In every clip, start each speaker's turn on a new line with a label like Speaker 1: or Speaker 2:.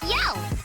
Speaker 1: Yo!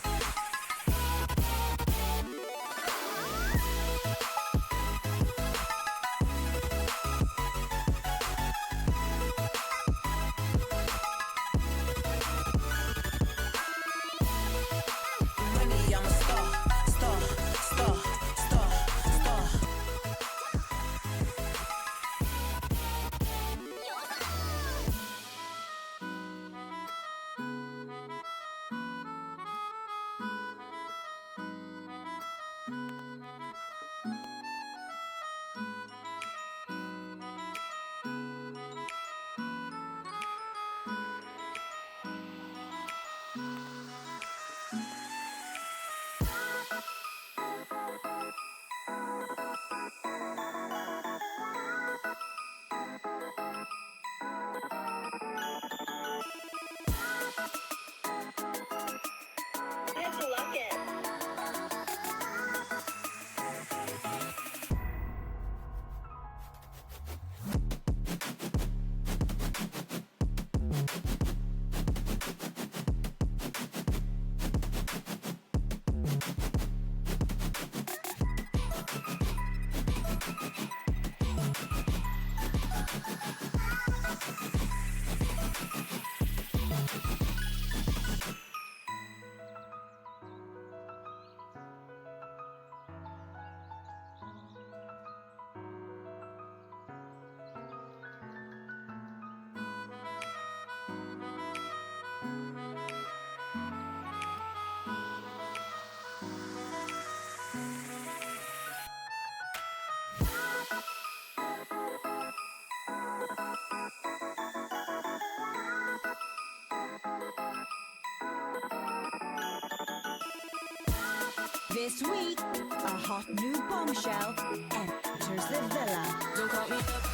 Speaker 2: This week, a hot new bombshell enters the villa. Don't call me up.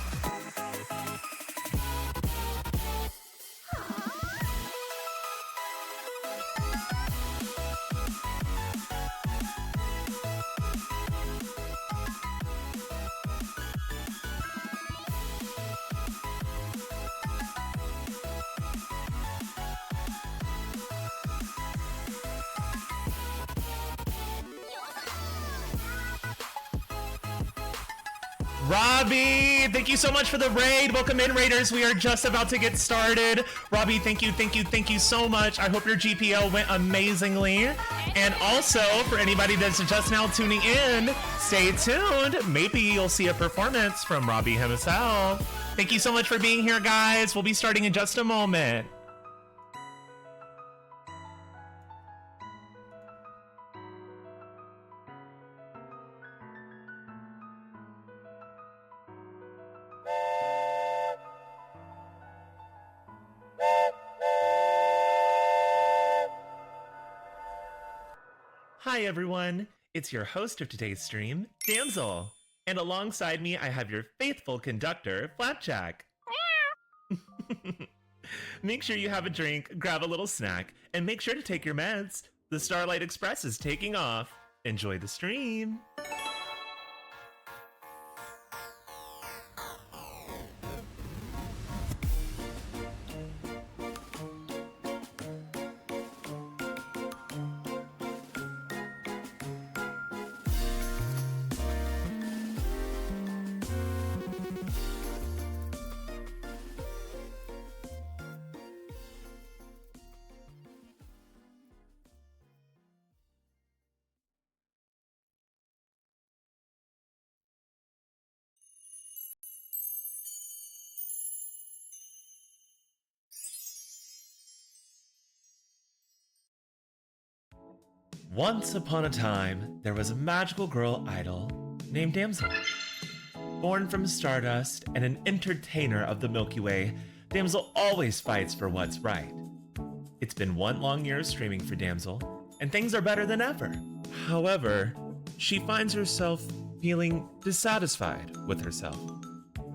Speaker 3: Robbie, thank you so much for the raid. Welcome in, Raiders. We are just about to get started. Robbie, thank you so much. I hope your GPL went amazingly. And also, for anybody that's just now tuning in, stay tuned. Maybe you'll see a performance from Robbie himself. Thank you so much for being here, guys. We'll be starting in just a moment. Hi everyone, it's your host of today's stream, Damsel. And alongside me, I have your faithful conductor, Flapjack. Make sure you have a drink, grab a little snack, and make sure to take your meds. The Starlight Express is taking off. Enjoy the stream. Once upon a time, there was a magical girl idol named Damsel. Born from stardust and an entertainer of the Milky Way, Damsel always fights for what's right. It's been one long year of streaming for Damsel, and things are better than ever. However, she finds herself feeling dissatisfied with herself.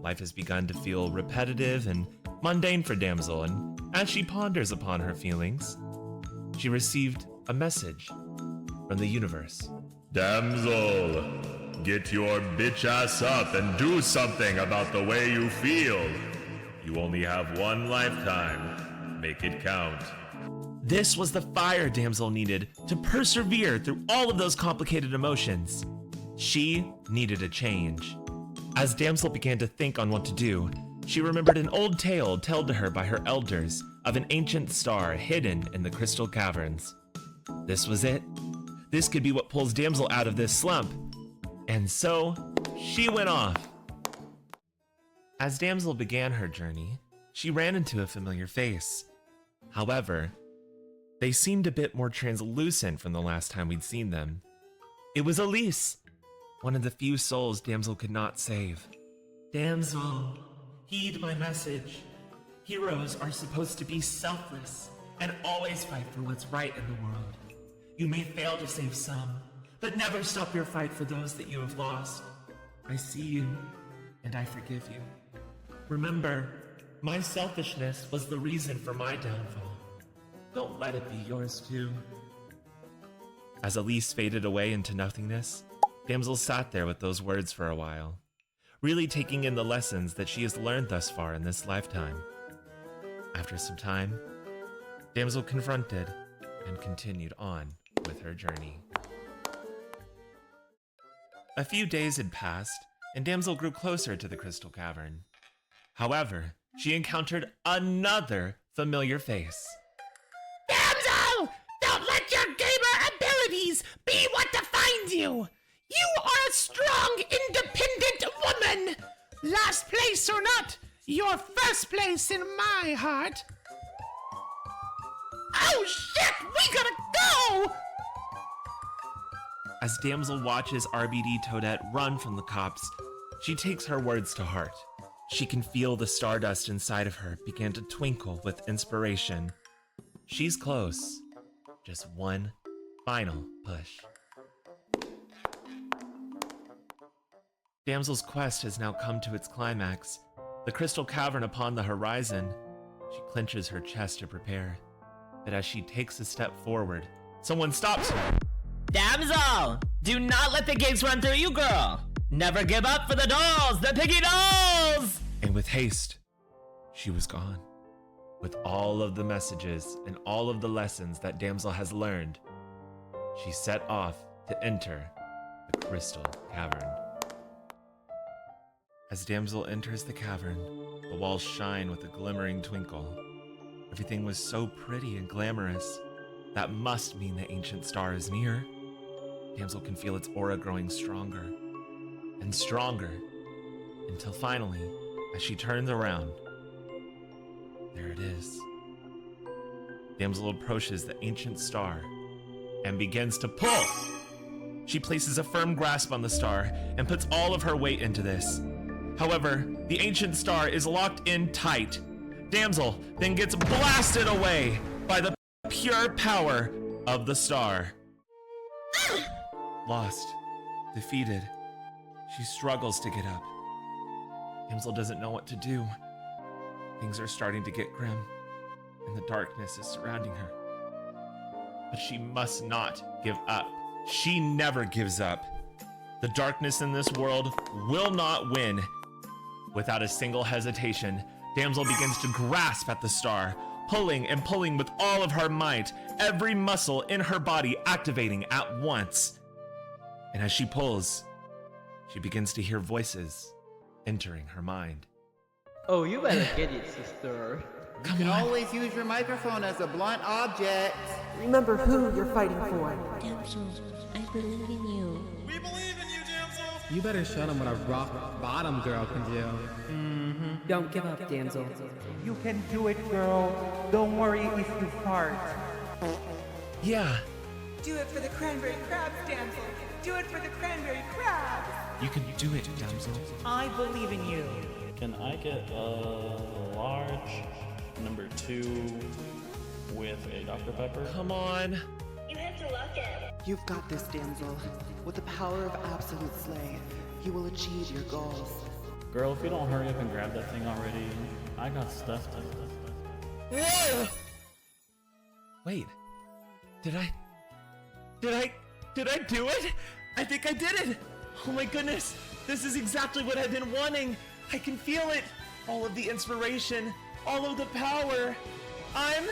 Speaker 3: Life has begun to feel repetitive and mundane for Damsel, and as she ponders upon her feelings, she received a message from the universe.
Speaker 4: Damsel, get your bitch ass up and do something about the way you feel. You only have one lifetime. Make it count.
Speaker 3: This was the fire Damsel needed to persevere through all of those complicated emotions. She needed a change. As Damsel began to think on what to do, she remembered an old tale told to her by her elders of an ancient star hidden in the crystal caverns. This was it. This could be what pulls Damsel out of this slump. And so, she went off. As Damsel began her journey, she ran into a familiar face. However, they seemed a bit more translucent from the last time we'd seen them. It was Elise, one of the few souls Damsel could not save. Damsel, heed my message. Heroes are supposed to be selfless and always fight for what's right in the world. You may fail to save some, but never stop your fight for those that you have lost. I see you, and I forgive you. Remember, my selfishness was the reason for my downfall. Don't let it be yours too. As Elise faded away into nothingness, Damsel sat there with those words for a while, really taking in the lessons that she has learned thus far in this lifetime. After some time, Damsel confronted and continued on with her journey. A few days had passed, and Damsel grew closer to the crystal cavern. However, she encountered another familiar face.
Speaker 1: Damsel! Don't let your gamer abilities be what defines you! You are a strong, independent woman! Last place or not, you're first place in my heart! Oh shit! We gotta go!
Speaker 3: As Damsel watches RBD Toadette run from the cops, she takes her words to heart. She can feel the stardust inside of her begin to twinkle with inspiration. She's close. Just one final push. Damsel's quest has now come to its climax. The crystal cavern upon the horizon. She clenches her chest to prepare. But as she takes a step forward, someone stops her.
Speaker 5: Damsel! Do not let the gigs run through you, girl! Never give up for the dolls! The piggy dolls!
Speaker 3: And with haste, she was gone. With all of the messages and all of the lessons that Damsel has learned, she set off to enter the crystal cavern. As Damsel enters the cavern, the walls shine with a glimmering twinkle. Everything was so pretty and glamorous. That must mean the ancient star is near. Damsel can feel its aura growing stronger and stronger until finally, as she turns around, there it is. Damsel approaches the ancient star and begins to pull. She places a firm grasp on the star and puts all of her weight into this. However, the ancient star is locked in tight. Damsel then gets blasted away by the pure power of the star. Lost, defeated, she struggles to get up. Damsel doesn't know what to do. Things are starting to get grim, and the darkness is surrounding her. But she must not give up. She never gives up. The darkness in this world will not win. Without a single hesitation, Damsel begins to grasp at the star, pulling and pulling with all of her might, every muscle in her body activating at once. And as she pulls, she begins to hear voices entering her mind.
Speaker 6: Oh, you better get it, sister.
Speaker 7: You can always use your microphone as a blunt object.
Speaker 8: Remember who you're fighting for.
Speaker 2: Damsel, I believe in you.
Speaker 9: You better show them what a rock bottom girl can do.
Speaker 8: Don't give up, Damsel.
Speaker 10: You can do it, girl. Don't worry if you fart.
Speaker 3: Yeah,
Speaker 8: Do it for the cranberry crabs, Damsel. Do it for the cranberry crabs.
Speaker 3: you can do it, Damsel.
Speaker 10: I believe in you.
Speaker 11: Can I get a large number 2 with a Dr. Pepper?
Speaker 3: Come on.
Speaker 2: You have to lock it.
Speaker 8: You've got this, Damsel. With the power of absolute slay, you will achieve your goals.
Speaker 11: Girl, if you don't hurry up and grab that thing already, I got stuff to...
Speaker 3: Wait, did I do it? I think I did it. Oh my goodness, this is exactly what I've been wanting. I can feel it. All of the inspiration, all of the power. I'm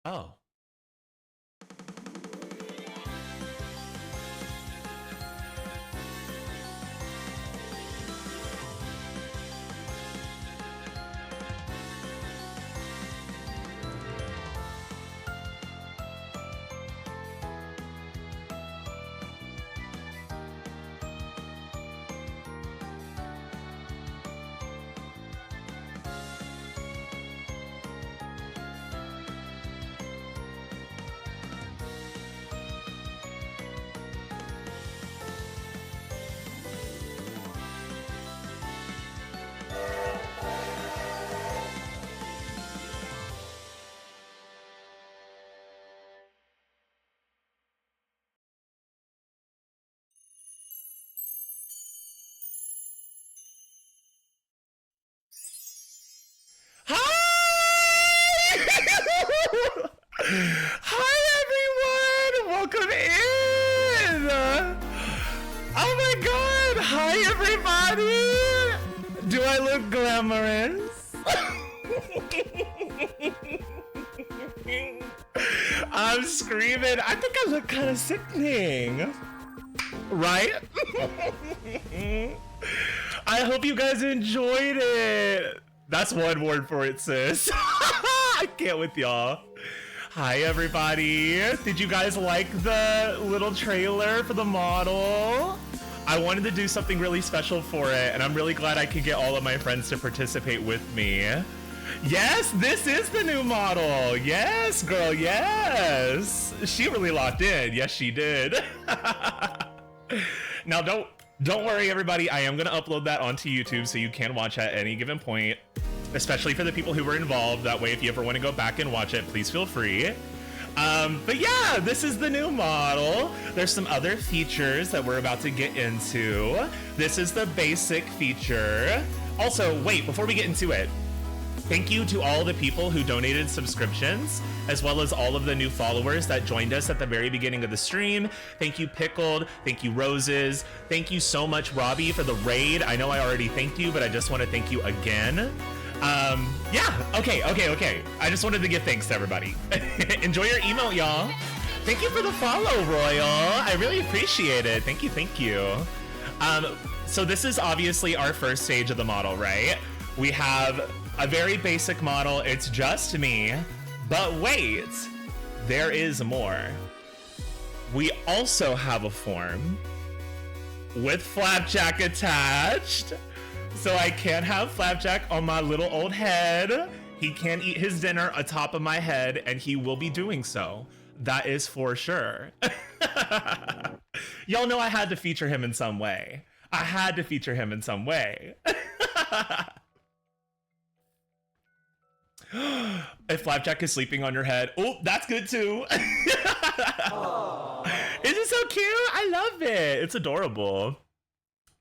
Speaker 3: Oh. Hi everyone! Welcome in! Oh my god! Hi everybody! Do I look glamorous? I'm screaming. I think I look kind of sickening. Right? I hope you guys enjoyed it. That's one word for it, sis. I can't with y'all. Hi, everybody. Did you guys like the little trailer for the model? I wanted to do something really special for it, and I'm really glad I could get all of my friends to participate with me. Yes, this is the new model. Yes, girl, yes. She really locked in. Yes, she did. Now, don't worry, everybody. I am going to upload that onto YouTube so you can watch at any given point, especially for the people who were involved. That way, if you ever want to go back and watch it, please feel free. But yeah, this is the new model. There's some other features that we're about to get into. This is the basic feature. Also, wait, before we get into it, thank you to all the people who donated subscriptions, as well as all of the new followers that joined us at the very beginning of the stream. Thank you, Pickled. Thank you, Roses. Thank you so much, Robbie, for the raid. I know I already thanked you, but I just want to thank you again. Yeah, okay. I just wanted to give thanks to everybody. Enjoy your emote, y'all. Thank you for the follow, Royal. I really appreciate it. Thank you. So this is obviously our first stage of the model, right? We have a very basic model. It's just me, but wait, there is more. We also have a form with Flapjack attached. So I can't have Flapjack on my little old head. He can eat his dinner atop of my head, and he will be doing so. That is for sure. Y'all know I had to feature him in some way. If Flapjack is sleeping on your head, oh, that's good too. Is it so cute? I love it. It's adorable.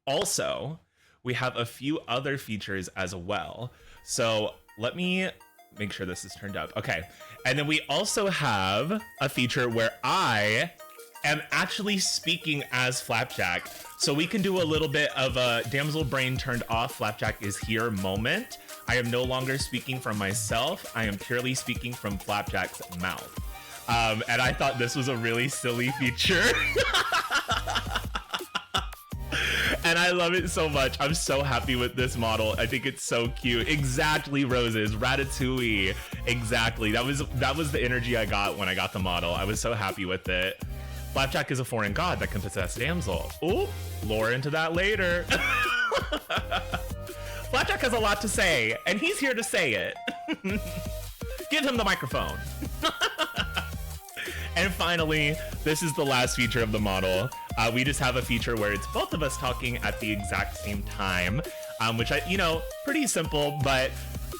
Speaker 3: Also, we have a few other features as well. So let me make sure this is turned up. Okay. And then we also have a feature where I am actually speaking as Flapjack. So we can do a little bit of a Damsel brain turned off, Flapjack is here moment. I am no longer speaking from myself. I am purely speaking from Flapjack's mouth. And I thought this was a really silly feature. And I love it so much. I'm so happy with this model. I think it's so cute. Exactly, Roses, Ratatouille. Exactly. That was the energy I got when I got the model. I was so happy with it. Flapjack is a foreign god that can possess Damsel. Ooh, lore into that later. Flapjack has a lot to say, and he's here to say it. Give him the microphone. And finally, this is the last feature of the model. We just have a feature where it's both of us talking at the exact same time, which pretty simple, but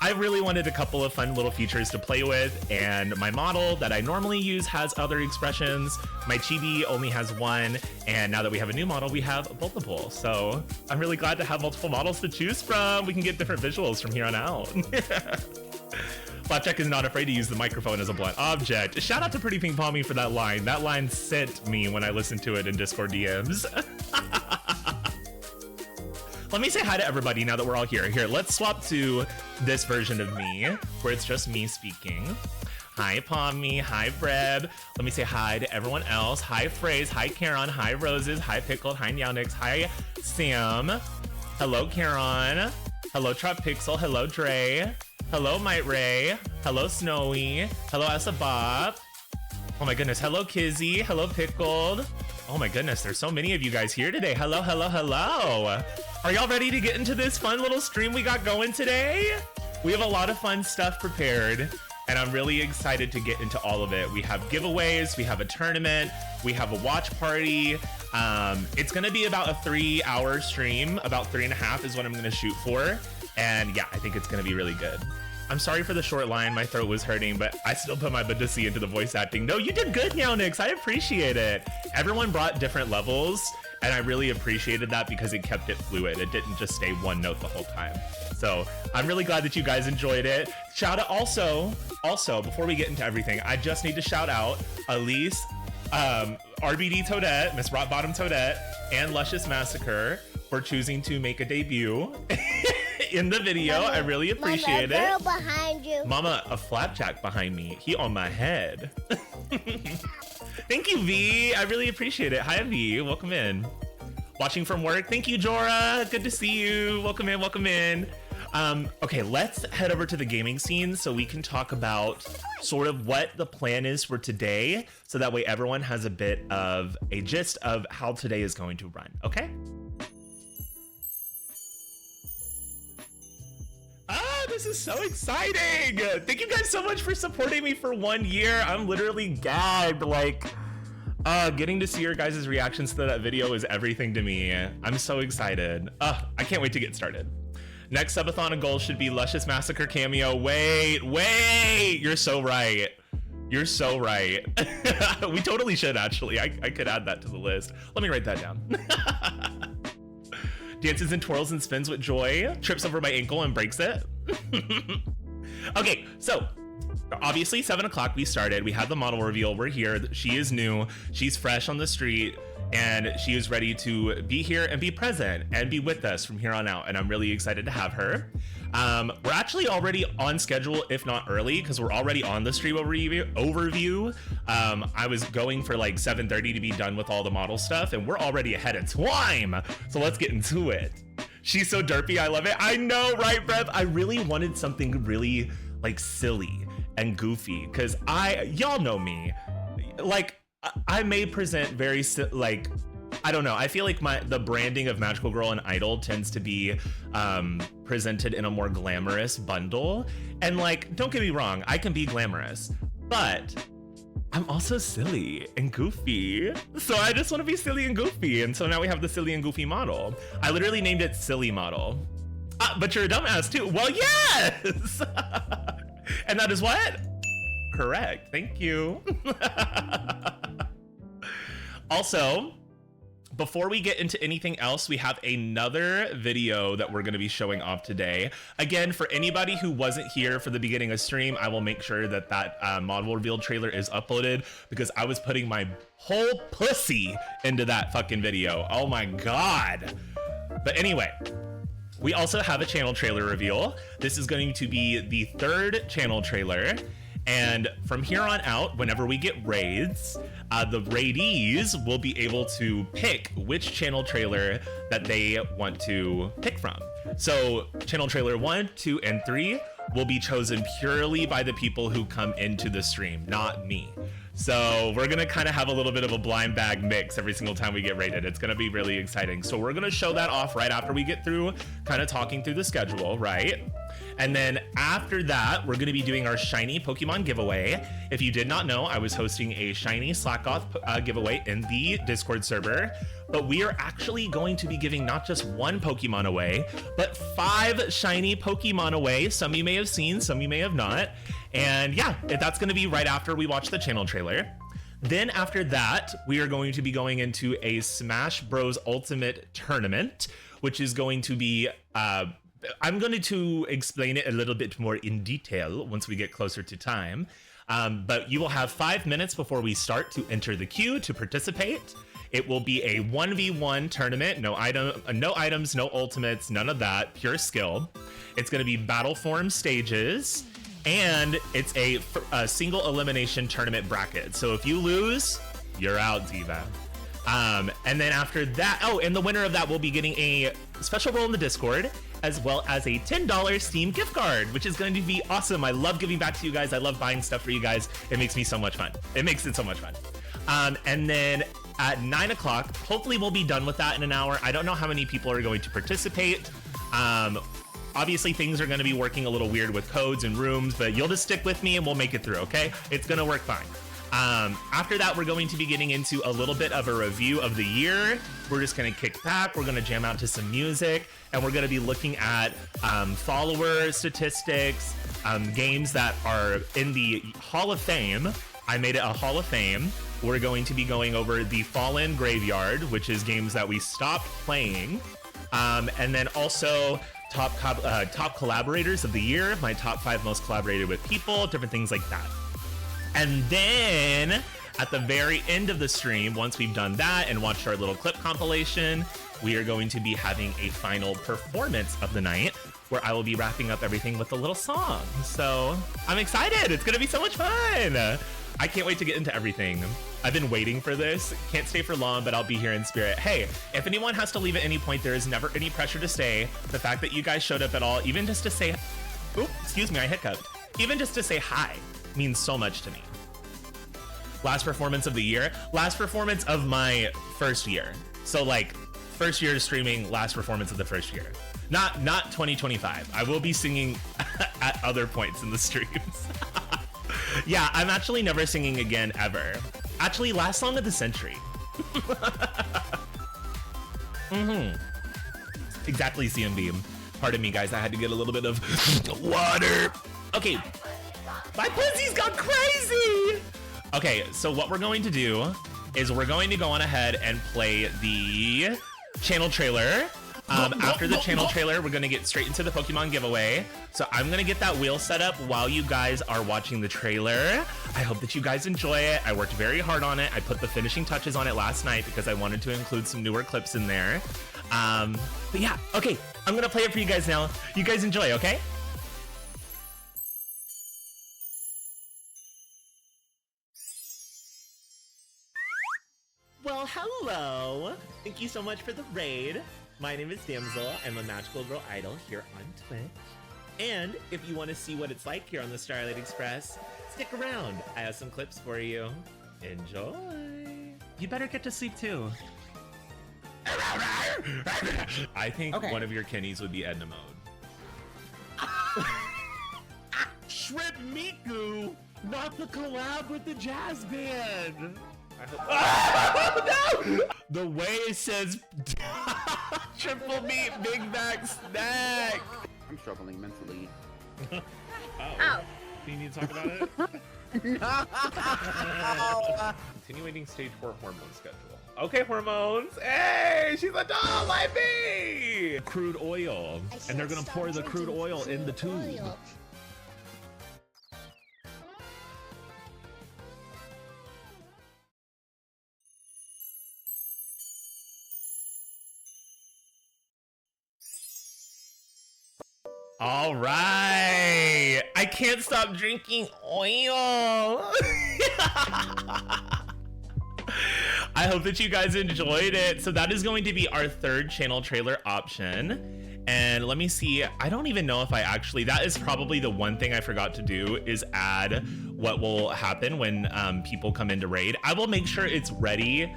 Speaker 3: I really wanted a couple of fun little features to play with, and my model that I normally use has other expressions. My chibi only has one, and now that we have a new model, we have multiple. So I'm really glad to have multiple models to choose from. We can get different visuals from here on out. Flapjack is not afraid to use the microphone as a blunt object. Shout out to Pretty Pink Pommy for that line. That line sent me when I listened to it in Discord DMs. Let me say hi to everybody now that we're all here. Here, let's swap to this version of me, where it's just me speaking. Hi, Pommy. Hi, Breb. Let me say hi to everyone else. Hi, Phrase. Hi, Karen. Hi, Roses. Hi, Pickled. Hi, Neonix. Hi, Sam. Hello, Karen. Hello, Trap Pixel. Hello, Dre. Hello, Might Ray. Hello, Snowy. Hello, Asabop. Oh my goodness. Hello, Kizzy. Hello, Pickled. Oh my goodness. There's so many of you guys here today. Hello, hello, hello. Are y'all ready to get into this fun little stream we got going today? We have a lot of fun stuff prepared, and I'm really excited to get into all of it. We have giveaways, we have a tournament, we have a watch party. It's gonna be about a 3-hour stream, about 3.5 is what I'm gonna shoot for. And yeah, I think it's gonna be really good. I'm sorry for the short line, my throat was hurting, but I still put my Badussi into the voice acting. No, you did good, Neonix, I appreciate it. Everyone brought different levels, and I really appreciated that because it kept it fluid. It didn't just stay one note the whole time. So I'm really glad that you guys enjoyed it. Shout out also, before we get into everything, I just need to shout out Elise, RBD Toadette, Miss Rock Bottom Toadette, and Luscious Massacre for choosing to make a debut in the video. Mama, I really appreciate it.
Speaker 12: Mama, a girl behind you.
Speaker 3: Mama, a flapjack behind me. He on my head. Thank you, V. I really appreciate it. Hi, V. Welcome in. Watching from work. Thank you, Jora. Good to see you. Welcome in. Welcome in. Okay, let's head over to the gaming scene so we can talk about sort of what the plan is for today, so that way everyone has a bit of a gist of how today is going to run, okay? Ah, this is so exciting! Thank you guys so much for supporting me for 1 year. I'm literally gagged, like, getting to see your guys' reactions to that video is everything to me. I'm so excited. I can't wait to get started. Next subathon goal should be Luscious Massacre cameo. Wait, you're so right. You're so right. We totally should, actually. I could add that to the list. Let me write that down. Dances and twirls and spins with joy. Trips over my ankle and breaks it. Okay, so obviously 7 o'clock we started. We had the model reveal. We're here. She is new. She's fresh on the street. And she is ready to be here and be present and be with us from here on out. And I'm really excited to have her. We're actually already on schedule, if not early, because we're already on the stream overview. I was going for like 7:30 to be done with all the model stuff, and we're already ahead of time. So let's get into it. She's so derpy. I love it. I know, right, Brev? I really wanted something really like silly and goofy, because y'all know me. Like, I may present very, like, I don't know. I feel like the branding of Magical Girl and Idol tends to be presented in a more glamorous bundle. And like, don't get me wrong, I can be glamorous, but I'm also silly and goofy. So I just want to be silly and goofy. And so now we have the silly and goofy model. I literally named it Silly Model. But you're a dumbass too. Well, yes! And that is what? Correct. Thank you. Also, before we get into anything else, we have another video that we're going to be showing off today. Again, for anybody who wasn't here for the beginning of stream, I will make sure that model reveal trailer is uploaded, because I was putting my whole pussy into that fucking video. Oh my god. But anyway, we also have a channel trailer reveal. This is going to be the 3rd channel trailer. And from here on out, whenever we get raids, the raidees will be able to pick which channel trailer that they want to pick from. So channel trailer 1, 2, and 3 will be chosen purely by the people who come into the stream, not me. So we're gonna kind of have a little bit of a blind bag mix every single time we get rated. It's gonna be really exciting. So we're gonna show that off right after we get through kind of talking through the schedule, right? And then after that, we're going to be doing our shiny Pokemon giveaway. If you did not know, I was hosting a shiny Slackoth giveaway in the Discord server, but we are actually going to be giving not just 1 Pokemon away, but 5 shiny Pokemon away. Some you may have seen, some you may have not. And yeah, that's going to be right after we watch the channel trailer. Then after that, we are going to be going into a Smash Bros. Ultimate tournament, which is going to be, I'm going to explain it a little bit more in detail once we get closer to time. But you will have 5 minutes before we start to enter the queue to participate. It will be a 1v1 tournament, no items, no ultimates, none of that, pure skill. It's going to be battle form stages. And it's a single elimination tournament bracket. So if you lose, you're out, Diva. And then after that, oh, and the winner of that will be getting a special role in the Discord, as well as a $10 Steam gift card, which is going to be awesome. I love giving back to you guys. I love buying stuff for you guys. It makes me so much fun. It makes it so much fun. And then at 9 o'clock, hopefully we'll be done with that in an hour. I don't know how many people are going to participate. Obviously things are going to be working a little weird with codes and rooms, but you'll just stick with me and we'll make it through, okay? It's going to work fine. After that, we're going to be getting into a little bit of a review of the year. We're just going to kick back. We're going to jam out to some music, and we're going to be looking at follower statistics, games that are in the Hall of Fame. I made it a Hall of Fame. We're going to be going over the Fallen Graveyard, which is games that we stopped playing. And then also top collaborators of the year, my top 5 most collaborated with people, different things like that. And then at the very end of the stream, once we've done that and watched our little clip compilation, we are going to be having a final performance of the night where I will be wrapping up everything with a little song. So I'm excited. It's going to be so much fun. I can't wait to get into everything. I've been waiting for this. Can't stay for long, but I'll be here in spirit. Hey, if anyone has to leave at any point, there is never any pressure to stay. The fact that you guys showed up at all, even just to say, oh, excuse me, I hiccuped. Even just to say hi means so much to me. Last performance of the year, last performance of my first year. So like first year streaming, last performance of the first year. Not 2025. I will be singing at other points in the streams. Yeah, I'm actually never singing again ever. Actually, last song of the century. Exactly, CMB. Pardon me, guys. I had to get a little bit of water. Okay, my pussy's gone crazy. Okay, so what we're going to do is we're going to go on ahead and play the channel trailer. After the channel trailer, we're gonna get straight into the Pokemon giveaway. So I'm gonna get that wheel set up while you guys are watching the trailer. I hope that you guys enjoy it. I worked very hard on it. I put the finishing touches on it last night because I wanted to include some newer clips in there. But yeah, okay, I'm gonna play it for you guys now. You guys enjoy, okay? Well, hello. Thank you so much for the raid. My name is Damsel. I'm a magical girl idol here on Twitch. And if you want to see what it's like here on the Starlight Express, stick around. I have some clips for you. Enjoy. You better get to sleep too. I think one of your Kennies would be Edna Mode. Shrimp Miku, not the collab with the jazz band. Oh, no! The way it says triple meat Big Mac snack.
Speaker 7: I'm struggling mentally.
Speaker 3: Ow. Do you need to talk about it? Continuating stage 4 hormone schedule. Okay, hormones. Hey, she's a doll like me. Crude oil, and they're gonna pour the crude oil in the tube. All right, I can't stop drinking oil. I hope that you guys enjoyed it. So that is going to be our third channel trailer option. And let me see, I don't even know if I actually, that is probably the one thing I forgot to do is add what will happen when people come into raid. I will make sure it's ready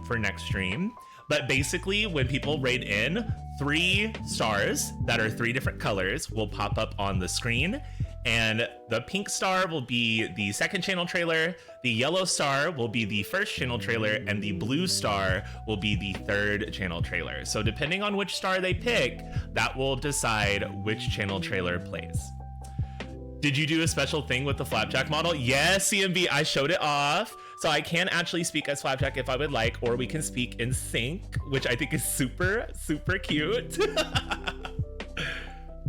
Speaker 3: for next stream. But basically, when people raid in, 3 stars that are 3 different colors will pop up on the screen. And the pink star will be the second channel trailer, the yellow star will be the first channel trailer, and the blue star will be the third channel trailer. So depending on which star they pick, that will decide which channel trailer plays. Did you do a special thing with the Flapjack model? Yes, CMB, I showed it off. So I can actually speak as Flapjack if I would like, or we can speak in sync, which I think is super, super cute.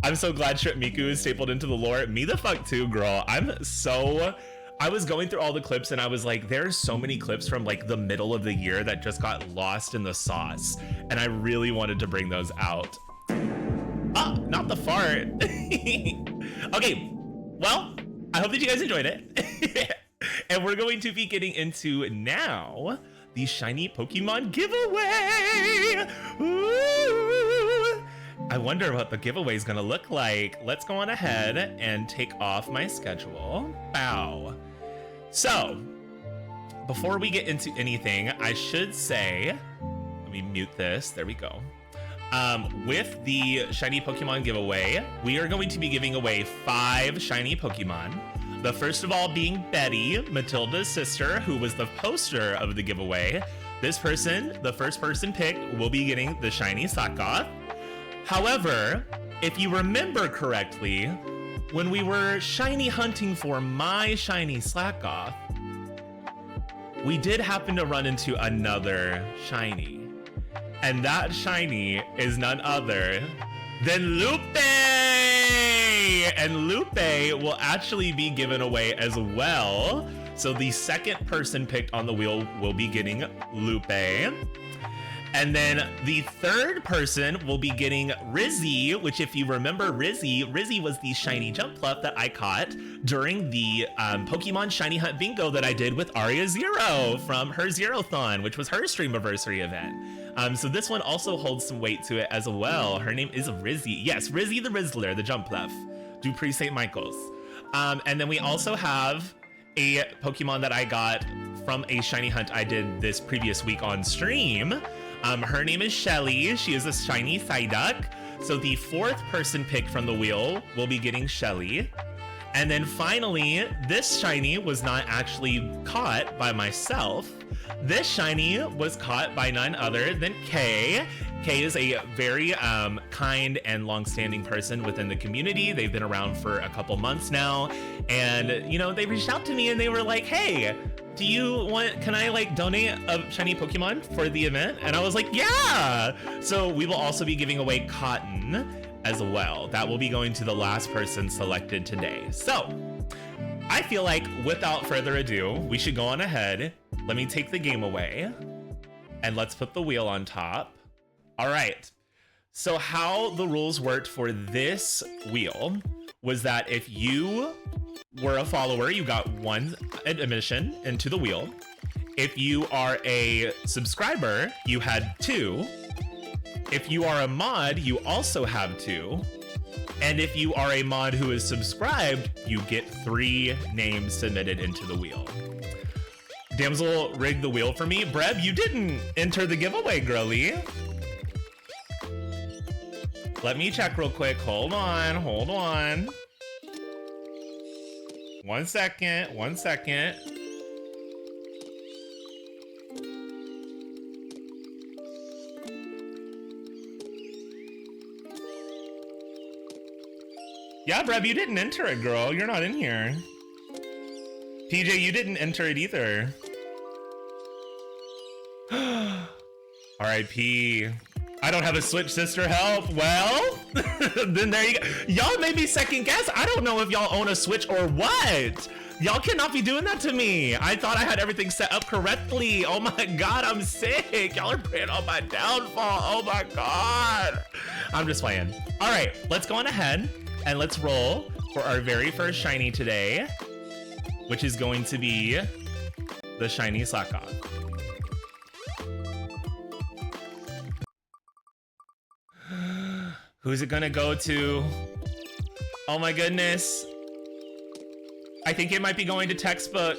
Speaker 3: I'm so glad Shrimp Miku is stapled into the lore. Me the fuck too, girl. I was going through all the clips and I was like, there's so many clips from like the middle of the year that just got lost in the sauce. And I really wanted to bring those out. Ah, not the fart. Okay, well, I hope that you guys enjoyed it. And we're going to be getting into now the shiny Pokemon giveaway. Ooh. I wonder what the giveaway is going to look like. Let's go on ahead and take off my schedule. Bow. So, before we get into anything, I should say, let me mute this. There we go. With the shiny Pokemon giveaway, we are going to be giving away 5 shiny Pokemon. The first of all being Betty, Matilda's sister, who was the poster of the giveaway. This person, the first person picked, will be getting the shiny Mascot. However, if you remember correctly, when we were shiny hunting for my shiny Slackoth, we did happen to run into another shiny. And that shiny is none other than Lupe! And Lupe will actually be given away as well. So the second person picked on the wheel will be getting Lupe. And then the third person will be getting Rizzy, which if you remember Rizzy was the shiny Jumpluff that I caught during the Pokemon Shiny Hunt Bingo that I did with Aria Zero from her Zerothon, which was her Stream Anniversary event. So this one also holds some weight to it as well. Her name is Rizzy. Yes, Rizzy the Rizzler, the Jumpluff. Dupree St. Michael's. And then we also have a Pokemon that I got from a shiny hunt I did this previous week on stream. Her name is Shelly. She is a shiny Psyduck. So the fourth person picked from the wheel will be getting Shelly. And then finally, this shiny was not actually caught by myself. This shiny was caught by none other than Kay. Kay is a very kind and long-standing person within the community. They've been around for a couple months now. And, you know, they reached out to me and they were like, hey, can I like donate a shiny Pokemon for the event? And I was like, yeah! So we will also be giving away Cotton as well. That will be going to the last person selected today. So I feel like without further ado, we should go on ahead. Let me take the game away and let's put the wheel on top. All right. So how the rules worked for this wheel was that if you were a follower, you got 1 admission into the wheel. If you are a subscriber, you had 2. If you are a mod, you also have 2. And if you are a mod who is subscribed, you get 3 names submitted into the wheel. Damsel rigged the wheel for me. Breb, you didn't enter the giveaway, girly. Let me check real quick. Hold on. 1 second. Yeah, Breb, you didn't enter it, girl. You're not in here. PJ, you didn't enter it either. R.I.P. I don't have a Switch, sister, help. Well, then there you go. Y'all made me second guess. I don't know if y'all own a Switch or what. Y'all cannot be doing that to me. I thought I had everything set up correctly. Oh my God, I'm sick. Y'all are praying on my downfall. Oh my God. I'm just playing. All right, let's go on ahead and let's roll for our very first shiny today, which is going to be the shiny Slackoth. Who's it gonna go to? Oh my goodness. I think it might be going to Textbook.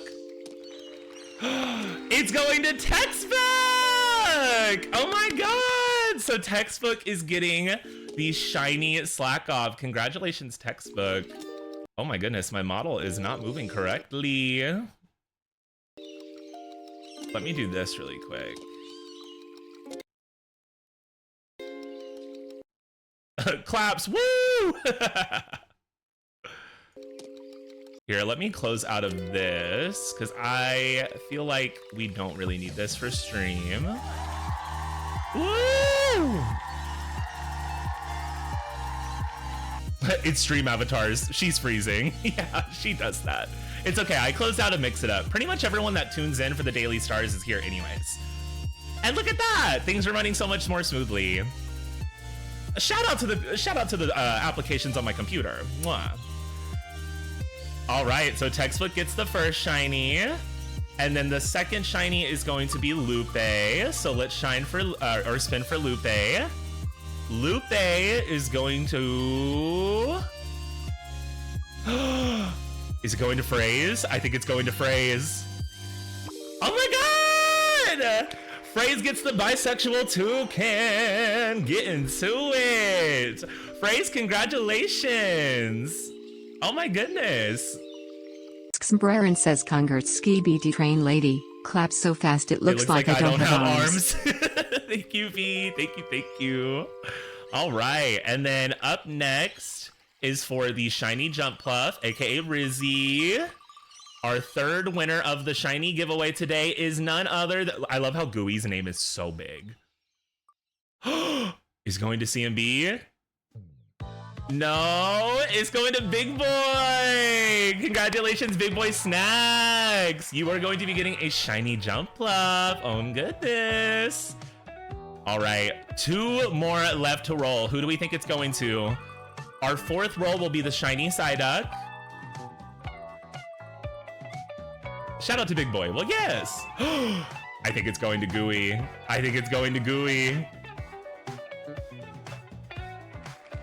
Speaker 3: It's going to Textbook! Oh my God! So Textbook is getting the shiny Slackoth. Congratulations, Textbook. Oh my goodness, my model is not moving correctly. Let me do this really quick. Claps, woo! Here, let me close out of this, because I feel like we don't really need this for stream. Woo! It's stream avatars. She's freezing. Yeah, she does that. It's okay, I closed out to mix it up. Pretty much everyone that tunes in for the Daily Stars is here anyways. And look at that! Things are running so much more smoothly. Shout out to the applications on my computer. Mwah. All right, so Textbook gets the first shiny, and then the second shiny is going to be Lupe. So let's shine for or spin for Lupe. Lupe is going to. Is it going to Phrase? I think it's going to Phrase. Oh my god! Phrase gets the bisexual toucan. Get into it. Phrase, congratulations. Oh my goodness.
Speaker 12: Xmbrerin says congrats skibidi train lady. Claps so fast it looks like I don't have arms.
Speaker 3: Thank you, V. Thank you. All right, and then up next is for the shiny Jump Pluff, aka Rizzy. Our third winner of the shiny giveaway today is none other than, I love how Gooey's name is so big. Is going to CMB? No, it's going to Big Boy. Congratulations, Big Boy Snacks. You are going to be getting a shiny Jump Pluff. Oh goodness. All right, 2 more left to roll. Who do we think it's going to? Our fourth roll will be the shiny Psyduck. Shout out to Big Boy. Well, yes. I think it's going to Gooey. I think it's going to Gooey.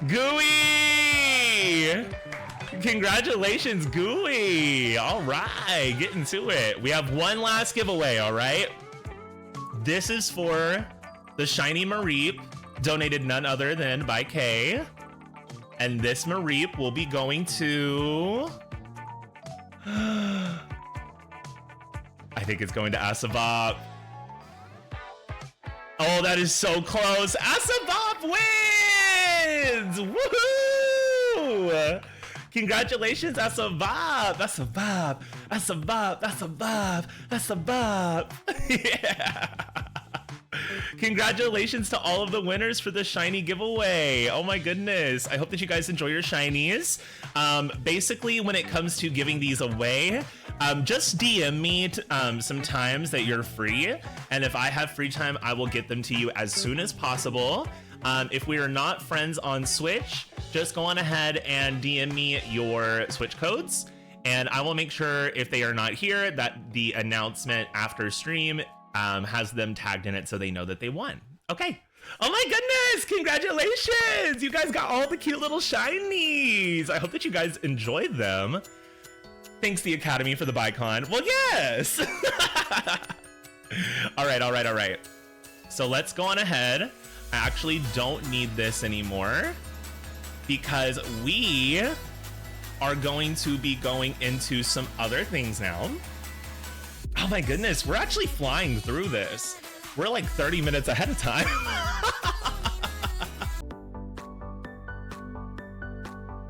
Speaker 3: Gooey! Congratulations, Gooey. All right, getting to it. We have one last giveaway, all right? This is for the shiny Mareep, donated none other than by Kay. And this Mareep will be going to... I think it's going to Asabop. Oh, that is so close. Asabop wins! Woohoo! Congratulations, Asabop. Asabop. Yeah. Congratulations to all of the winners for the shiny giveaway. Oh my goodness. I hope that you guys enjoy your shinies. Basically, when it comes to giving these away, just DM me sometimes that you're free. And if I have free time, I will get them to you as soon as possible. If we are not friends on Switch, just go on ahead and DM me your Switch codes. And I will make sure if they are not here that the announcement after stream has them tagged in it so they know that they won. Okay. Oh my goodness, congratulations. You guys got all the cute little shinies. I hope that you guys enjoyed them. Thanks the Academy for the Bicon. Well, yes. All right. So let's go on ahead. I actually don't need this anymore because we are going to be going into some other things now. Oh my goodness, we're actually flying through this. We're like 30 minutes ahead of time.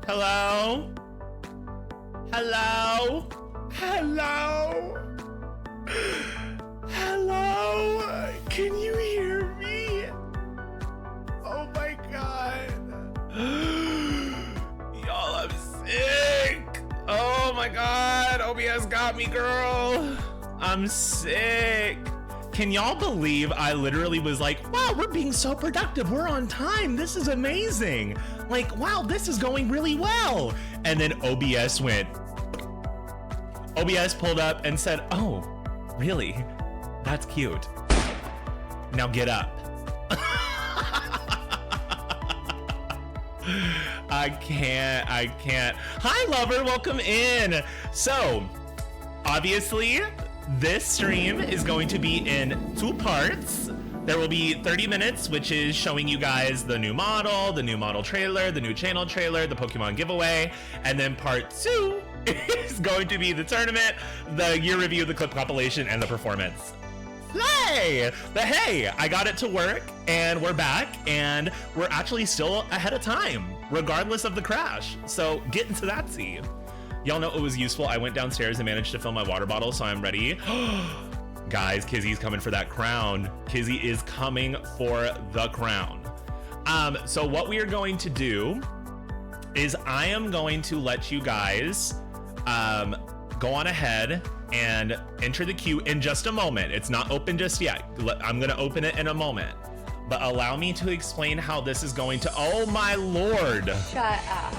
Speaker 3: Hello? Hello? Hello? Hello? Can you hear me? Oh my god. Y'all, I'm sick. Oh my god, OBS got me, girl. I'm sick. Can y'all believe I literally was like, wow, we're being so productive. We're on time. This is amazing. Like, wow, this is going really well. And then OBS went. OBS pulled up and said, oh, really? That's cute. Now get up. I can't. Hi, lover, welcome in. So, obviously, this stream is going to be in 2 parts. There will be 30 minutes, which is showing you guys the new model trailer, the new channel trailer, the Pokemon giveaway, and then part 2 is going to be the tournament, the year review, the clip compilation, and the performance. Slay! But hey, I got it to work, and we're back, and we're actually still ahead of time, regardless of the crash. So get into that scene. Y'all know it was useful. I went downstairs and managed to fill my water bottle, so I'm ready. Guys, Kizzy's coming for that crown. Kizzy is coming for the crown. So what we are going to do is I am going to let you guys go on ahead and enter the queue in just a moment. It's not open just yet. I'm gonna open it in a moment. But allow me to explain how this is going to, oh my lord.
Speaker 13: Shut up.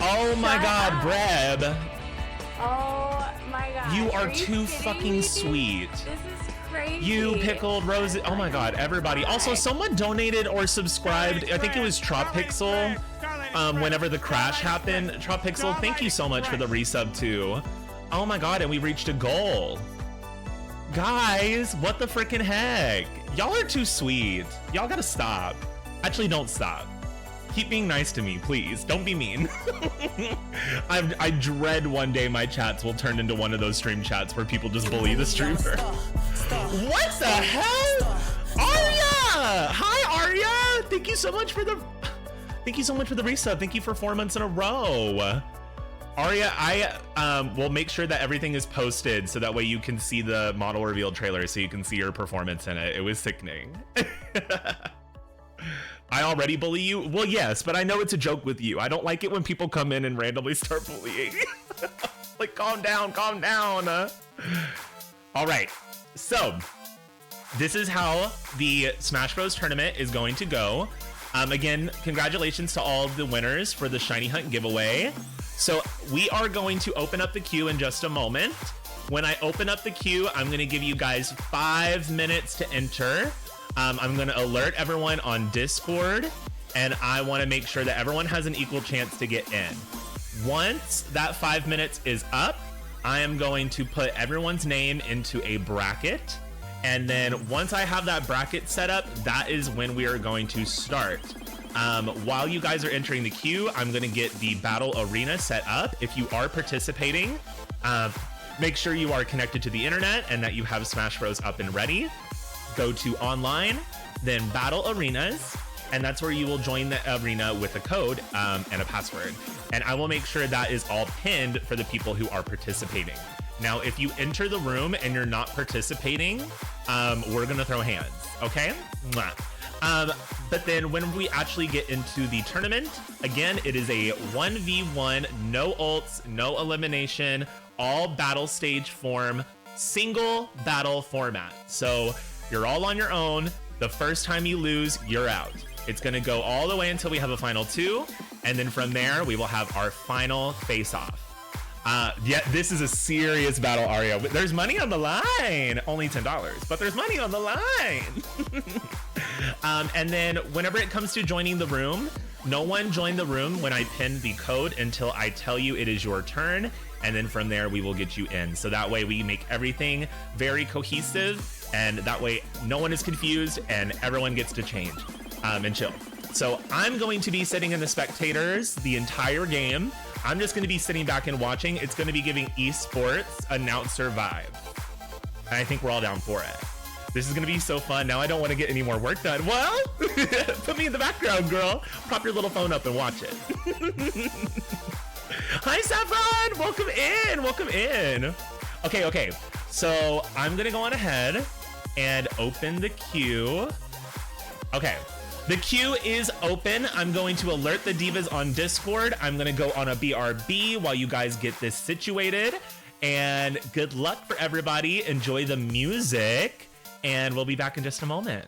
Speaker 3: Oh my God, Breb.
Speaker 13: Oh my God.
Speaker 3: You are
Speaker 13: you
Speaker 3: too fucking
Speaker 13: me?
Speaker 3: sweet.
Speaker 13: This is crazy.
Speaker 3: You pickled rose. Oh my God, everybody. Also, someone donated or subscribed. I think it was Tropixel. Whenever the crash happened, Tropixel, thank you so much for the resub too. Oh my God, and we reached a goal. Guys, what the freaking heck? Y'all are too sweet. Y'all gotta stop. Actually, don't stop. Keep being nice to me, please. Don't be mean. I dread one day my chats will turn into one of those stream chats where people just bully the streamer. What the hell? Arya! Hi, Arya! Thank you so much for the resub. Thank you for 4 months in a row. Arya, I will make sure that everything is posted so that way you can see the model reveal trailer so you can see your performance in it. It was sickening. I already bully you? Well, yes, but I know it's a joke with you. I don't like it when people come in and randomly start bullying. Like, calm down, calm down. All right, so this is how the Smash Bros tournament is going to go. Again, congratulations to all of the winners for the Shiny Hunt giveaway. So we are going to open up the queue in just a moment. When I open up the queue, I'm going to give you guys 5 minutes to enter. I'm going to alert everyone on Discord, and I want to make sure that everyone has an equal chance to get in. Once that 5 minutes is up, I am going to put everyone's name into a bracket. And then once I have that bracket set up, that is when we are going to start. While you guys are entering the queue, I'm going to get the battle arena set up. If you are participating, make sure you are connected to the internet and that you have Smash Bros up and ready. Go to online, then battle arenas, and that's where you will join the arena with a code and a password. And I will make sure that is all pinned for the people who are participating. Now, if you enter the room and you're not participating, we're gonna throw hands, okay? Mwah. But then when we actually get into the tournament, again, it is a 1v1, no ults, no elimination, all battle stage form, single battle format. So you're all on your own. The first time you lose, you're out. It's gonna go all the way until we have a final 2, and then from there, we will have our final face-off. Yeah, this is a serious battle, Aria. There's money on the line. Only $10, but there's money on the line. And then whenever it comes to joining the room, no one join the room when I pin the code until I tell you it is your turn. And then from there, we will get you in. So that way we make everything very cohesive, and that way no one is confused and everyone gets to change and chill. So I'm going to be sitting in the spectators the entire game. I'm just going to be sitting back and watching. It's going to be giving esports announcer vibe. And I think we're all down for it. This is going to be so fun. Now I don't want to get any more work done. Well, put me in the background, girl. Prop your little phone up and watch it. Hi, Saffron. Welcome in. Welcome in. Okay. So I'm going to go on ahead and open the queue. Okay. The queue is open. I'm going to alert the divas on Discord. I'm going to go on a BRB while you guys get this situated. And good luck for everybody. Enjoy the music. And we'll be back in just a moment.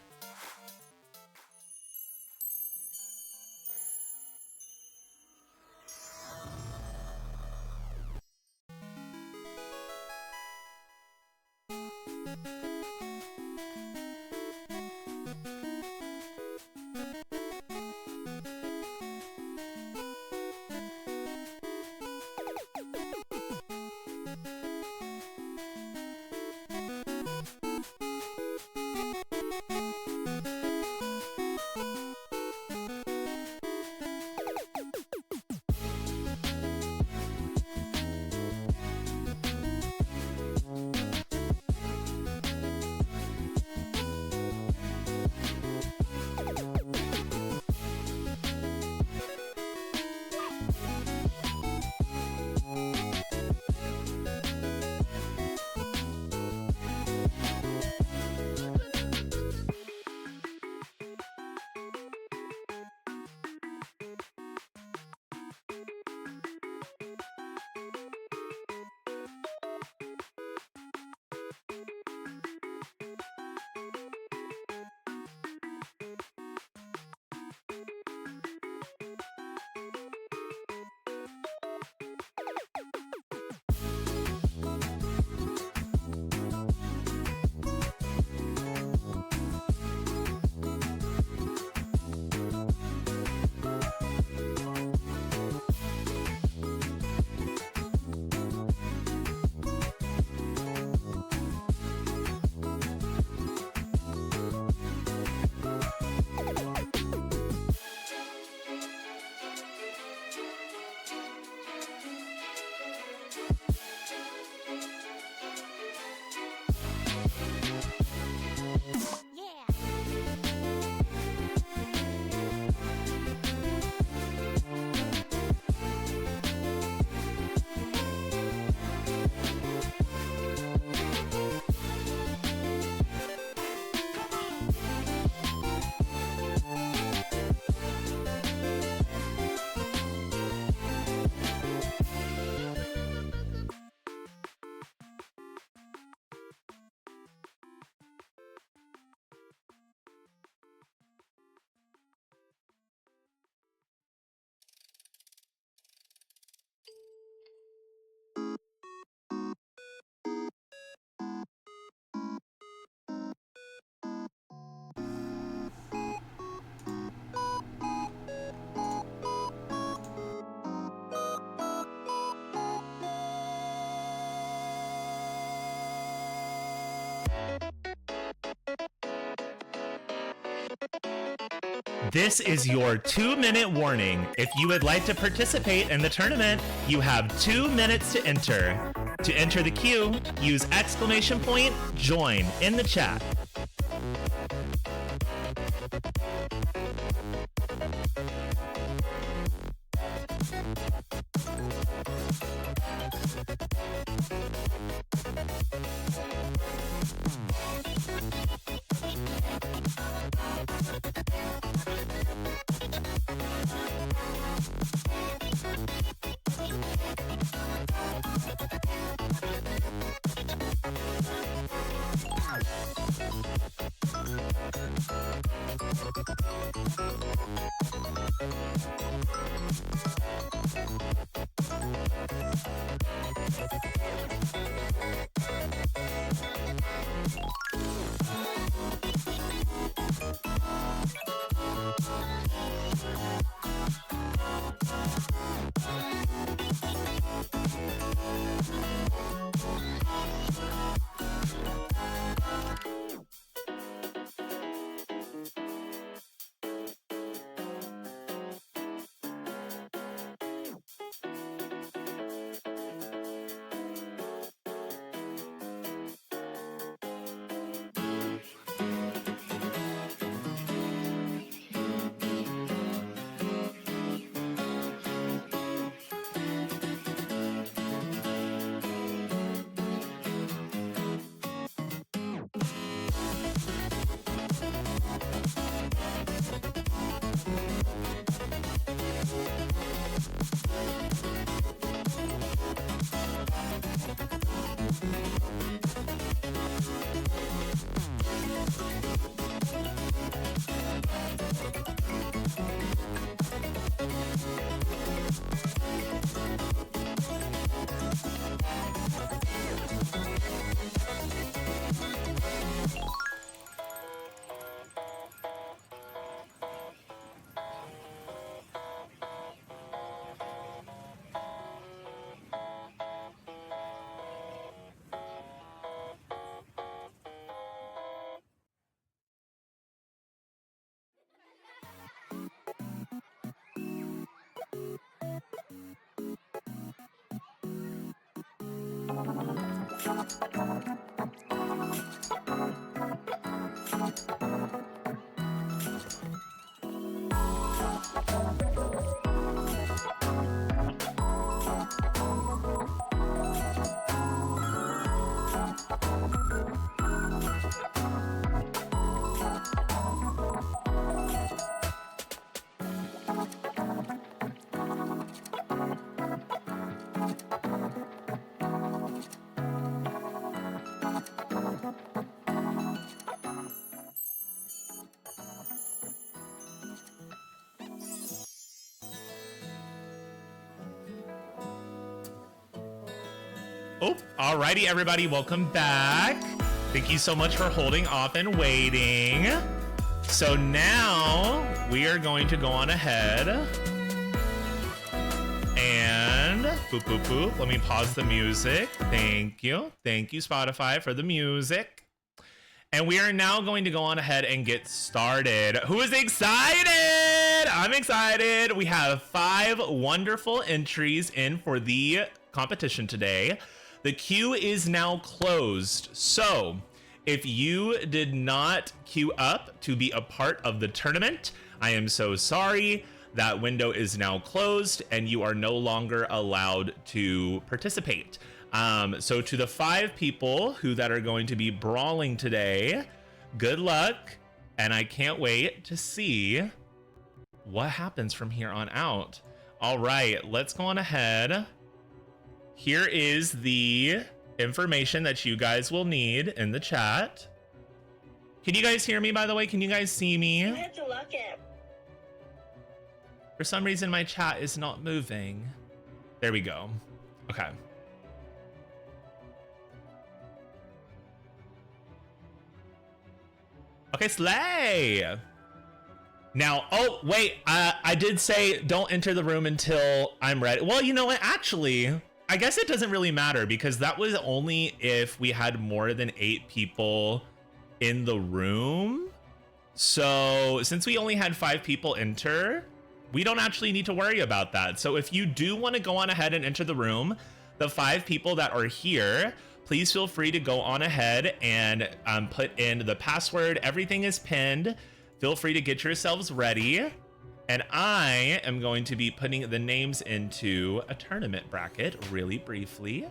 Speaker 3: This is your 2-minute warning. If you would like to participate in the tournament, you have 2 minutes to enter. To enter the queue, use !join in the chat. Oh, alrighty, everybody, welcome back. Thank you so much for holding off and waiting. So now we are going to go on ahead and boop, boop, boop. Let me pause the music. Thank you. Thank you, Spotify, for the music. And we are now going to go on ahead and get started. Who is excited? I'm excited. We have 5 wonderful entries in for the competition today. The queue is now closed. So if you did not queue up to be a part of the tournament, I am so sorry. That window is now closed and you are no longer allowed to participate. So to the 5 people that are going to be brawling today, good luck. And I can't wait to see what happens from here on out. All right, let's go on ahead. Here is the information that you guys will need in the chat. Can you guys hear me, by the way? Can you guys see me?
Speaker 14: You have to lock it.
Speaker 3: For some reason, my chat is not moving. There we go. Okay. Okay, slay. Now, oh, wait, I did say don't enter the room until I'm ready. Well, you know what? Actually, I guess it doesn't really matter because that was only if we had more than 8 people in the room. So since we only had 5 people enter, we don't actually need to worry about that. So if you do want to go on ahead and enter the room, the 5 people that are here, please feel free to go on ahead and put in the password. Everything is pinned. Feel free to get yourselves ready. And I am going to be putting the names into a tournament bracket really briefly.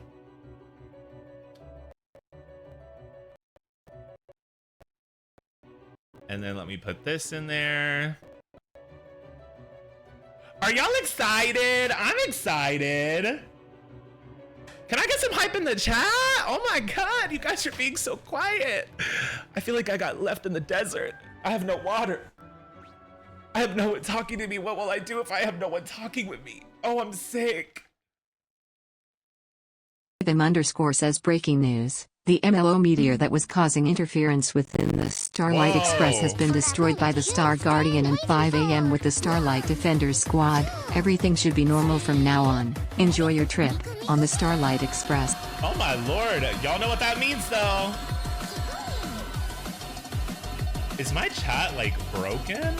Speaker 3: And then let me put this in there. Are y'all excited? I'm excited. Can I get some hype in the chat? Oh my God, you guys are being so quiet. I feel like I got left in the desert. I have no water. I have no one talking to me. What will I do if I have no one talking with me? Oh, I'm sick.
Speaker 12: _says breaking news. The MLO meteor that was causing interference within the Starlight Express has been destroyed by the Star Guardian and 5 AM with the Starlight Defenders squad. Everything should be normal from now on. Enjoy your trip on the Starlight Express.
Speaker 3: Oh my Lord, y'all know what that means though. Is my chat like broken?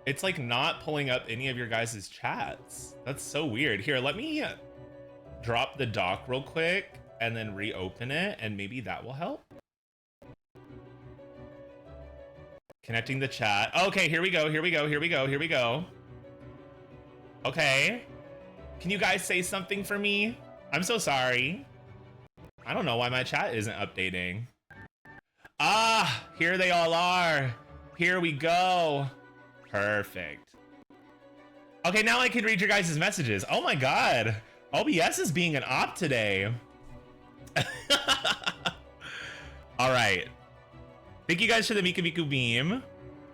Speaker 3: It's like not pulling up any of your guys' chats. That's so weird. Here, let me drop the dock real quick and then reopen it, and maybe that will help. Connecting the chat. Okay, here we go, here we go, here we go, here we go. Okay. Can you guys say something for me? I'm so sorry. I don't know why my chat isn't updating. Ah, here they all are. Here we go. Perfect. Okay, now I can read your guys' messages. Oh my God. OBS is being an op today. All right. Thank you guys for the Miku Miku beam.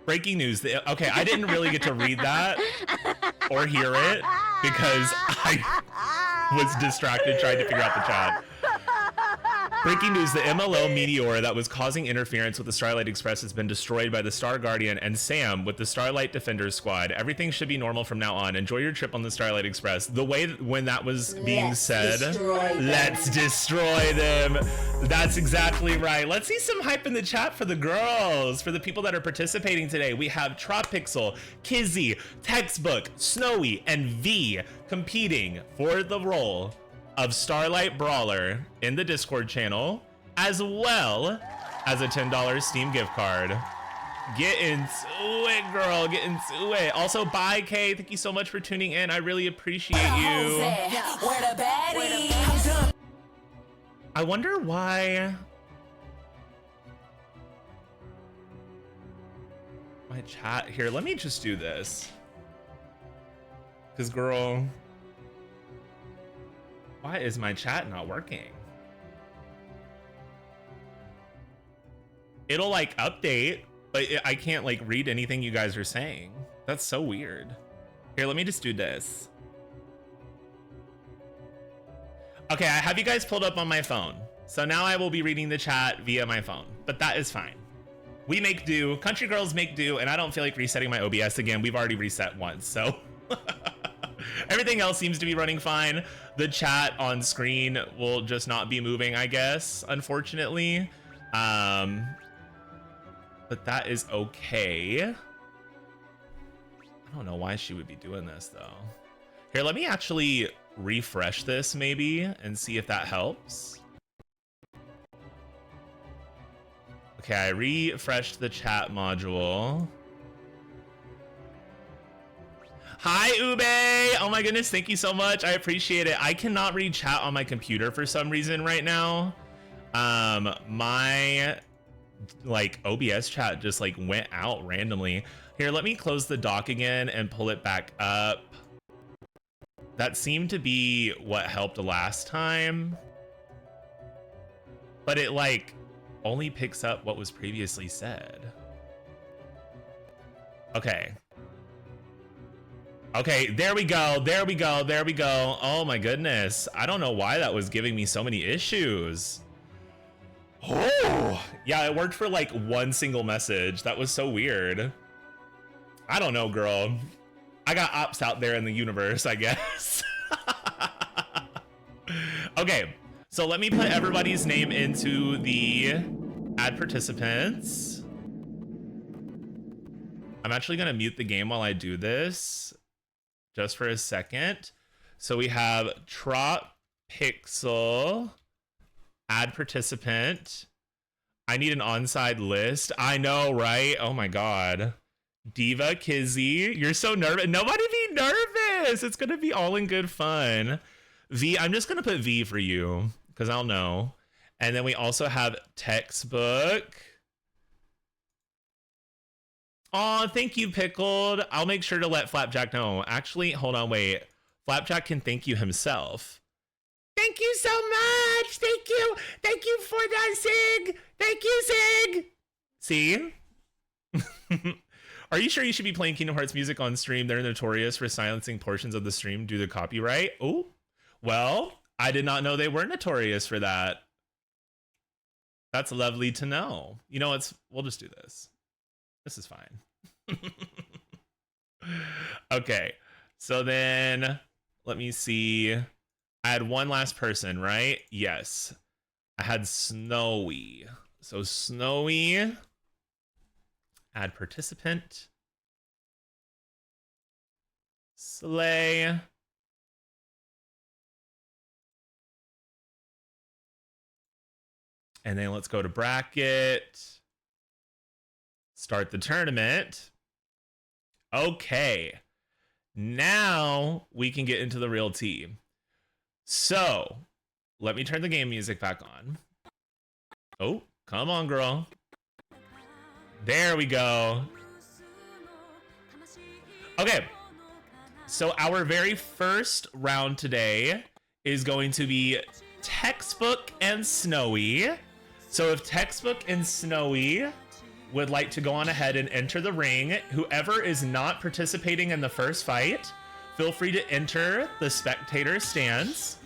Speaker 3: Breaking news. Okay, I didn't really get to read that or hear it because I was distracted trying to figure out the chat. Breaking news, the MLO meteor that was causing interference with the Starlight Express has been destroyed by the Star Guardian and Sam with the Starlight Defenders squad. Everything should be normal from now on. Enjoy your trip on the Starlight Express. The way when that was being said, let's destroy them. That's exactly right. Let's see some hype in the chat for the girls, for the people that are participating today. We have Tropixel, Kizzy, Textbook, Snowy, and V competing for the role of Starlight Brawler in the Discord channel, as well as a $10 Steam gift card. Get into it, girl. Get into it. Also, bye, Kay. Thank you so much for tuning in. I really appreciate you. I wonder why my chat here. Let me just do this. Because, girl, why is my chat not working? It'll like update, but I can't like read anything you guys are saying. That's so weird. Here, let me just do this. Okay, I have you guys pulled up on my phone. So now I will be reading the chat via my phone, but that is fine. We make do, country girls make do, and I don't feel like resetting my OBS again. We've already reset once, so. Everything else seems to be running fine. The chat on screen will just not be moving, I guess, unfortunately. But that is okay. I don't know why she would be doing this though. Here, let me actually refresh this maybe and see if that helps. Okay, I refreshed the chat module. Hi, Ube! Oh my goodness, thank you so much. I appreciate it. I cannot read chat on my computer for some reason right now. My like OBS chat just like went out randomly. Here, let me close the dock again and pull it back up. That seemed to be what helped last time. But it like only picks up what was previously said. Okay. Okay, there we go, there we go, there we go. Oh my goodness. I don't know why that was giving me so many issues. Oh, yeah, it worked for like one single message. That was so weird. I don't know, girl. I got ops out there in the universe, I guess. Okay, so let me put everybody's name into the Add participants. I'm actually gonna mute the game while I do this, just for a second. So we have Trop Pixel, add participant. I need an onside list. I know, right? Oh my God. Diva Kizzy, you're so nervous. Nobody be nervous. It's gonna be all in good fun. V, I'm just gonna put V for you because I'll know. And then we also have Textbook. Oh, thank you, Pickled. I'll make sure to let Flapjack know. Actually, hold on, wait. Flapjack can thank you himself.
Speaker 1: Thank you so much. Thank you. Thank you for that, Sig. Thank you, Sig.
Speaker 3: See? Are you sure you should be playing Kingdom Hearts music on stream? They're notorious for silencing portions of the stream due to copyright. Oh, well, I did not know they were notorious for that. That's lovely to know. You know, we'll just do this. This is fine. Okay, so then let me see. I had one last person, right? Yes. I had Snowy. So Snowy, add participant. Slay. And then let's go to bracket. Start the tournament. Okay. Now we can get into the real tea. So, let me turn the game music back on. Oh, come on, girl. There we go. Okay. So our very first round today is going to be Textbook and Snowy. So if Textbook and Snowy would like to go on ahead and enter the ring, whoever is not participating in the first fight, feel free to enter the spectator stands.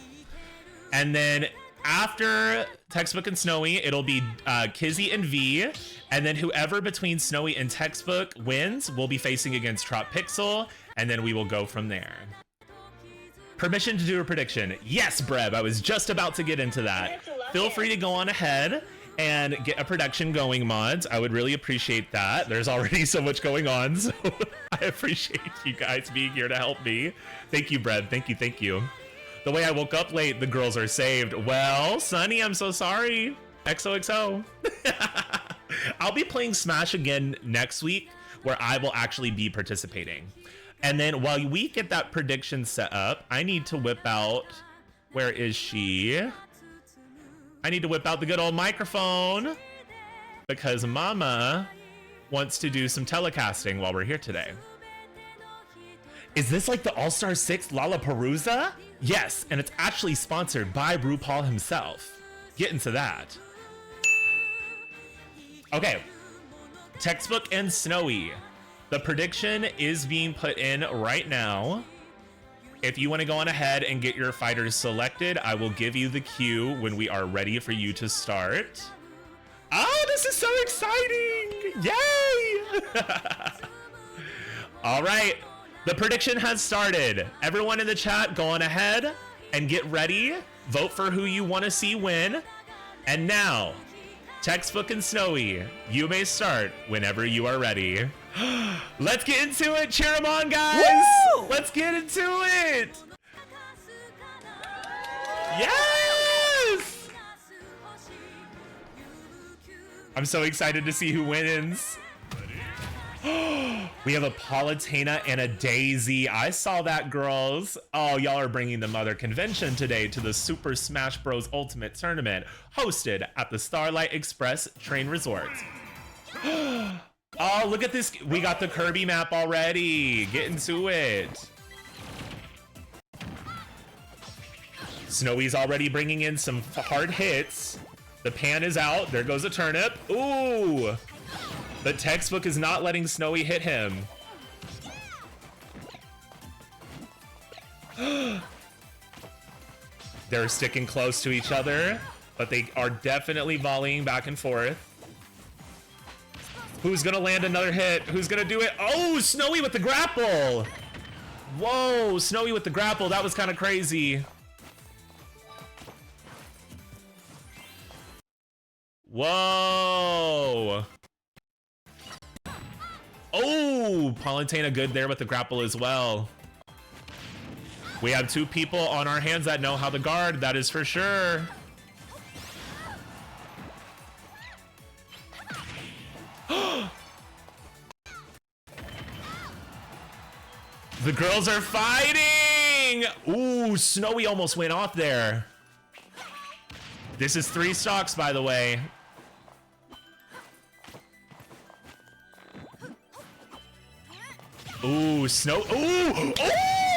Speaker 3: And then after Textbook and Snowy, it'll be Kizzy and V. And then whoever between Snowy and Textbook wins will be facing against Trop Pixel. And then we will go from there. Permission to do a prediction. Yes, Breb, I was just about to get into that. Feel free to go on ahead and get a production going, mods. I would really appreciate that. There's already so much going on, so I appreciate you guys being here to help me. Thank you, Breb. Thank you, thank you. The way I woke up late, the girls are saved. Well, Sunny, I'm so sorry. XOXO. I'll be playing Smash again next week, where I will actually be participating. And then while we get that prediction set up, I need to whip out, where is she? I need to whip out the good old microphone because Mama wants to do some telecasting while we're here today. Is this like the All-Star 6 Lollapalooza? Yes, and it's actually sponsored by RuPaul himself. Get into that. Okay, Textbook and Snowy. The prediction is being put in right now. If you want to go on ahead and get your fighters selected, I will give you the cue when we are ready for you to start. Oh, this is so exciting! Yay! All right, the prediction has started. Everyone in the chat, go on ahead and get ready. Vote for who you want to see win. And now, Textbook and Snowy, you may start whenever you are ready. Let's get into it. Cheer them on, guys. Woo! Let's get into it. Yes! I'm so excited to see who wins. We have a Palutena and a Daisy. I saw that, girls. Oh, y'all are bringing the mother convention today to the Super Smash Bros. Ultimate Tournament hosted at the Starlight Express Train Resort. Oh, look at this. We got the Kirby map already. Get into it. Snowy's already bringing in some hard hits. The pan is out. There goes a turnip. Ooh. But Textbook is not letting Snowy hit him. They're sticking close to each other, but they are definitely volleying back and forth. Who's gonna land another hit? Who's gonna do it? Oh, Snowy with the grapple! Whoa, Snowy with the grapple. That was kind of crazy. Whoa. Oh, Palutena good there with the grapple as well. We have two people on our hands that know how to guard, that is for sure. The girls are fighting! Ooh, Snowy almost went off there. This is 3 stocks, by the way. Ooh, Snow. Ooh! Ooh!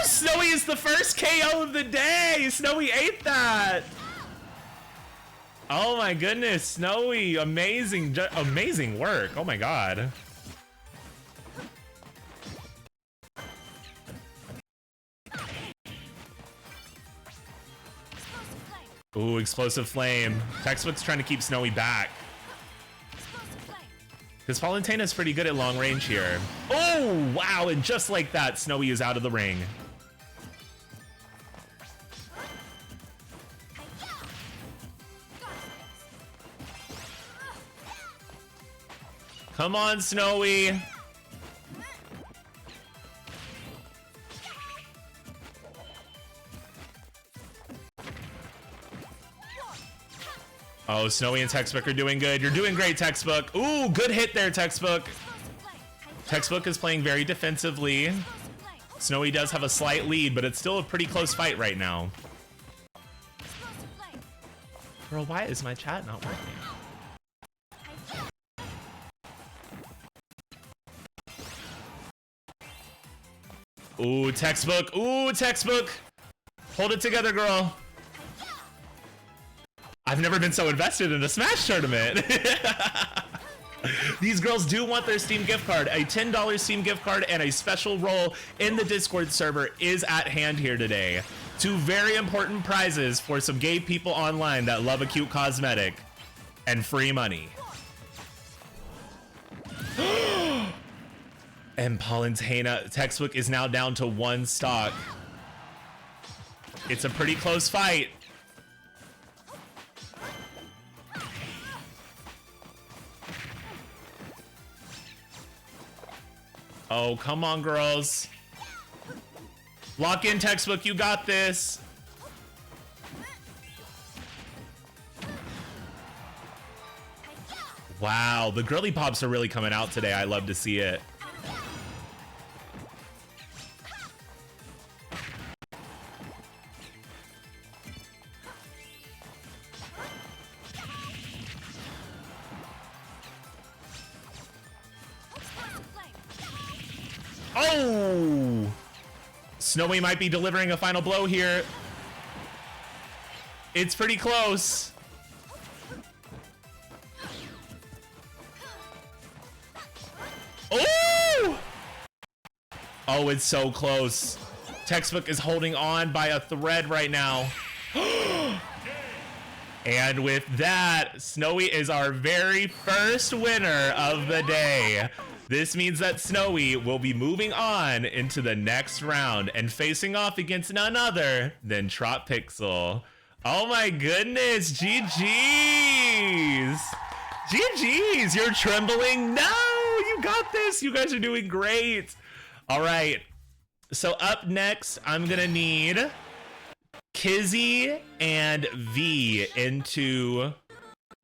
Speaker 3: Snowy is the first KO of the day! Snowy ate that! Oh my goodness, Snowy. Amazing, amazing work. Oh my god. Ooh, explosive flame. Textbook's trying to keep Snowy back. Because Palutena is pretty good at long range here. Oh, wow, and just like that, Snowy is out of the ring. Come on, Snowy. Oh, Snowy and Textbook are doing good. You're doing great, Textbook. Ooh, good hit there, Textbook. Textbook is playing very defensively. Snowy does have a slight lead, but it's still a pretty close fight right now. Girl, why is my chat not working? Ooh, Textbook. Ooh, Textbook. Hold it together, girl. I've never been so invested in a Smash tournament. These girls do want their Steam gift card. A $10 Steam gift card and a special role in the Discord server is at hand here today. 2 very important prizes for some gay people online that love a cute cosmetic and free money. And Palutena, Textbook is now down to 1 stock. It's a pretty close fight. Oh, come on, girls. Lock in, Textbook. You got this. Wow, the girly pops are really coming out today. I love to see it. Oh! Snowy might be delivering a final blow here. It's pretty close. Oh! Oh, it's so close. Textbook is holding on by a thread right now. And with that, Snowy is our very first winner of the day. This means that Snowy will be moving on into the next round and facing off against none other than Tropixel. Oh my goodness, GG's. GG's, you're trembling. No, you got this. You guys are doing great. All right, so up next, I'm gonna need Kizzy and V into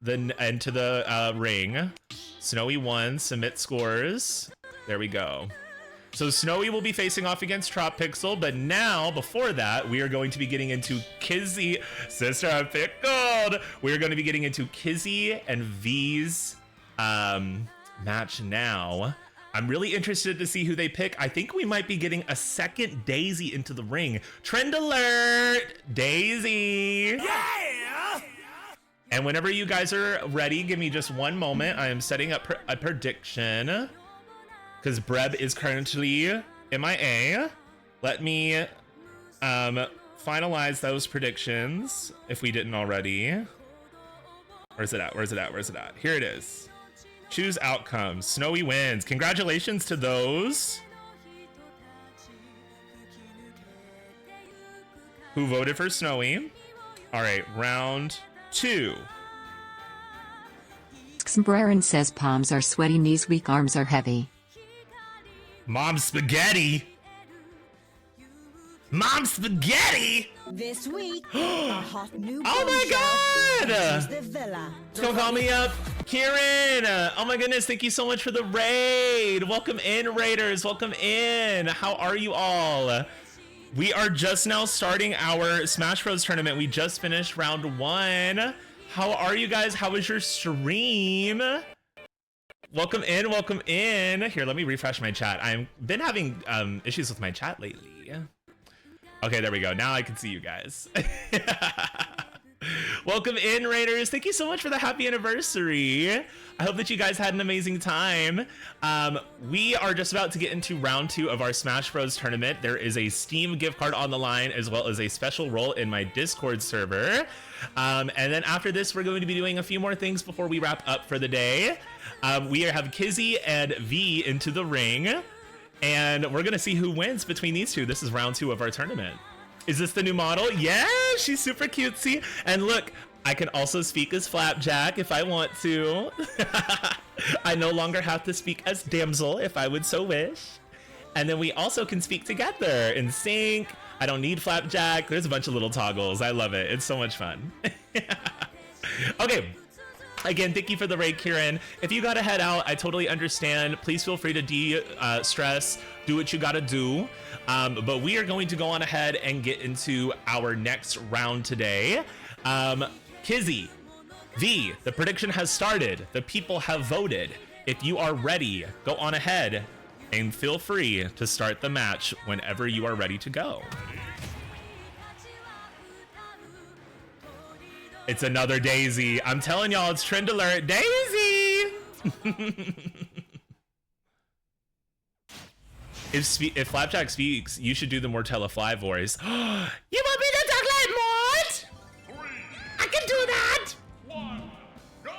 Speaker 3: the ring. Snowy won, submit scores. There we go. So Snowy will be facing off against Tropixel, but now, before that, we are going to be getting into Kizzy, sister, I'm pickled. We're going to be getting into Kizzy and V's match now. I'm really interested to see who they pick. I think we might be getting a second Daisy into the ring. Trend alert, Daisy. Yeah! And whenever you guys are ready, give me just one moment. I am setting up a prediction because Breb is currently MIA. Let me finalize those predictions if we didn't already. Where's it at? Where's it at? Where's it at? Here it is. Choose outcomes. Snowy wins. Congratulations to those who voted for Snowy. All right, round 2.
Speaker 12: Xmbrerin says palms are sweaty, knees weak, arms are heavy.
Speaker 3: Mom spaghetti. Mom spaghetti.
Speaker 2: This week, a hot new
Speaker 3: Oh my God!
Speaker 2: enters the villa.
Speaker 3: Don't call me up, Kieran. Oh my goodness, thank you so much for the raid. Welcome in, raiders. Welcome in. How are you all? We are just now starting our Smash Bros tournament. We just finished round 1. How are you guys? How was your stream? Welcome in, welcome in. Here, let me refresh my chat. I've been having issues with my chat lately. Okay, there we go. Now I can see you guys. Welcome in, Raiders. Thank you so much for the happy anniversary. I hope that you guys had an amazing time. We are just about to get into round 2 of our Smash Bros tournament. There is a Steam gift card on the line, as well as a special role in my Discord server. And then after this, we're going to be doing a few more things before we wrap up for the day. We have Kizzy and V into the ring, and we're gonna see who wins between these two. This is round 2 of our tournament. Is this the new model? Yeah, she's super cutesy. And look, I can also speak as Flapjack if I want to. I no longer have to speak as Damsel if I would so wish. And then we also can speak together in sync. I don't need Flapjack. There's a bunch of little toggles. I love it. It's so much fun. Okay. Again, thank you for the raid, Kieran. If you gotta head out, I totally understand. Please feel free to de-stress, do what you gotta do. But we are going to go on ahead and get into our next round today. Kizzy, V, the prediction has started. The people have voted. If you are ready, go on ahead and feel free to start the match whenever you are ready to go. It's another Daisy. I'm telling y'all, it's trend alert. Daisy! If Flapjack speaks, you should do the Mortella Fly voice. You want me to talk like Mort? I can do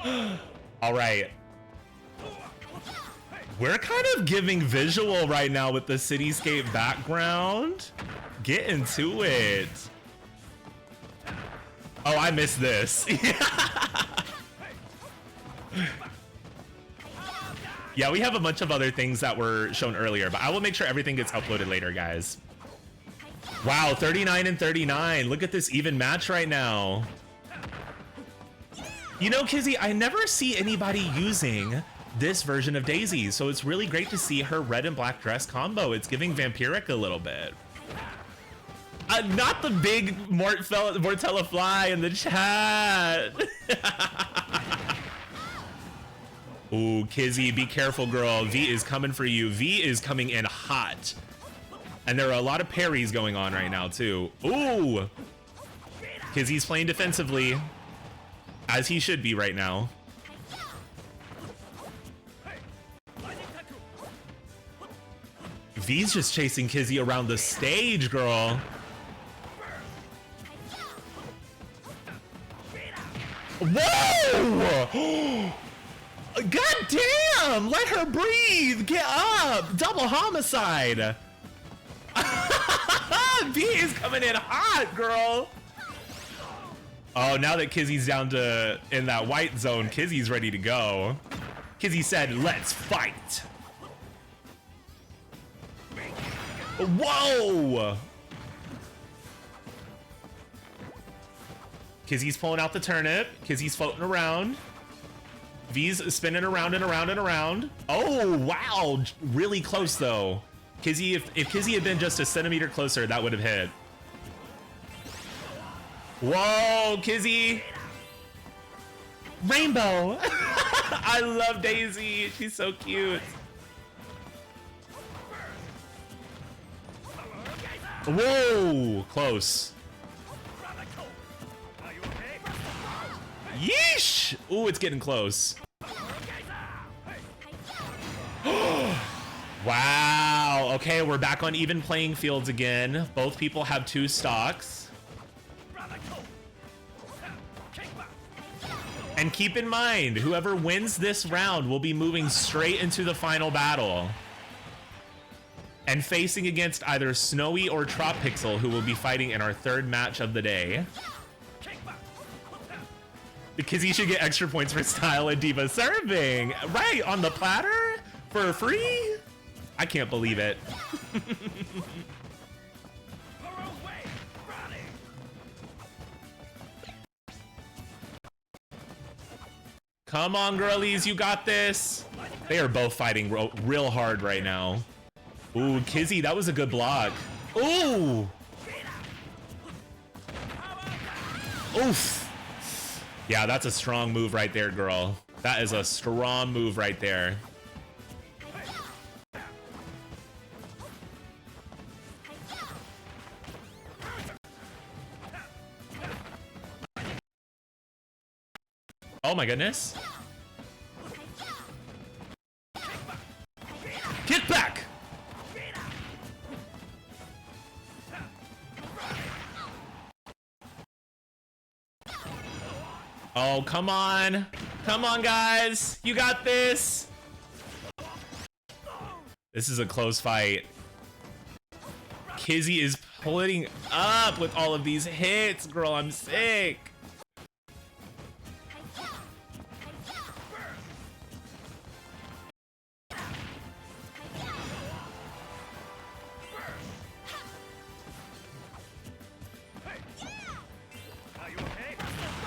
Speaker 3: that! All right. We're kind of giving visual right now with the cityscape background. Get into it. Oh, I missed this. Yeah, we have a bunch of other things that were shown earlier, but I will make sure everything gets uploaded later, guys. Wow, 39 and 39. Look at this even match right now. You know, Kizzy, I never see anybody using this version of Daisy, so it's really great to see her red and black dress combo. It's giving vampiric a little bit. Not the big Mortella Fly in the chat. Ooh, Kizzy, be careful, girl. V is coming for you. V is coming in hot. And there are a lot of parries going on right now, too. Ooh. Kizzy's playing defensively, as he should be right now. V's just chasing Kizzy around the stage, girl. Whoa! God damn! Let her breathe! Get up! Double homicide! V is coming in hot, girl! Oh, now that Kizzy's down to in that white zone, Kizzy's ready to go. Kizzy said, let's fight! Whoa! Kizzy's pulling out the turnip. Kizzy's floating around. V's spinning around and around and around. Oh, wow. Really close, though. Kizzy, if Kizzy had been just a centimeter closer, that would have hit. Whoa, Kizzy. Rainbow. I love Daisy. She's so cute. Whoa, close. Yeesh! Ooh, it's getting close. Wow. Okay, we're back on even playing fields again. Both people have 2 stocks. And keep in mind, whoever wins this round will be moving straight into the final battle and facing against either Snowy or Tropixel, who will be fighting in our 3rd match of the day. Because you should get extra points for style and diva serving. Right, on the platter? For free? I can't believe it. Come on, girlies, you got this. They are both fighting real hard right now. Ooh, Kizzy, that was a good block. Ooh. Oof. Yeah, that's a strong move right there, girl. That is a strong move right there. Oh my goodness. Kick back. Oh, come on. Come on, guys. You got this. This is a close fight. Kizzy is pulling up with all of these hits. Girl, I'm sick.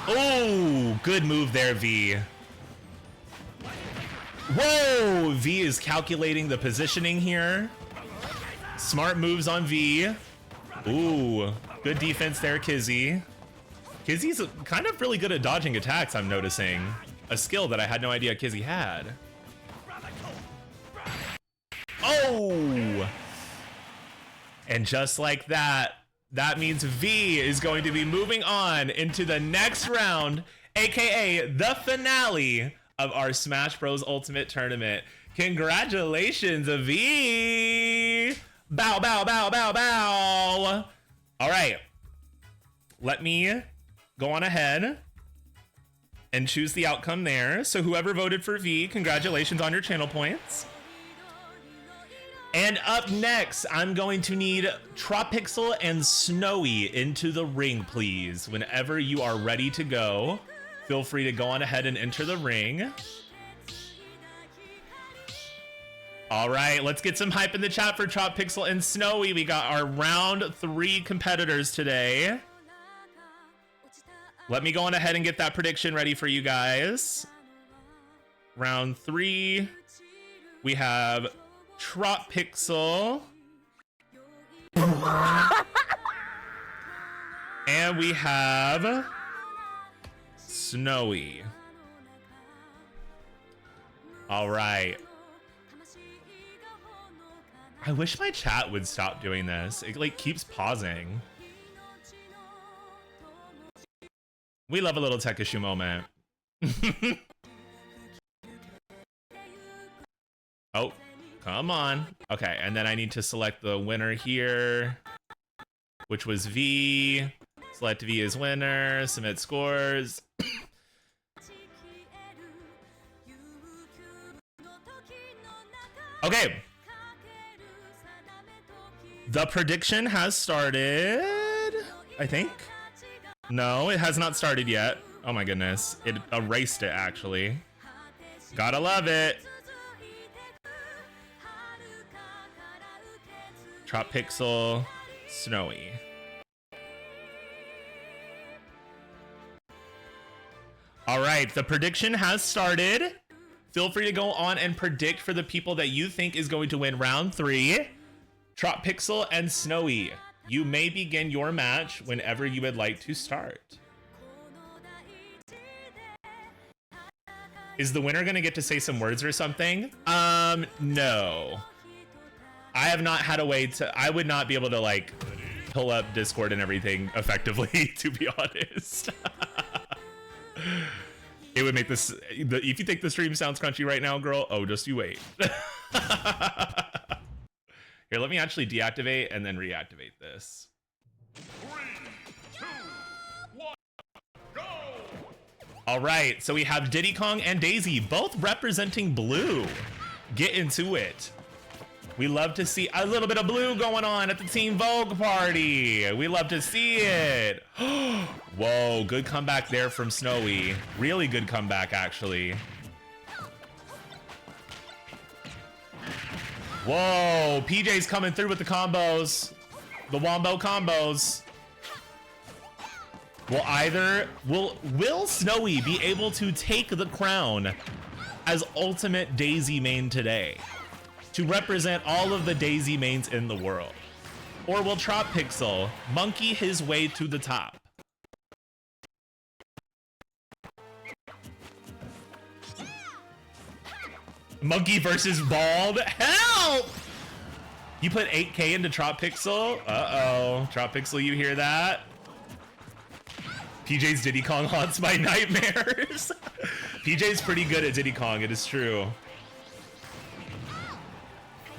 Speaker 3: Oh, good move there, V. Whoa, V is calculating the positioning here. Smart moves on V. Ooh, good defense there, Kizzy. Kizzy's kind of really good at dodging attacks, I'm noticing. A skill that I had no idea Kizzy had. Oh! And just like that, that means V is going to be moving on into the next round, aka the finale of our Smash Bros. Ultimate Tournament. Congratulations, V! Bow, bow, bow, bow, bow! All right, let me go on ahead and choose the outcome there. So whoever voted for V, congratulations on your channel points. And up next, I'm going to need Tropixel and Snowy into the ring, please. Whenever you are ready to go, feel free to go on ahead and enter the ring. All right, let's get some hype in the chat for Tropixel and Snowy. We got our round 3 competitors today. Let me go on ahead and get that prediction ready for you guys. Round 3, we have Tropixel. And we have Snowy. All right. I wish my chat would stop doing this. It like keeps pausing. We love a little tech issue moment. Oh, come on. Okay, and then I need to select the winner here, which was V. Select V as winner, submit scores. Okay. The prediction has started, I think. No, it has not started yet. Oh my goodness. It erased it, actually. Gotta love it. Tropixel, Snowy. All right, the prediction has started. Feel free to go on and predict for the people that you think is going to win round 3. Tropixel and Snowy, you may begin your match whenever you would like to start. Is the winner gonna get to say some words or something? No. I have not had a way to, I would not be able to like pull up Discord and everything effectively, to be honest. It would make this, if you think the stream sounds crunchy right now, girl, oh, just you wait. Here, let me actually deactivate and then reactivate this. 3, 2, 1, go! All right, so we have Diddy Kong and Daisy, both representing blue. Get into it. We love to see a little bit of blue going on at the Team Vogue party. We love to see it. Whoa, good comeback there from Snowy. Really good comeback, actually. Whoa, PJ's coming through with the combos. The Wombo combos. Will Snowy be able to take the crown as ultimate Daisy main today to represent all of the Daisy mains in the world? Or will Tropixel monkey his way to the top? Monkey versus Bald? Help! You put 8K into Tropixel? Uh-oh. Tropixel, you hear that? PJ's Diddy Kong haunts my nightmares. PJ's pretty good at Diddy Kong, it is true.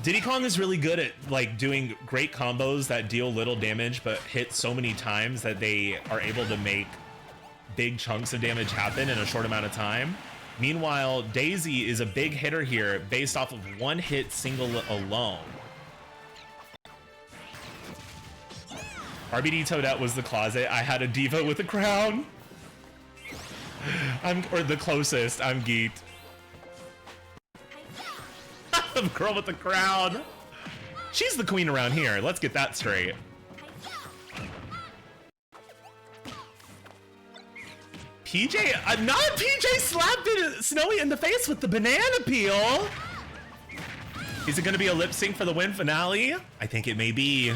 Speaker 3: Diddy Kong is really good at like doing great combos that deal little damage but hit so many times that they are able to make big chunks of damage happen in a short amount of time. Meanwhile, Daisy is a big hitter here based off of one hit single alone. RBD Toadette was the closet. I had a diva with a crown. Or the closest. I'm geeked. The girl with the crown. She's the queen around here. Let's get that straight. PJ, not PJ slapped Snowy in the face with the banana peel. Is it gonna be a lip sync for the win finale? I think it may be.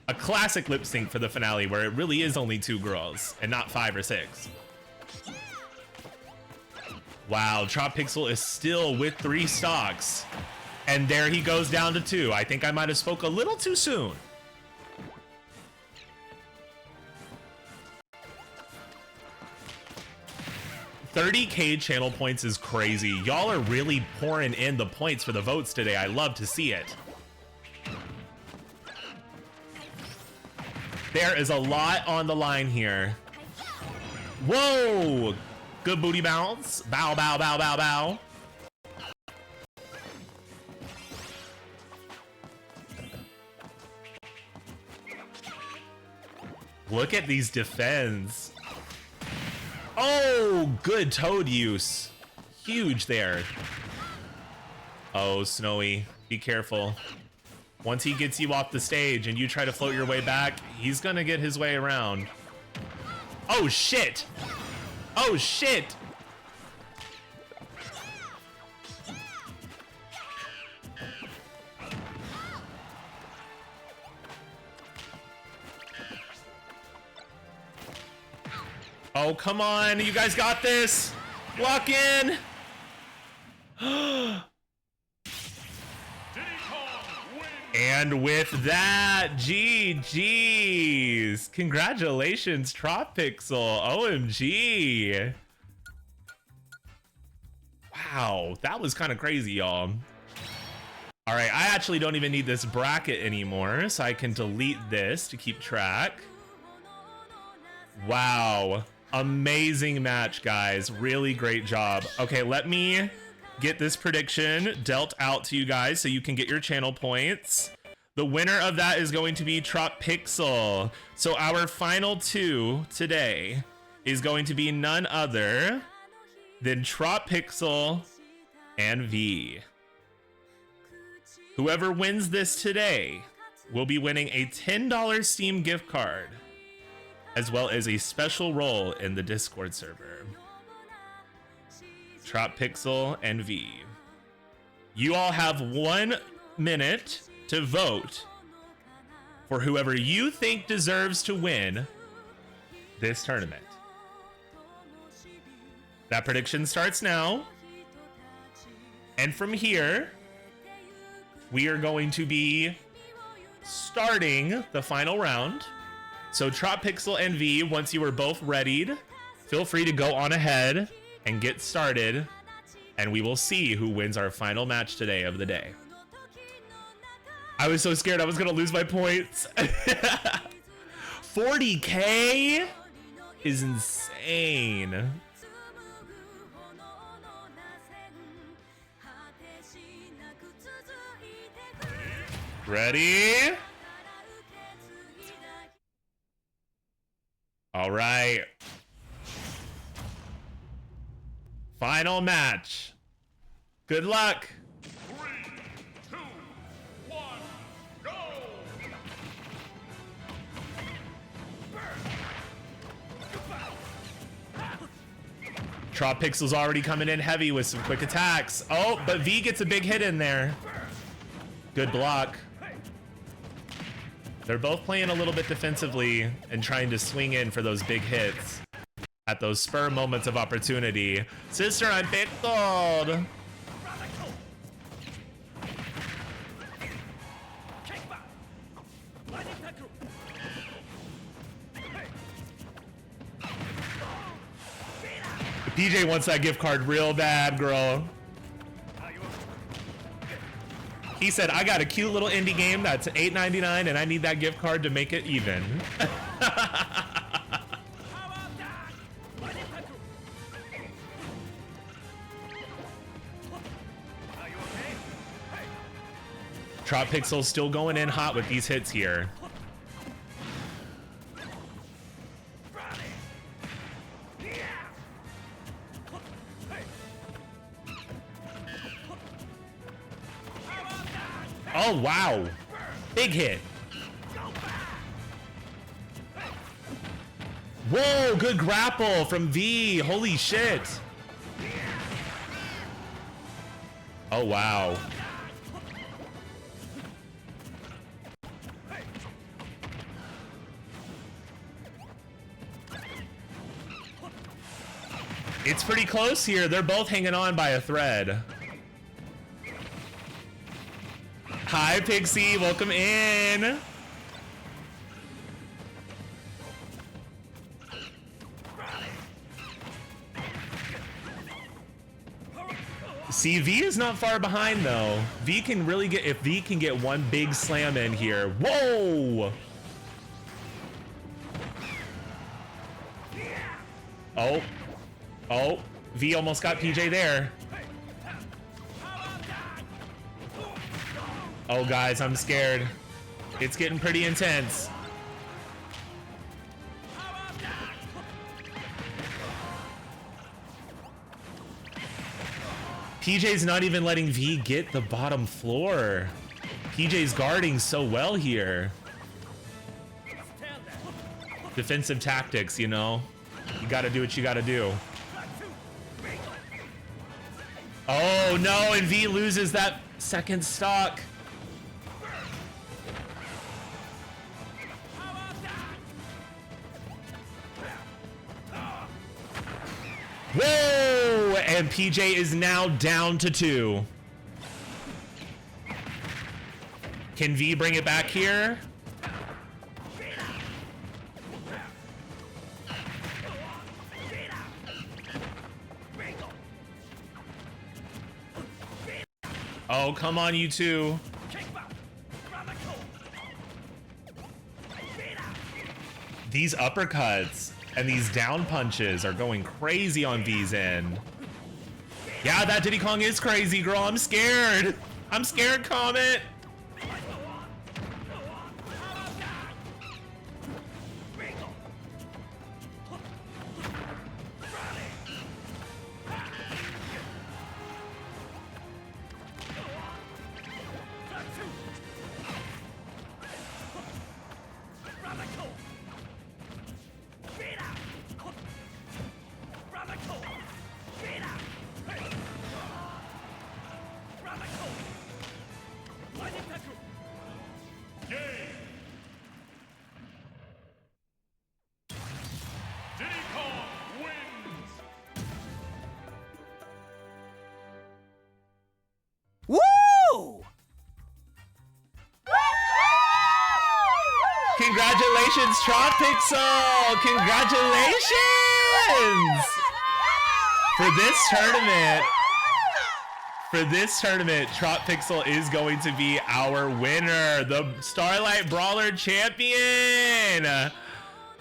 Speaker 3: A classic lip sync for the finale where it really is only 2 girls and not 5 or 6. Wow, Tropixel is still with 3 stocks. And there he goes down to 2. I think I might have spoke a little too soon. $30K channel points is crazy. Y'all are really pouring in the points for the votes today. I love to see it. There is a lot on the line here. Whoa! Good booty bounce. Bow, bow, bow, bow, bow. Look at these defends. Oh, good toad use. Huge there. Oh, Snowy, be careful. Once he gets you off the stage and you try to float your way back, he's gonna get his way around. Oh shit! Oh shit! Oh, come on, you guys got this! Lock in! And with that, GG's. Congratulations, Tropixel. OMG. Wow, that was kind of crazy, y'all. All right, I actually don't even need this bracket anymore, so I can delete this to keep track. Wow, amazing match, guys. Really great job. Okay, let me get this prediction dealt out to you guys so you can get your channel points. The winner of that is going to be Tropixel. So our final 2 today is going to be none other than Tropixel and V. Whoever wins this today will be winning a $10 Steam gift card, as well as a special role in the Discord server. Tropixel and V. You all have 1 minute to vote for whoever you think deserves to win this tournament. That prediction starts now. And from here, we are going to be starting the final round. So Tropixel and V, once you are both readied, feel free to go on ahead and get started, and we will see who wins our final match today of the day. I was so scared I was gonna lose my points. 40K is insane. Ready? All right. Final match. Good luck.
Speaker 4: 3, 2, 1, go!
Speaker 3: Trop Pixel's already coming in heavy with some quick attacks. Oh, but V gets a big hit in there. Good block. They're both playing a little bit defensively and trying to swing in for those big hits at those spur moments of opportunity. Sister, I'm pickled. PJ wants that gift card real bad, girl. He said, I got a cute little indie game that's $8.99 and I need that gift card to make it even. Trop Pixel's still going in hot with these hits here. Oh, wow. Big hit. Whoa, good grapple from V. Holy shit. Oh, wow. It's pretty close here. They're both hanging on by a thread. Hi, Pixie. Welcome in. See, V is not far behind though. V can really get, if V can get one big slam in here. Whoa! Oh. Oh. V almost got PJ there. Oh, guys, I'm scared. It's getting pretty intense. PJ's not even letting V get the bottom floor. PJ's guarding so well here. Defensive tactics, you know? You gotta do what you gotta do. Oh, no, and V loses that second stock. Whoa! And PJ is now down to 2. Can V bring it back here? Oh, come on, you two. These uppercuts and these down punches are going crazy on V's end. Yeah, that Diddy Kong is crazy, girl. I'm scared. I'm scared, Comet. Congratulations, Trop Pixel! Congratulations! For this tournament, Trop Pixel is going to be our winner, the Starlight Brawler champion.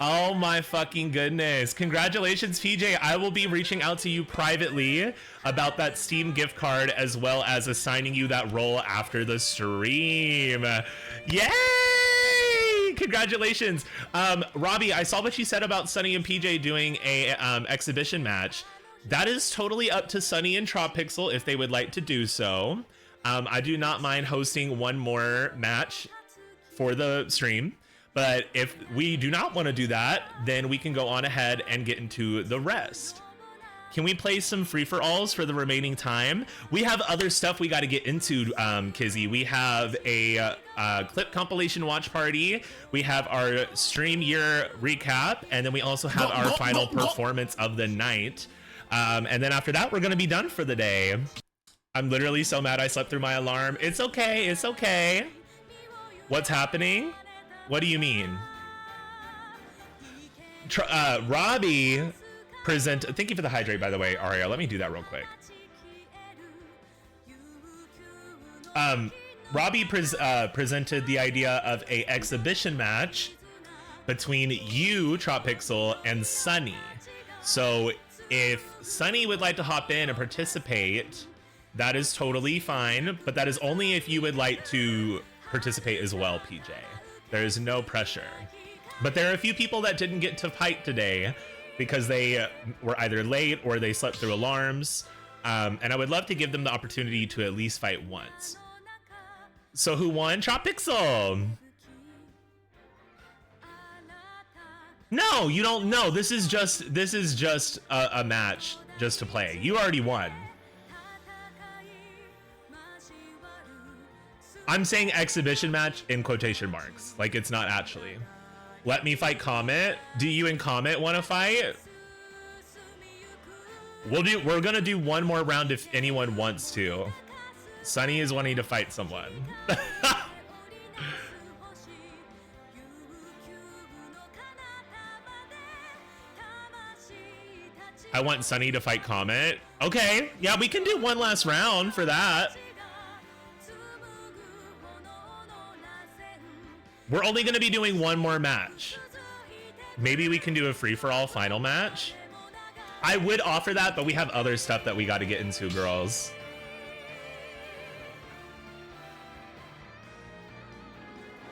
Speaker 3: Oh my fucking goodness. Congratulations, PJ. I will be reaching out to you privately about that Steam gift card as well as assigning you that role after the stream. Yay! Congratulations. Robbie, I saw what you said about Sunny and PJ doing a exhibition match. That is totally up to Sunny and Tropixel if they would like to do so. I do not mind hosting one more match for the stream. But if we do not want to do that, then we can go on ahead and get into the rest. Can we play some free-for-alls for the remaining time? We have other stuff we got to get into, Kizzy. We have a clip compilation watch party. We have our stream year recap. And then we also have our final performance of the night. And then after that, we're going to be done for the day. I'm literally so mad I slept through my alarm. It's okay. It's okay. What's happening? What do you mean? Robbie thank you for the hydrate, by the way, Aria. Let me do that real quick. Robbie presented the idea of a exhibition match between you, Tropixel, and Sunny. So if Sunny would like to hop in and participate, that is totally fine, but that is only if you would like to participate as well, PJ. There is no pressure. But there are a few people that didn't get to fight today because they were either late or they slept through alarms. And I would love to give them the opportunity to at least fight once. So who won? Tropixel! No, you don't know. This is just a match just to play. You already won. I'm saying exhibition match in quotation marks, like it's not actually. Let me fight Comet. Do you and Comet want to fight? We're gonna do one more round if anyone wants to. Sunny is wanting to fight someone. I want Sunny to fight Comet. Okay, yeah, we can do one last round for that. We're only going to be doing one more match. Maybe we can do a free-for-all final match. I would offer that, but we have other stuff that we got to get into, girls.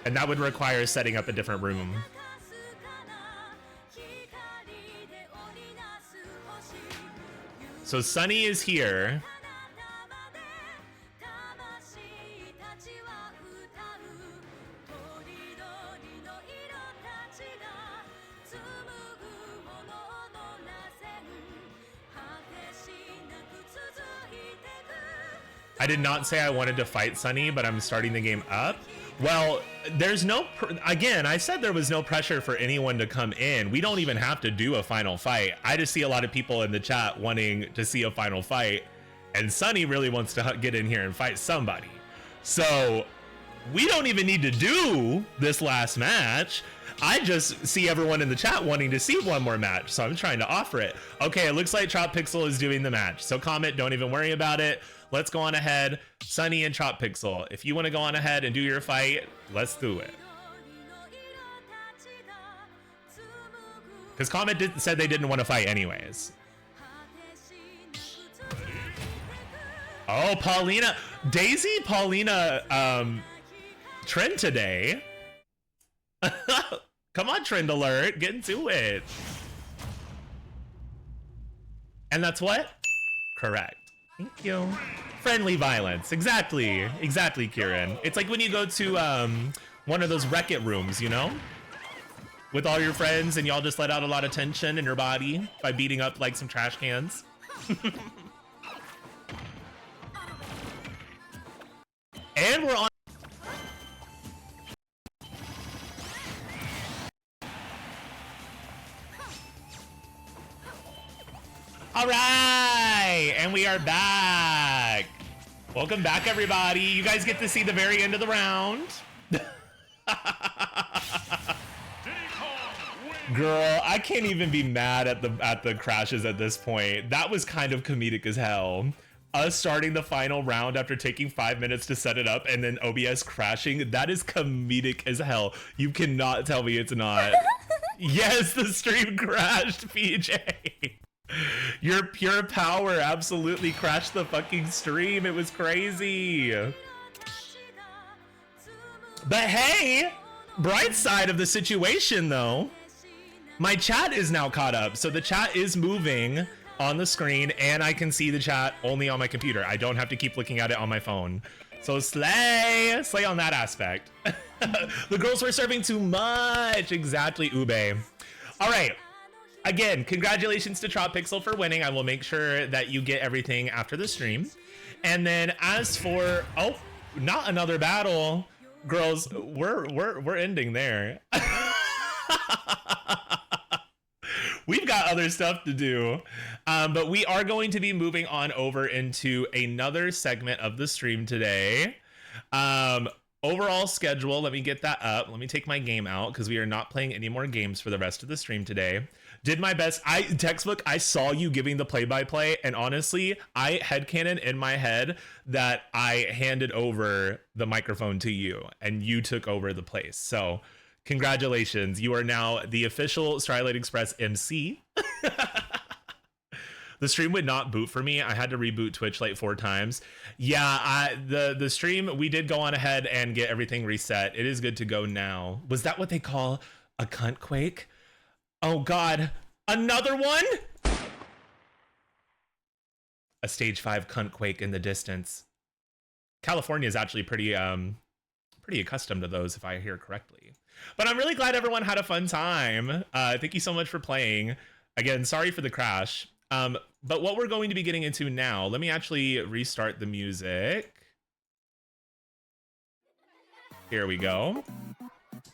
Speaker 3: And that would require setting up a different room. So Sunny is here. I did not say I wanted to fight Sunny, but I'm starting the game up. Well, there's no, again, I said there was no pressure for anyone to come in. We don't even have to do a final fight. I just see a lot of people in the chat wanting to see a final fight, and Sunny really wants to get in here and fight somebody. So we don't even need to do this last match. I just see everyone in the chat wanting to see one more match, so I'm trying to offer it. Okay, it looks like Tropixel is doing the match. So Comet, don't even worry about it. Let's go on ahead. Sunny and Tropixel, if you want to go on ahead and do your fight, let's do it. Because Comet said they didn't want to fight anyways. Oh, Paulina. Daisy, Paulina, trend today. Come on, trend alert. Get into it. And that's what? Correct. Thank you. Friendly violence. Exactly. Exactly, Kieran. It's like when you go to one of those Wreck-It rooms, you know? With all your friends and y'all just let out a lot of tension in your body by beating up like some trash cans. And we're on. All right, and we are back. Welcome back, everybody. You guys get to see the very end of the round. Girl, I can't even be mad at the crashes at this point. That was kind of comedic as hell. Us starting the final round after taking 5 minutes to set it up and then OBS crashing, that is comedic as hell. You cannot tell me it's not. Yes, the stream crashed, PJ. Your pure power absolutely crashed the fucking stream. It was crazy. But hey, bright side of the situation though, my chat is now caught up. So the chat is moving on the screen and I can see the chat only on my computer. I don't have to keep looking at it on my phone. So slay on that aspect. The girls were serving too much. Exactly, Ube. All right. Again, congratulations to Tropixel for winning. I will make sure that you get everything after the stream. And then as for, oh, not another battle. Girls, we're ending there. We've got other stuff to do, but we are going to be moving on over into another segment of the stream today. Overall schedule, let me get that up. Let me take my game out because we are not playing any more games for the rest of the stream today. Did my best. Textbook, I saw you giving the play-by-play, and honestly, I headcanon in my head that I handed over the microphone to you, and you took over the place. So, congratulations. You are now the official Starlight Express MC. The stream would not boot for me. I had to reboot Twitch like 4 times. Yeah, the stream, we did go on ahead and get everything reset. It is good to go now. Was that what they call a cunt quake? Oh God, another one? A stage 5 cunt quake in the distance. California is actually pretty accustomed to those, if I hear correctly. But I'm really glad everyone had a fun time. Thank you so much for playing. Again, sorry for the crash. But what we're going to be getting into now, let me actually restart the music. Here we go.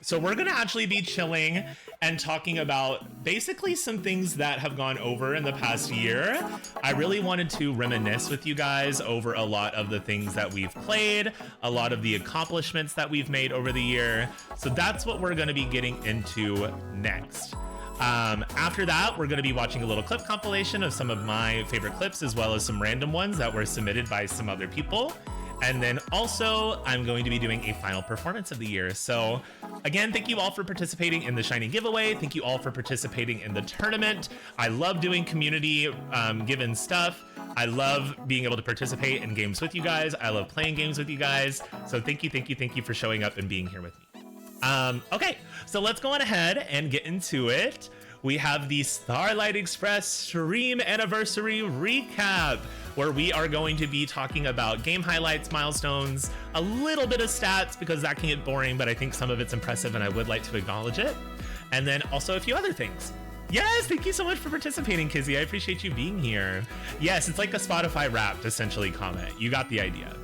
Speaker 3: So we're gonna actually be chilling and talking about basically some things that have gone over in the past year. I really wanted to reminisce with you guys over a lot of the things that we've played, a lot of the accomplishments that we've made over the year. So that's what we're gonna be getting into next. After that, we're going to be watching a little clip compilation of some of my favorite clips, as well as some random ones that were submitted by some other people. And then also, I'm going to be doing a final performance of the year. So again, thank you all for participating in the Shiny giveaway. Thank you all for participating in the tournament. I love doing community given stuff. I love being able to participate in games with you guys. I love playing games with you guys. So thank you for showing up and being here with me. Okay, so let's go on ahead and get into it. We have the Starlight Express Stream Anniversary Recap, where we are going to be talking about game highlights, milestones, a little bit of stats because that can get boring, but I think some of it's impressive and I would like to acknowledge it. And then also a few other things. Yes, thank you so much for participating, Kizzy. I appreciate you being here. Yes, it's like a Spotify Wrapped, essentially, comment. You got the idea.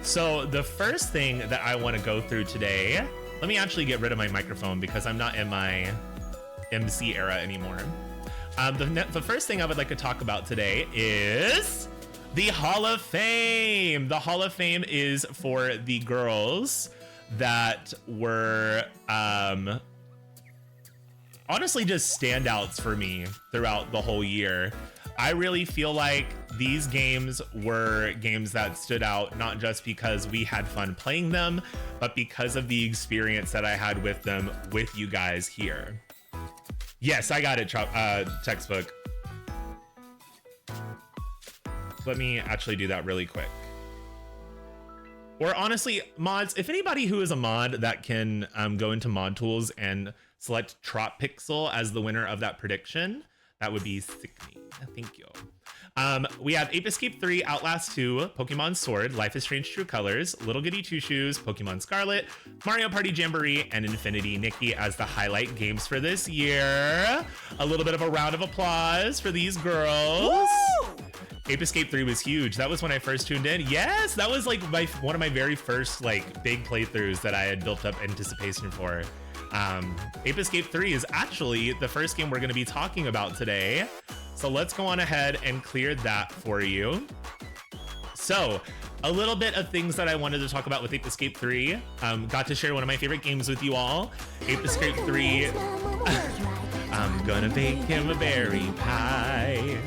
Speaker 3: So the first thing that I want to go through today, let me actually get rid of my microphone because I'm not in my MC era anymore. The first thing I would like to talk about today is the Hall of Fame. The Hall of Fame is for the girls that were honestly just standouts for me throughout the whole year. I really feel like these games were games that stood out, not just because we had fun playing them, but because of the experience that I had with them with you guys here. Yes, I got it, Textbook. Let me actually do that really quick. Or honestly, mods, if anybody who is a mod that can go into mod tools and select Tropixel as the winner of that prediction, that would be sickening. Thank you. We have Ape Escape 3, Outlast 2, Pokemon Sword, Life is Strange True Colors, Little Goody Two Shoes, Pokemon Scarlet, Mario Party Jamboree, and Infinity Nikki as the highlight games for this year. A little bit of a round of applause for these girls. Woo! Ape Escape 3 was huge. That was when I first tuned in. Yes, that was like one of my very first like big playthroughs that I had built up anticipation for. Ape Escape 3 is actually the first game we're going to be talking about today. So let's go on ahead and clear that for you. So a little bit of things that I wanted to talk about with Ape Escape 3. Got to share one of my favorite games with you all. Ape Escape 3. I'm gonna bake him a berry pie.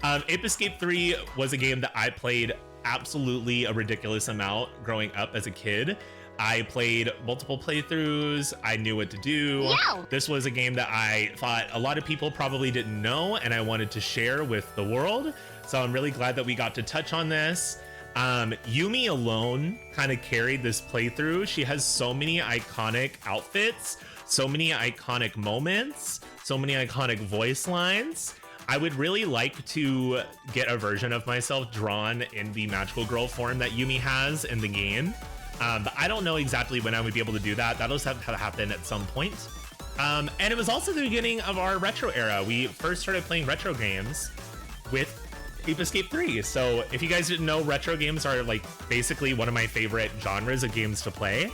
Speaker 3: Ape Escape 3 was a game that I played absolutely a ridiculous amount growing up as a kid. I played multiple playthroughs. I knew what to do. This was a game that I thought a lot of people probably didn't know, and I wanted to share with the world. So I'm really glad that we got to touch on this. Yumi alone kind of carried this playthrough. She has so many iconic outfits, so many iconic moments, so many iconic voice lines. I would really like to get a version of myself drawn in the magical girl form that Yumi has in the game. But I don't know exactly when I would be able to do that. That'll have to happen at some point. And it was also the beginning of our retro era. We first started playing retro games with Ape Escape 3. So if you guys didn't know, retro games are like basically one of my favorite genres of games to play.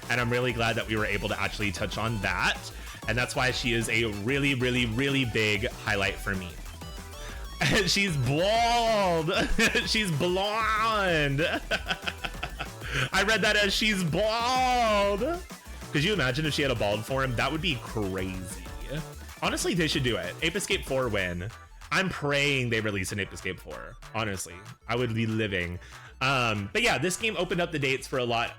Speaker 3: And I'm really glad that we were able to actually touch on that. And that's why she is a really, really, really big highlight for me. She's bald. She's blonde. I read that as she's bald. Could you imagine if she had a bald form? That would be crazy. Honestly, they should do it. Ape Escape 4 win. I'm praying they release an Ape Escape 4. Honestly, I would be living. But yeah, this game opened up the gates for a lot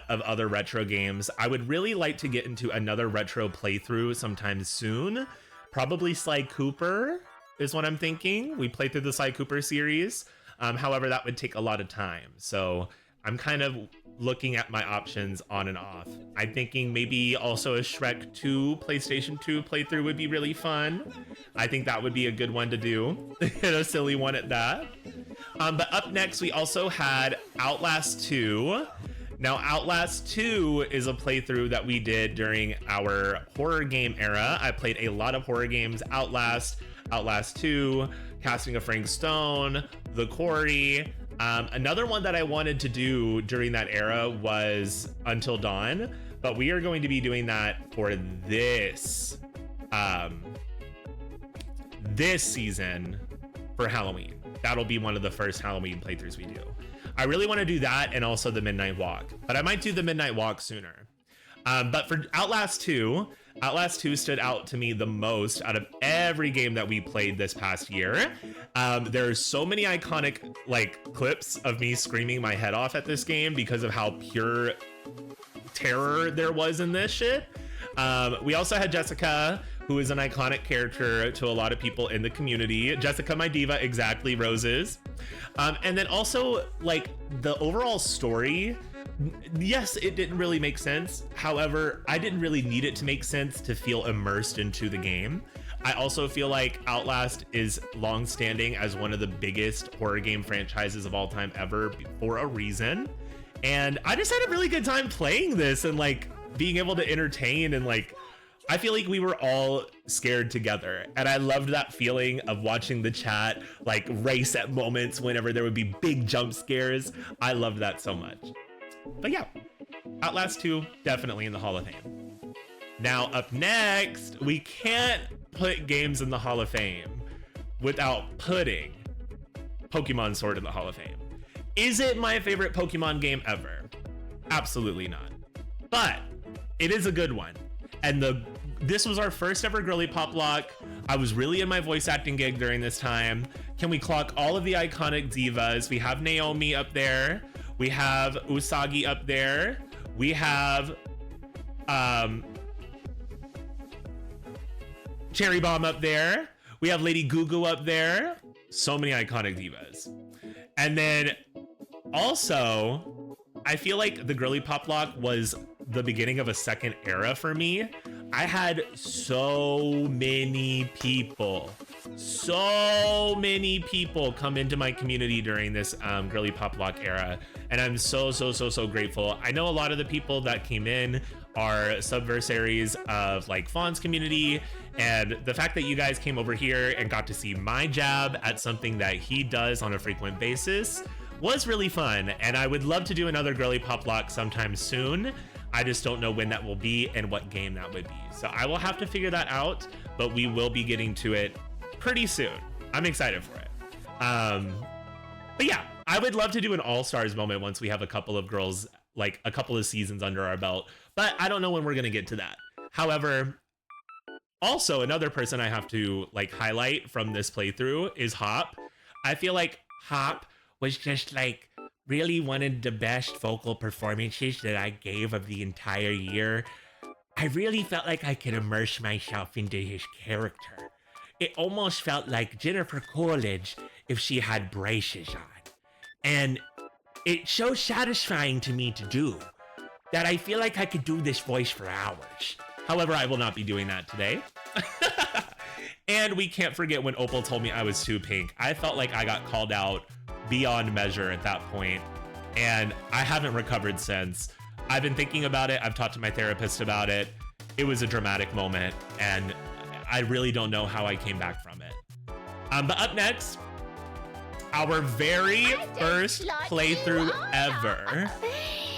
Speaker 3: of other retro games. I would really like to get into another retro playthrough sometime soon. Probably Sly Cooper is what I'm thinking. We played through the Sly Cooper series. However, that would take a lot of time. So I'm kind of looking at my options on and off. I'm thinking maybe also a Shrek 2 PlayStation 2 playthrough would be really fun. I think that would be a good one to do. A silly one at that. But up next, we also had Outlast 2. Now, Outlast 2 is a playthrough that we did during our horror game era. I played a lot of horror games: Outlast, Outlast 2, Casting of Frank Stone, The Quarry. Another one that I wanted to do during that era was Until Dawn, but we are going to be doing that for this season for Halloween. That'll be one of the first Halloween playthroughs we do. I really want to do that and also the Midnight Walk, but I might do the Midnight Walk sooner. But for Outlast 2 stood out to me the most out of every game that we played this past year. There's so many iconic clips of me screaming my head off at this game because of how pure terror there was in this shit. We also had Jessica, who is an iconic character to a lot of people in the community. Jessica, my diva, exactly, Roses. And then also the overall story. Yes, it didn't really make sense. However, I didn't really need it to make sense to feel immersed into the game. I also feel like Outlast is long-standing as one of the biggest horror game franchises of all time ever for a reason. And I just had a really good time playing this and being able to entertain, and I feel like we were all scared together. And I loved that feeling of watching the chat race at moments whenever there would be big jump scares. I loved that so much. But yeah, Outlast 2, definitely in the Hall of Fame. Now, up next, we can't put games in the Hall of Fame without putting Pokemon Sword in the Hall of Fame. Is it my favorite Pokemon game ever? Absolutely not. But it is a good one. And this was our first ever Girly Pop Lock. I was really in my voice acting gig during this time. Can we clock all of the iconic divas? We have Naomi up there. We have Usagi up there. We have Cherry Bomb up there. We have Lady Gugu up there. So many iconic divas. And then also, I feel like the Girly Pop Lock was the beginning of a second era for me. I had so many people come into my community during this Girly Pop Lock era, and I'm so grateful. I know a lot of the people that came in are subversaries of Fawn's community, and the fact that you guys came over here and got to see my jab at something that he does on a frequent basis was really fun, and I would love to do another Girly Pop Lock sometime soon. I just don't know when that will be and what game that would be. So I will have to figure that out, but we will be getting to it pretty soon. I'm excited for it. But yeah, I would love to do an all-stars moment once we have a couple of girls, a couple of seasons under our belt, but I don't know when we're going to get to that. However, also another person I have to highlight from this playthrough is Hop. I feel like Hop was just really one of the best vocal performances that I gave of the entire year. I really felt like I could immerse myself into his character. It almost felt like Jennifer Coolidge if she had braces on. And it's so satisfying to me to do that I feel like I could do this voice for hours. However, I will not be doing that today. And we can't forget when Opal told me I was too pink. I felt like I got called out beyond measure at that point, and I haven't recovered since. I've been thinking about it. I've talked to my therapist about it. It was a dramatic moment, and I really don't know how I came back from it. But up next, our very first playthrough ever.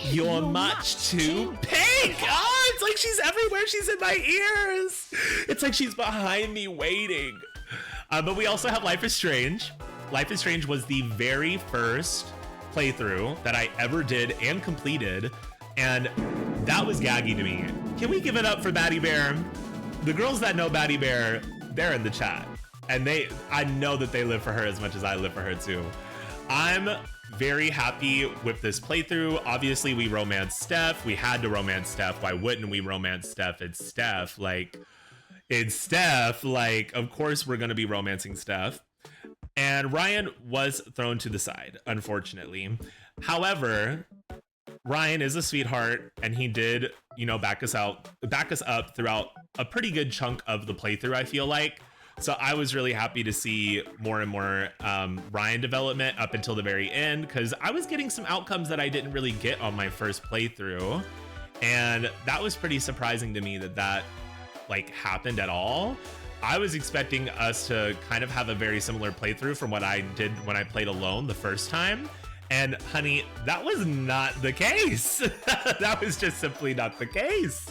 Speaker 3: You're much too pink. Oh, it's like she's everywhere. She's in my ears. It's like she's behind me waiting. But we also have Life is Strange. Life is Strange was the very first playthrough that I ever did and completed, and that was gaggy to me. Can we give it up for Batty Bear? The girls that know Batty Bear, they're in the chat, and I know that they live for her as much as I live for her too. I'm very happy with this playthrough. Obviously, we romanced Steph. We had to romance Steph. Why wouldn't we romance Steph? It's Steph. Of course we're gonna be romancing Steph. And Ryan was thrown to the side, unfortunately. However, Ryan is a sweetheart, and he did, back us up throughout a pretty good chunk of the playthrough, I feel like. So I was really happy to see more and more Ryan development up until the very end, because I was getting some outcomes that I didn't really get on my first playthrough. And that was pretty surprising to me that happened at all. I was expecting us to kind of have a very similar playthrough from what I did when I played alone the first time. And honey, that was not the case. That was just simply not the case.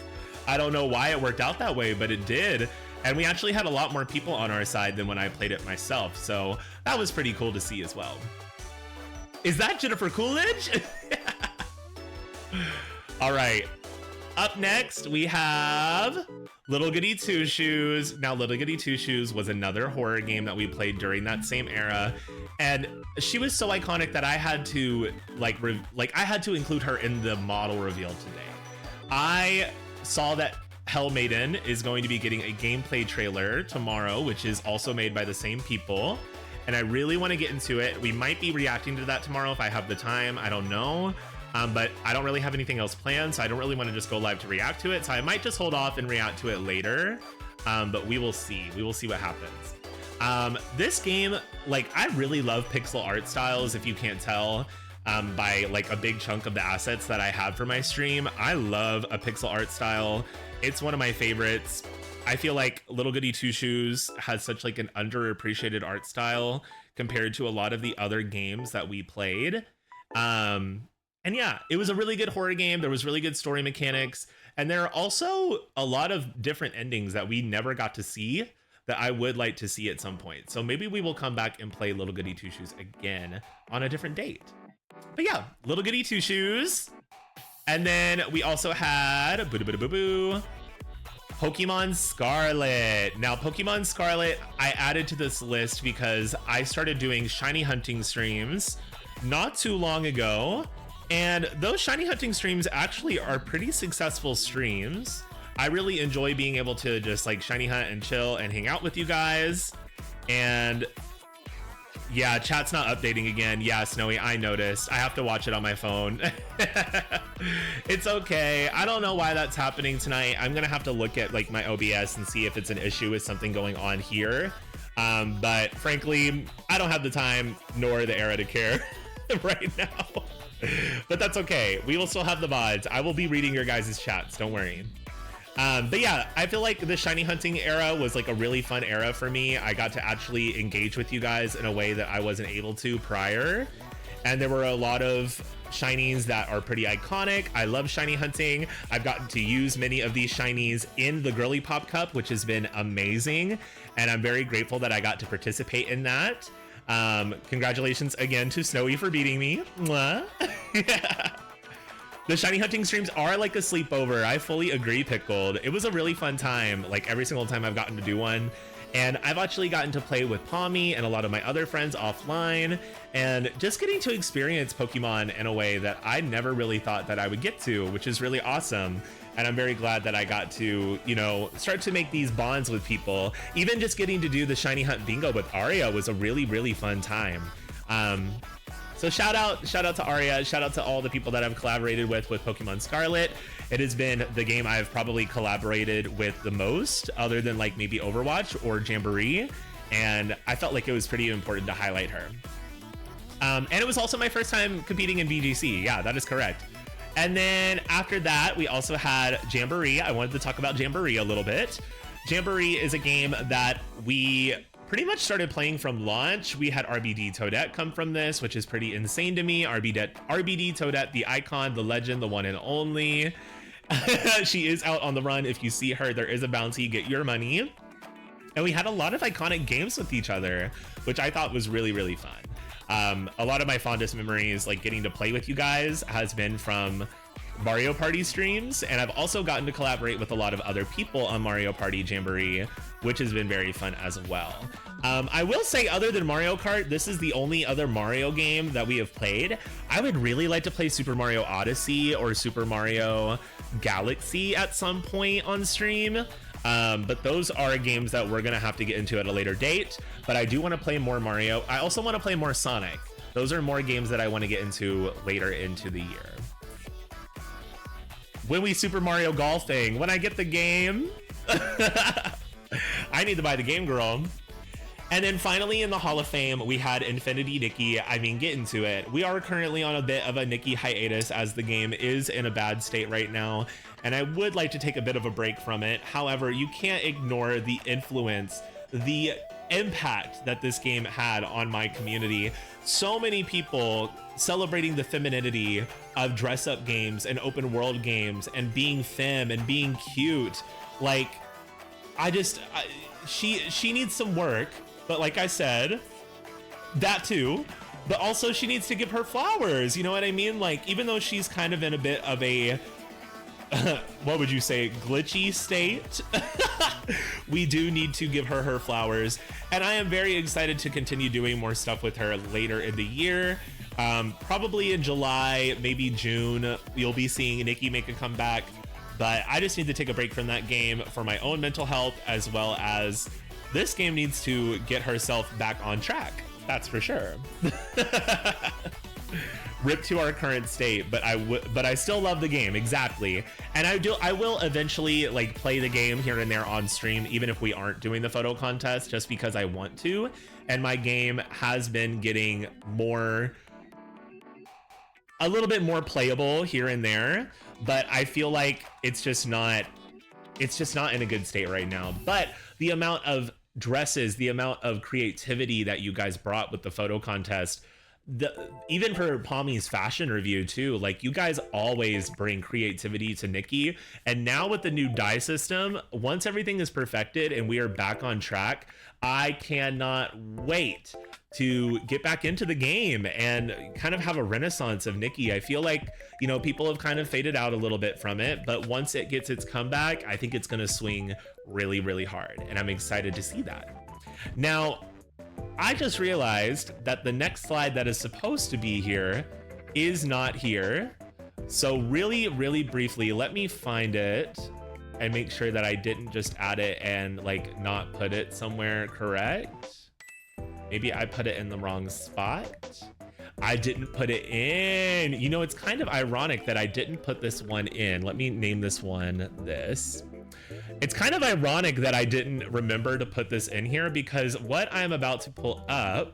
Speaker 3: I don't know why it worked out that way, but it did. And we actually had a lot more people on our side than when I played it myself. So that was pretty cool to see as well. Is that Jennifer Coolidge? All right. Up next, we have Little Goody Two Shoes. Now, Little Goody Two Shoes was another horror game that we played during that same era. And she was so iconic that I had to I had to include her in the model reveal today. I saw that Hell Maiden is going to be getting a gameplay trailer tomorrow, which is also made by the same people. And I really want to get into it. We might be reacting to that tomorrow if I have the time. I don't know. But I don't really have anything else planned, so I don't really want to just go live to react to it. So I might just hold off and react to it later. But we will see. We will see what happens. This game, I really love pixel art styles, if you can't tell. By a big chunk of the assets that I have for my stream. I love a pixel art style. It's one of my favorites. I feel like Little Goody Two Shoes has such an underappreciated art style compared to a lot of the other games that we played. And yeah, it was a really good horror game. There was really good story mechanics. And there are also a lot of different endings that we never got to see that I would like to see at some point. So maybe we will come back and play Little Goody Two Shoes again on a different date. But yeah, Little Goody Two Shoes. And then we also had Pokemon Scarlet. Now, Pokemon Scarlet, I added to this list because I started doing shiny hunting streams not too long ago. And those shiny hunting streams actually are pretty successful streams. I really enjoy being able to just shiny hunt and chill and hang out with you guys. And yeah, chat's not updating again. Yeah, Snowy, I noticed. I have to watch it on my phone. It's okay. I don't know why that's happening tonight. I'm gonna have to look at my OBS and see if it's an issue with something going on here. But frankly, I don't have the time nor the era to care right now. But that's okay. We will still have the VODs. I will be reading your guys' chats. Don't worry. But yeah, I feel like the shiny hunting era was a really fun era for me. I got to actually engage with you guys in a way that I wasn't able to prior. And there were a lot of shinies that are pretty iconic. I love shiny hunting. I've gotten to use many of these shinies in the Girly Pop Cup, which has been amazing. And I'm very grateful that I got to participate in that. Congratulations again to Snowy for beating me. Mwah. Yeah. The shiny hunting streams are like a sleepover. I fully agree, Pickgold. It was a really fun time, every single time I've gotten to do one. And I've actually gotten to play with Pommy and a lot of my other friends offline, and just getting to experience Pokemon in a way that I never really thought that I would get to, which is really awesome. And I'm very glad that I got to, you know, start to make these bonds with people. Even just getting to do the Shiny Hunt Bingo with Aria was a really, really fun time. So shout out to Aria, shout out to all the people that I've collaborated with Pokemon Scarlet. It has been the game I've probably collaborated with the most, other than like maybe Overwatch or Jamboree, and I felt like it was pretty important to highlight her. And it was also my first time competing in VGC. Yeah, that is correct. And then after that, we also had Jamboree. I wanted to talk about Jamboree a little bit. Jamboree is a game that we pretty much started playing from launch. We had RBD Toadette come from this, which is pretty insane to me. RBD Toadette, the icon, the legend, the one and only. She is out on the run. If you see her, there is a bounty, get your money. And we had a lot of iconic games with each other, which I thought was really, really fun. A lot of my fondest memories, like getting to play with you guys, has been from Mario Party streams, and I've also gotten to collaborate with a lot of other people on Mario Party Jamboree, which has been very fun as well. I will say, other than Mario Kart, this is the only other Mario game that we have played. I would really like to play Super Mario Odyssey or Super Mario Galaxy at some point on stream. But those are games that we're gonna have to get into at a later date. But I do want to play more Mario. I also want to play more Sonic. Those are more games that I want to get into later into the year. When we Super Mario Golfing, when I get the game. I need to buy the game, girl. And then finally in the Hall of Fame, we had Infinity Nikki. I mean, get into it. We are currently on a bit of a Nikki hiatus as the game is in a bad state right now, and I would like to take a bit of a break from it. However, you can't ignore the influence, the impact that this game had on my community. So many people celebrating the femininity of dress-up games and open world games and being femme and being cute. Like, she needs some work. But like I said, that too, but also she needs to give her flowers. You know what I mean? Like, even though she's kind of in a bit of a, what would you say, glitchy state, we do need to give her her flowers. And I am very excited to continue doing more stuff with her later in the year. Probably in July, maybe June, you'll be seeing Nikki make a comeback. But I just need to take a break from that game for my own mental health, as well as this game needs to get herself back on track. That's for sure. Rip to our current state, but I still love the game, exactly. And I will eventually like play the game here and there on stream, even if we aren't doing the photo contest, just because I want to. And my game has been getting a little bit more playable here and there, but I feel like it's just not in a good state right now. But the amount of dresses, the amount of creativity that you guys brought with the photo contest, even for Pommy's fashion review too, like you guys always bring creativity to Nikki. And now with the new dye system, once everything is perfected and we are back on track, I cannot wait to get back into the game and kind of have a renaissance of Nikki. I feel like, you know, people have kind of faded out a little bit from it, but once it gets its comeback, I think it's going to swing really, really hard. And I'm excited to see that. Now, I just realized that the next slide that is supposed to be here is not here. So really, really briefly, let me find it and make sure that I didn't just add it and like not put it somewhere correct. Maybe I put it in the wrong spot. I didn't put it in. You know, it's kind of ironic that I didn't put this one in. Let me name this one this. It's kind of ironic that I didn't remember to put this in here, because what I'm about to pull up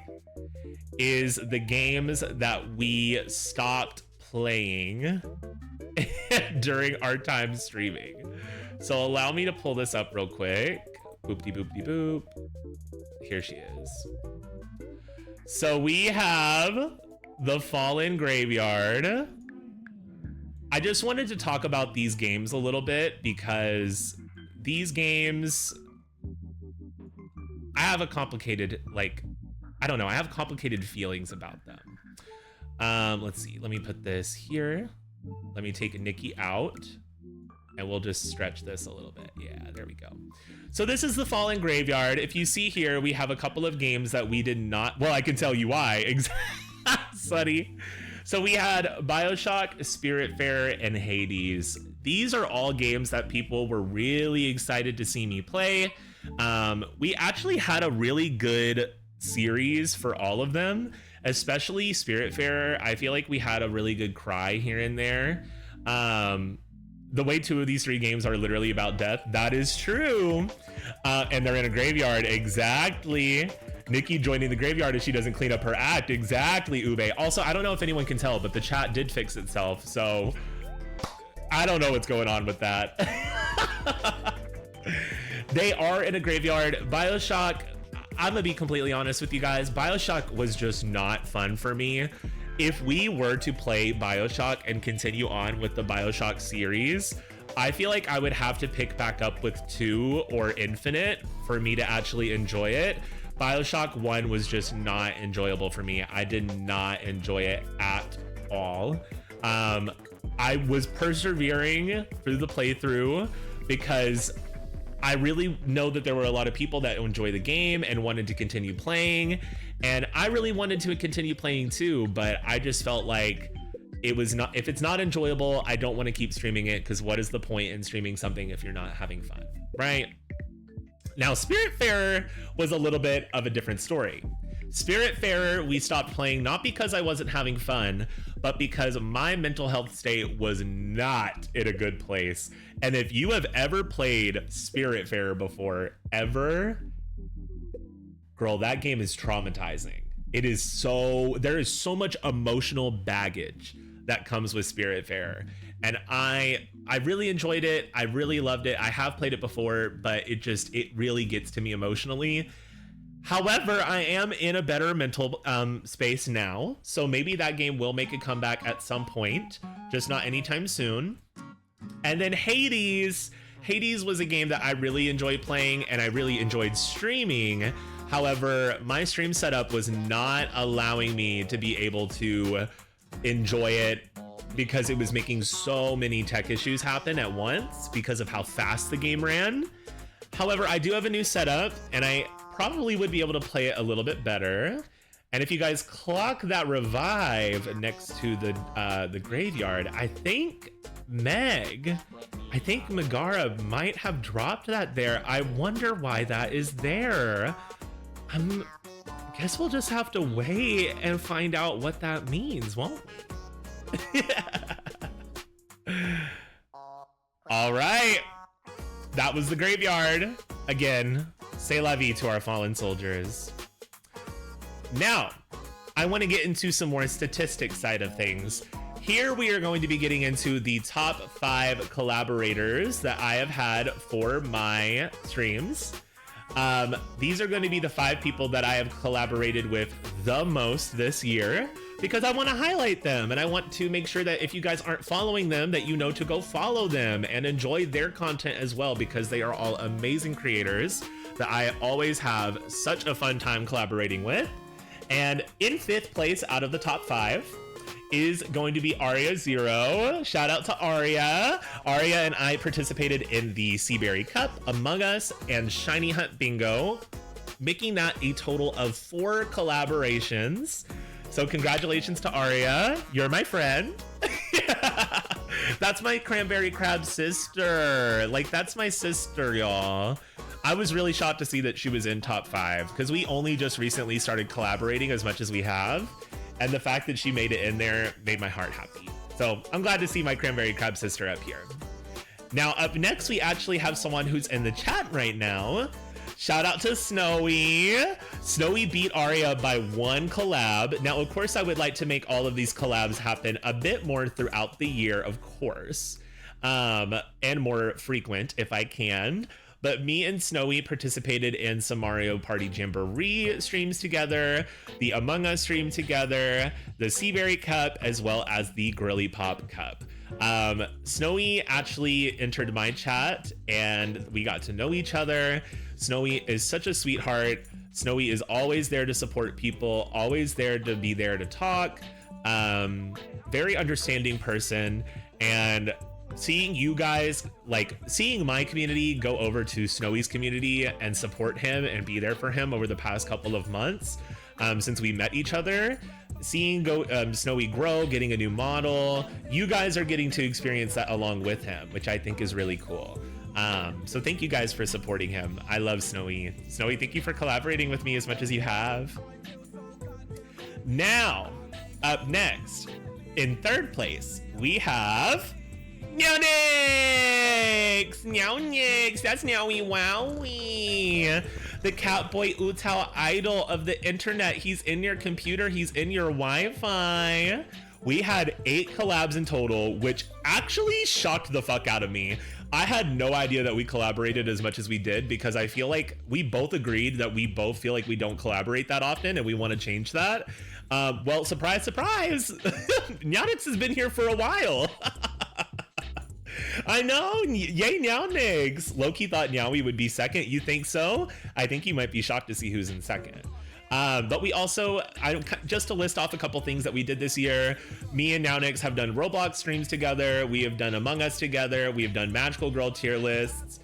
Speaker 3: is the games that we stopped playing during our time streaming. So allow me to pull this up real quick. Boop-de boop-de boop. Here she is. So we have the Fallen Graveyard. I just wanted to talk about these games a little bit because these games, I have a complicated, I don't know, I have complicated feelings about them. Let's see, let me put this here. Let me take Nikki out. And we'll just stretch this a little bit. Yeah, there we go. So this is the Fallen Graveyard. If you see here, we have a couple of games that we did not, well, I can tell you why. Sunny. So we had BioShock, Spiritfarer, and Hades. These are all games that people were really excited to see me play. We actually had a really good series for all of them, especially Spiritfarer. I feel like we had a really good cry here and there. The way 2 of these 3 games are literally about death, that is true. And they're in a graveyard, exactly. Nikki joining the graveyard if she doesn't clean up her act, exactly, Ube. Also, I don't know if anyone can tell, but the chat did fix itself, so I don't know what's going on with that. They are in a graveyard. BioShock, I'm gonna be completely honest with you guys, BioShock was just not fun for me. If we were to play BioShock and continue on with the BioShock series, I feel like I would have to pick back up with 2 or Infinite for me to actually enjoy it. BioShock 1 was just not enjoyable for me. I did not enjoy it at all. I was persevering through the playthrough because I really know that there were a lot of people that enjoy the game and wanted to continue playing, and I really wanted to continue playing too, but I just felt like it was not, if it's not enjoyable, I don't want to keep streaming it, because what is the point in streaming something if you're not having fun, right? Now, Spiritfarer was a little bit of a different story. Spiritfarer, we stopped playing not because I wasn't having fun, but because my mental health state was not in a good place. And if you have ever played Spiritfarer before, ever, girl, that game is traumatizing. It is so, there is so much emotional baggage that comes with Spiritfarer. And I really enjoyed it. I really loved it. I have played it before, but it really gets to me emotionally. However, I am in a better mental space now, so maybe that game will make a comeback at some point, just not anytime soon. And then Hades. Hades was a game that I really enjoyed playing and I really enjoyed streaming. However, my stream setup was not allowing me to be able to enjoy it because it was making so many tech issues happen at once because of how fast the game ran. However, I do have a new setup and I probably would be able to play it a little bit better. And if you guys clock that revive next to the graveyard, I think Megara might have dropped that there. I wonder why that is there. Guess we'll just have to wait and find out what that means, won't we? All right, that was the graveyard. Again, c'est la vie to our fallen soldiers. Now, I want to get into some more statistics side of things. Here we are going to be getting into the top 5 collaborators that I have had for my streams. These are going to be the 5 people that I have collaborated with the most this year, because I want to highlight them and I want to make sure that if you guys aren't following them, that you know to go follow them and enjoy their content as well, because they are all amazing creators that I always have such a fun time collaborating with. And in 5th place out of the top 5 is going to be Aria Zero. Shout out to Aria. Aria and I participated in the Seaberry Cup, Among Us, and Shiny Hunt Bingo, making that a total of 4 collaborations. So congratulations to Aria. You're my friend. That's my Cranberry Crab sister. Like, that's my sister, y'all. I was really shocked to see that she was in top 5 because we only just recently started collaborating as much as we have. And the fact that she made it in there made my heart happy. So I'm glad to see my Cranberry Crab sister up here. Now, up next, we actually have someone who's in the chat right now. Shout out to Snowy. Snowy beat Aria by 1 collab. Now, of course, I would like to make all of these collabs happen a bit more throughout the year, of course, and more frequent if I can. But me and Snowy participated in some Mario Party Jamboree streams together, the Among Us stream together, the Seaberry Cup, as well as the Girly Pop Cup. Snowy actually entered my chat and we got to know each other. Snowy is such a sweetheart. Snowy is always there to support people, always there to be there to talk. Very understanding person. And seeing you guys, like seeing my community go over to Snowy's community and support him and be there for him over the past couple of months since we met each other, seeing Snowy grow, getting a new model, you guys are getting to experience that along with him, which I think is really cool. So thank you guys for supporting him. I love Snowy. Snowy, thank you for collaborating with me as much as you have. Now, up next, in third place, we have Nyaunix! Nyaunix! That's Nyaui Wowie! The Catboy Utao idol of the internet. He's in your computer, he's in your Wi-Fi. We had 8 collabs in total, which actually shocked the fuck out of me. I had no idea that we collaborated as much as we did, because I feel like we both agreed that we both feel like we don't collaborate that often and we want to change that. Well, surprise, surprise! Nyaunix has been here for a while. I know, yay Nyaunix! Loki thought Nyaui would be second. You think so? I think you might be shocked to see who's in second. But we also, just to list off a couple things that we did this year, me and Nyaunix have done Roblox streams together, we have done Among Us together, we have done Magical Girl tier lists,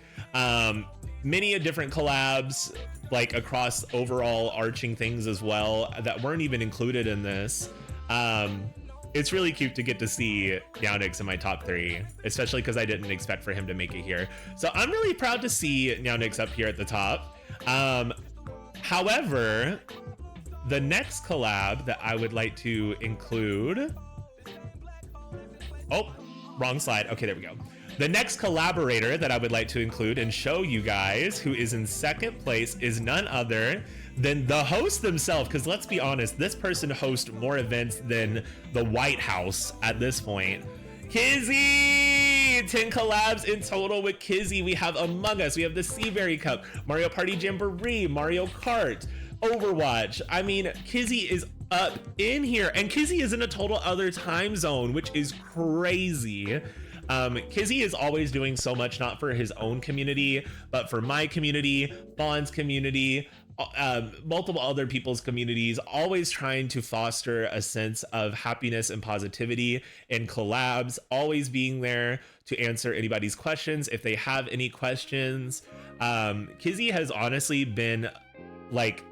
Speaker 3: many different collabs, like across overall arching things as well, that weren't even included in this. It's really cute to get to see Nyaunix in my top 3, especially because I didn't expect for him to make it here. So I'm really proud to see Nyaunix up here at the top. However, the next collab that I would like to include... Oh, wrong slide. Okay, there we go. The next collaborator that I would like to include and show you guys who is in second place is none other than the host themselves, because let's be honest, this person hosts more events than the White House at this point. Kizzy! 10 collabs in total with Kizzy. We have Among Us, we have the Seaberry Cup, Mario Party Jamboree, Mario Kart, Overwatch. I mean, Kizzy is up in here, and Kizzy is in a total other time zone, which is crazy. Kizzy is always doing so much, not for his own community, but for my community, Bond's community, multiple other people's communities, always trying to foster a sense of happiness and positivity in collabs, always being there to answer anybody's questions if they have any questions. Kizzy has honestly been like,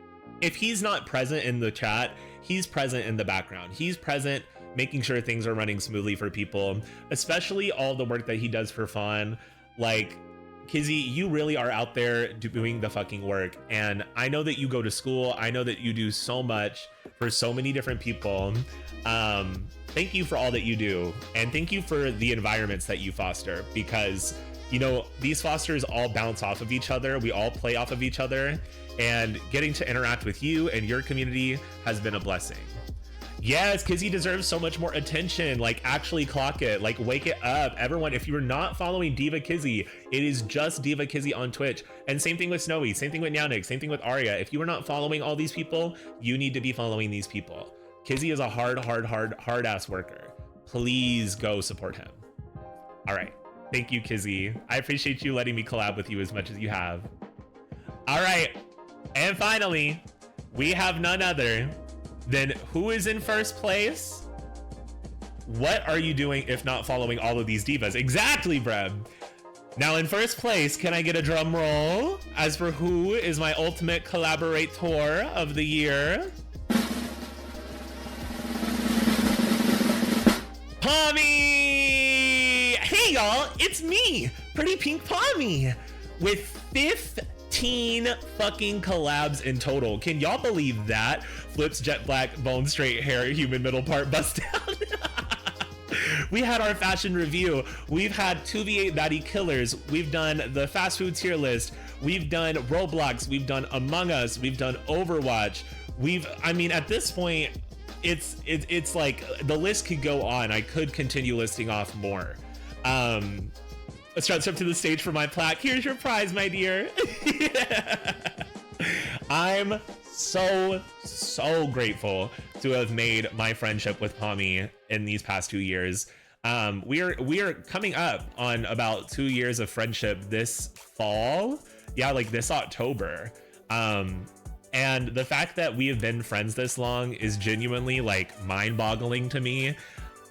Speaker 3: if he's not present in the chat, he's present in the background. He's present making sure things are running smoothly for people, especially all the work that he does for fun. Like, Kizzy, you really are out there doing the fucking work. And I know that you go to school. I know that you do so much for so many different people. Thank you for all that you do. And thank you for the environments that you foster, because, you know, these fosters all bounce off of each other. We all play off of each other, and getting to interact with you and your community has been a blessing. Yes, Kizzy deserves so much more attention. Like, actually clock it, like wake it up. Everyone, if you're not following Diva Kizzy, it is just Diva Kizzy on Twitch. And same thing with Snowy, same thing with Nyaunix, same thing with Arya. If you are not following all these people, you need to be following these people. Kizzy is a hard ass worker. Please go support him. All right, thank you, Kizzy. I appreciate you letting me collab with you as much as you have. All right, and finally, we have none other than who is in first place? What are you doing if not following all of these divas? Exactly, Breb. Now in first place, can I get a drum roll as for who is my ultimate collaborator of the year? Pommy! Hey y'all, it's me, Pretty Pink Pommy, with 15 fucking collabs in total. Can y'all believe that? Flips, jet black, bone straight hair, human middle part, bust down. We had our fashion review. We've had 2v8 baddie killers. We've done the fast food tier list. We've done Roblox. We've done Among Us. We've done Overwatch. I mean, at this point, it's like the list could go on. I could continue listing off more. Let's step to the stage for my plaque. Here's your prize, my dear. I'm so grateful to have made my friendship with Pommy in these past 2 years. We are coming up on about 2 years of friendship this fall. Yeah, like this October. And the fact that we have been friends this long is genuinely like mind-boggling to me.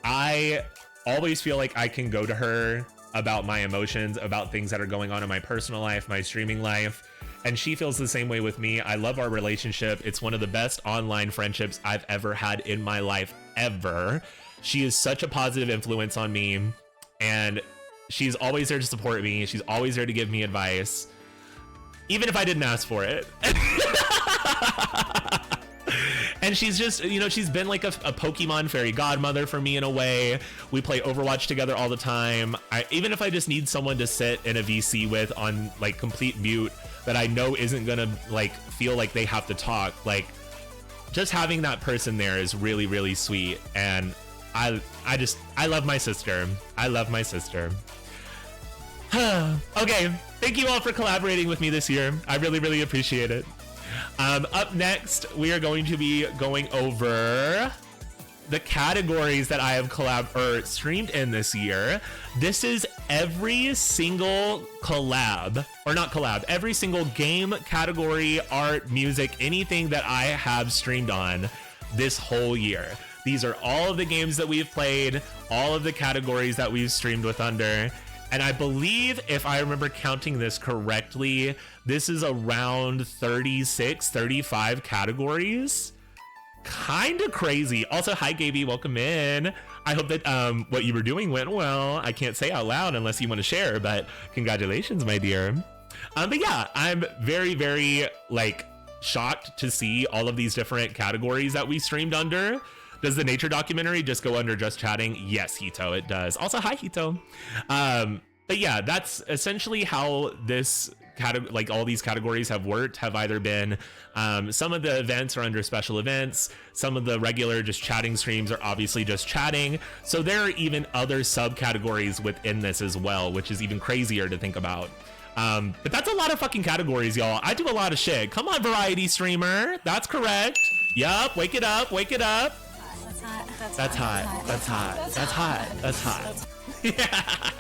Speaker 3: I always feel like I can go to her about my emotions, about things that are going on in my personal life, my streaming life. And she feels the same way with me. I love our relationship. It's one of the best online friendships I've ever had in my life, ever. She is such a positive influence on me, and she's always there to support me. She's always there to give me advice, even if I didn't ask for it. And she's just, you know, she's been like a Pokemon fairy godmother for me in a way. We play Overwatch together all the time. Even if I just need someone to sit in a VC with on like complete mute that I know isn't gonna like feel like they have to talk, like just having that person there is really, really sweet. And I love my sister. I love my sister. Okay, thank you all for collaborating with me this year. I really, really appreciate it. Up next, we are going to be going over the categories that I have streamed in this year. This is every single every single game, category, art, music, anything that I have streamed on this whole year. These are all of the games that we've played, all of the categories that we've streamed with under. And I believe, if I remember counting this correctly, this is around 36, 35 categories. Kind of crazy. Also, hi, Gaby, welcome in. I hope that what you were doing went well. I can't say out loud unless you want to share, but congratulations, my dear. But yeah, I'm very, very like shocked to see all of these different categories that we streamed under. Does the nature documentary just go under just chatting? Yes, Hito, it does. Also, hi, Hito. But yeah, that's essentially how this like all these categories have worked, have either been some of the events are under special events, some of the regular just chatting streams are obviously just chatting. So there are even other subcategories within this as well, which is even crazier to think about. But that's a lot of fucking categories, y'all. I do a lot of shit. Come on, variety streamer. That's correct. Yup, wake it up, wake it up. That's hot. That's hot. That's hot. That's hot. Yeah.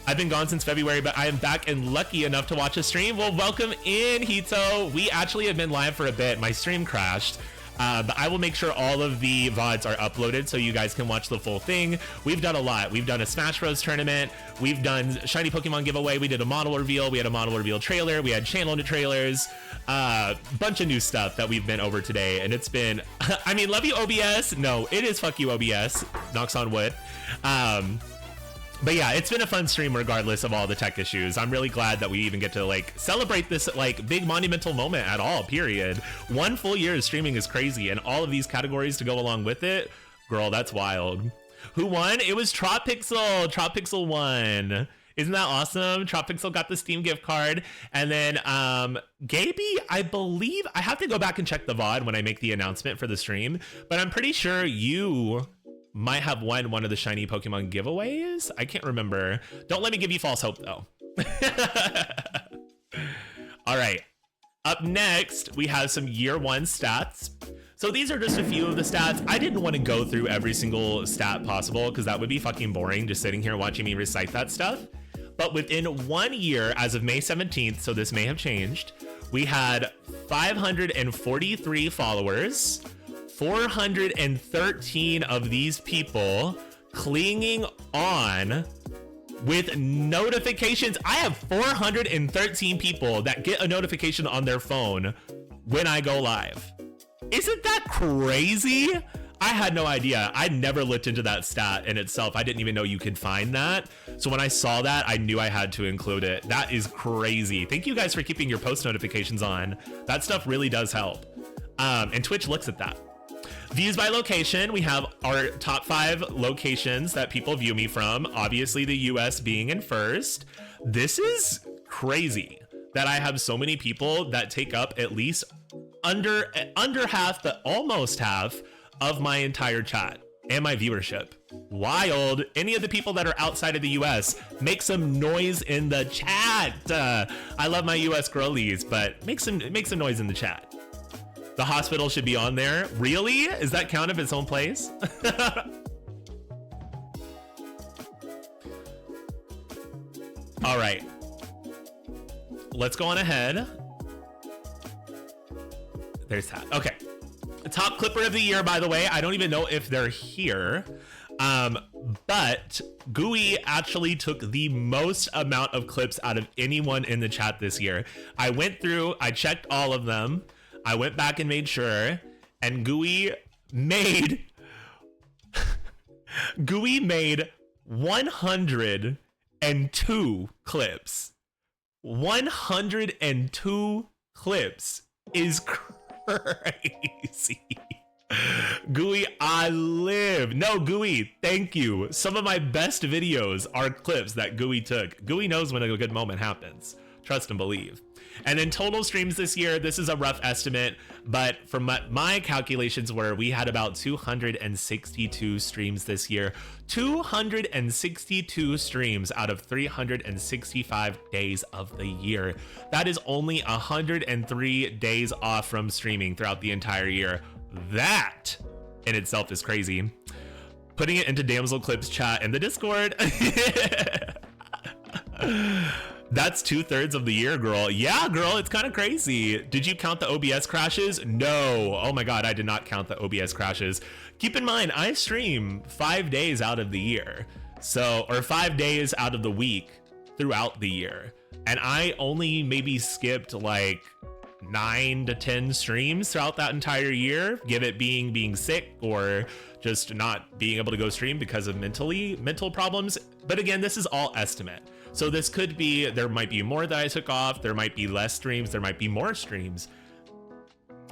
Speaker 3: I've been gone since February, but I am back and lucky enough to watch a stream. Well, welcome in, Hito. We actually have been live for a bit. My stream crashed, but I will make sure all of the VODs are uploaded so you guys can watch the full thing. We've done a lot. We've done a Smash Bros tournament. We've done Shiny Pokemon giveaway. We did a model reveal. We had a model reveal trailer. We had channel to trailers. Bunch of new stuff that we've been over today, and it's been I mean, love you, OBS. No, it is fuck you, OBS. Knocks on wood. But yeah, it's been a fun stream regardless of all the tech issues. I'm really glad that we even get to like celebrate this like big monumental moment at all, period. 1 full year of streaming is crazy, and all of these categories to go along with it, girl, that's wild. Who won? It was Tropixel. Tropixel won. Isn't that awesome? Tropixel got the Steam gift card. And then Gaby, I believe, I have to go back and check the VOD when I make the announcement for the stream, but I'm pretty sure you might have won one of the shiny Pokemon giveaways. I can't remember. Don't let me give you false hope though. All right, up next we have some year 1 stats. So these are just a few of the stats. I didn't want to go through every single stat possible because that would be fucking boring just sitting here watching me recite that stuff. But within 1 year, as of May 17th, so this may have changed, we had 543 followers, 413 of these people clinging on with notifications. I have 413 people that get a notification on their phone when I go live. Isn't that crazy? I had no idea. I never looked into that stat in itself. I didn't even know you could find that. So when I saw that, I knew I had to include it. That is crazy. Thank you guys for keeping your post notifications on. That stuff really does help. And Twitch looks at that. Views by location, we have our top 5 locations that people view me from. Obviously the US being in first. This is crazy that I have so many people that take up at least under half, but almost half of my entire chat and my viewership. Wild. Any of the people that are outside of the US, make some noise in the chat. I love my US girlies, but make some noise in the chat. The hospital should be on there. Really? Is that count of its own place? All right. Let's go on ahead. There's that. Okay. Top clipper of the year, by the way. I don't even know if they're here. But Gooey actually took the most amount of clips out of anyone in the chat this year. I went through, I checked all of them. I went back and made sure, and Gooey made 102 clips. 102 clips is crazy. Gooey, I live. No, Gooey, thank you. Some of my best videos are clips that Gooey took. Gooey knows when a good moment happens. Trust and believe. And in total streams this year, this is a rough estimate, but from my calculations were we had about 262 streams this year. 262 streams out of 365 days of the year. That is only 103 days off from streaming throughout the entire year. That in itself is crazy. Putting it into Damsel Clips chat in the Discord. That's 2/3 of the year, girl. Yeah, girl, it's kind of crazy. Did you count the OBS crashes? No. Oh my God, I did not count the OBS crashes. Keep in mind, I stream 5 days out of the year. So, or 5 days out of the week throughout the year. And I only maybe skipped like 9 to 10 streams throughout that entire year, give it being sick or just not being able to go stream because of mental problems. But again, this is all estimate. So this could be, there might be more that I took off, there might be less streams, there might be more streams.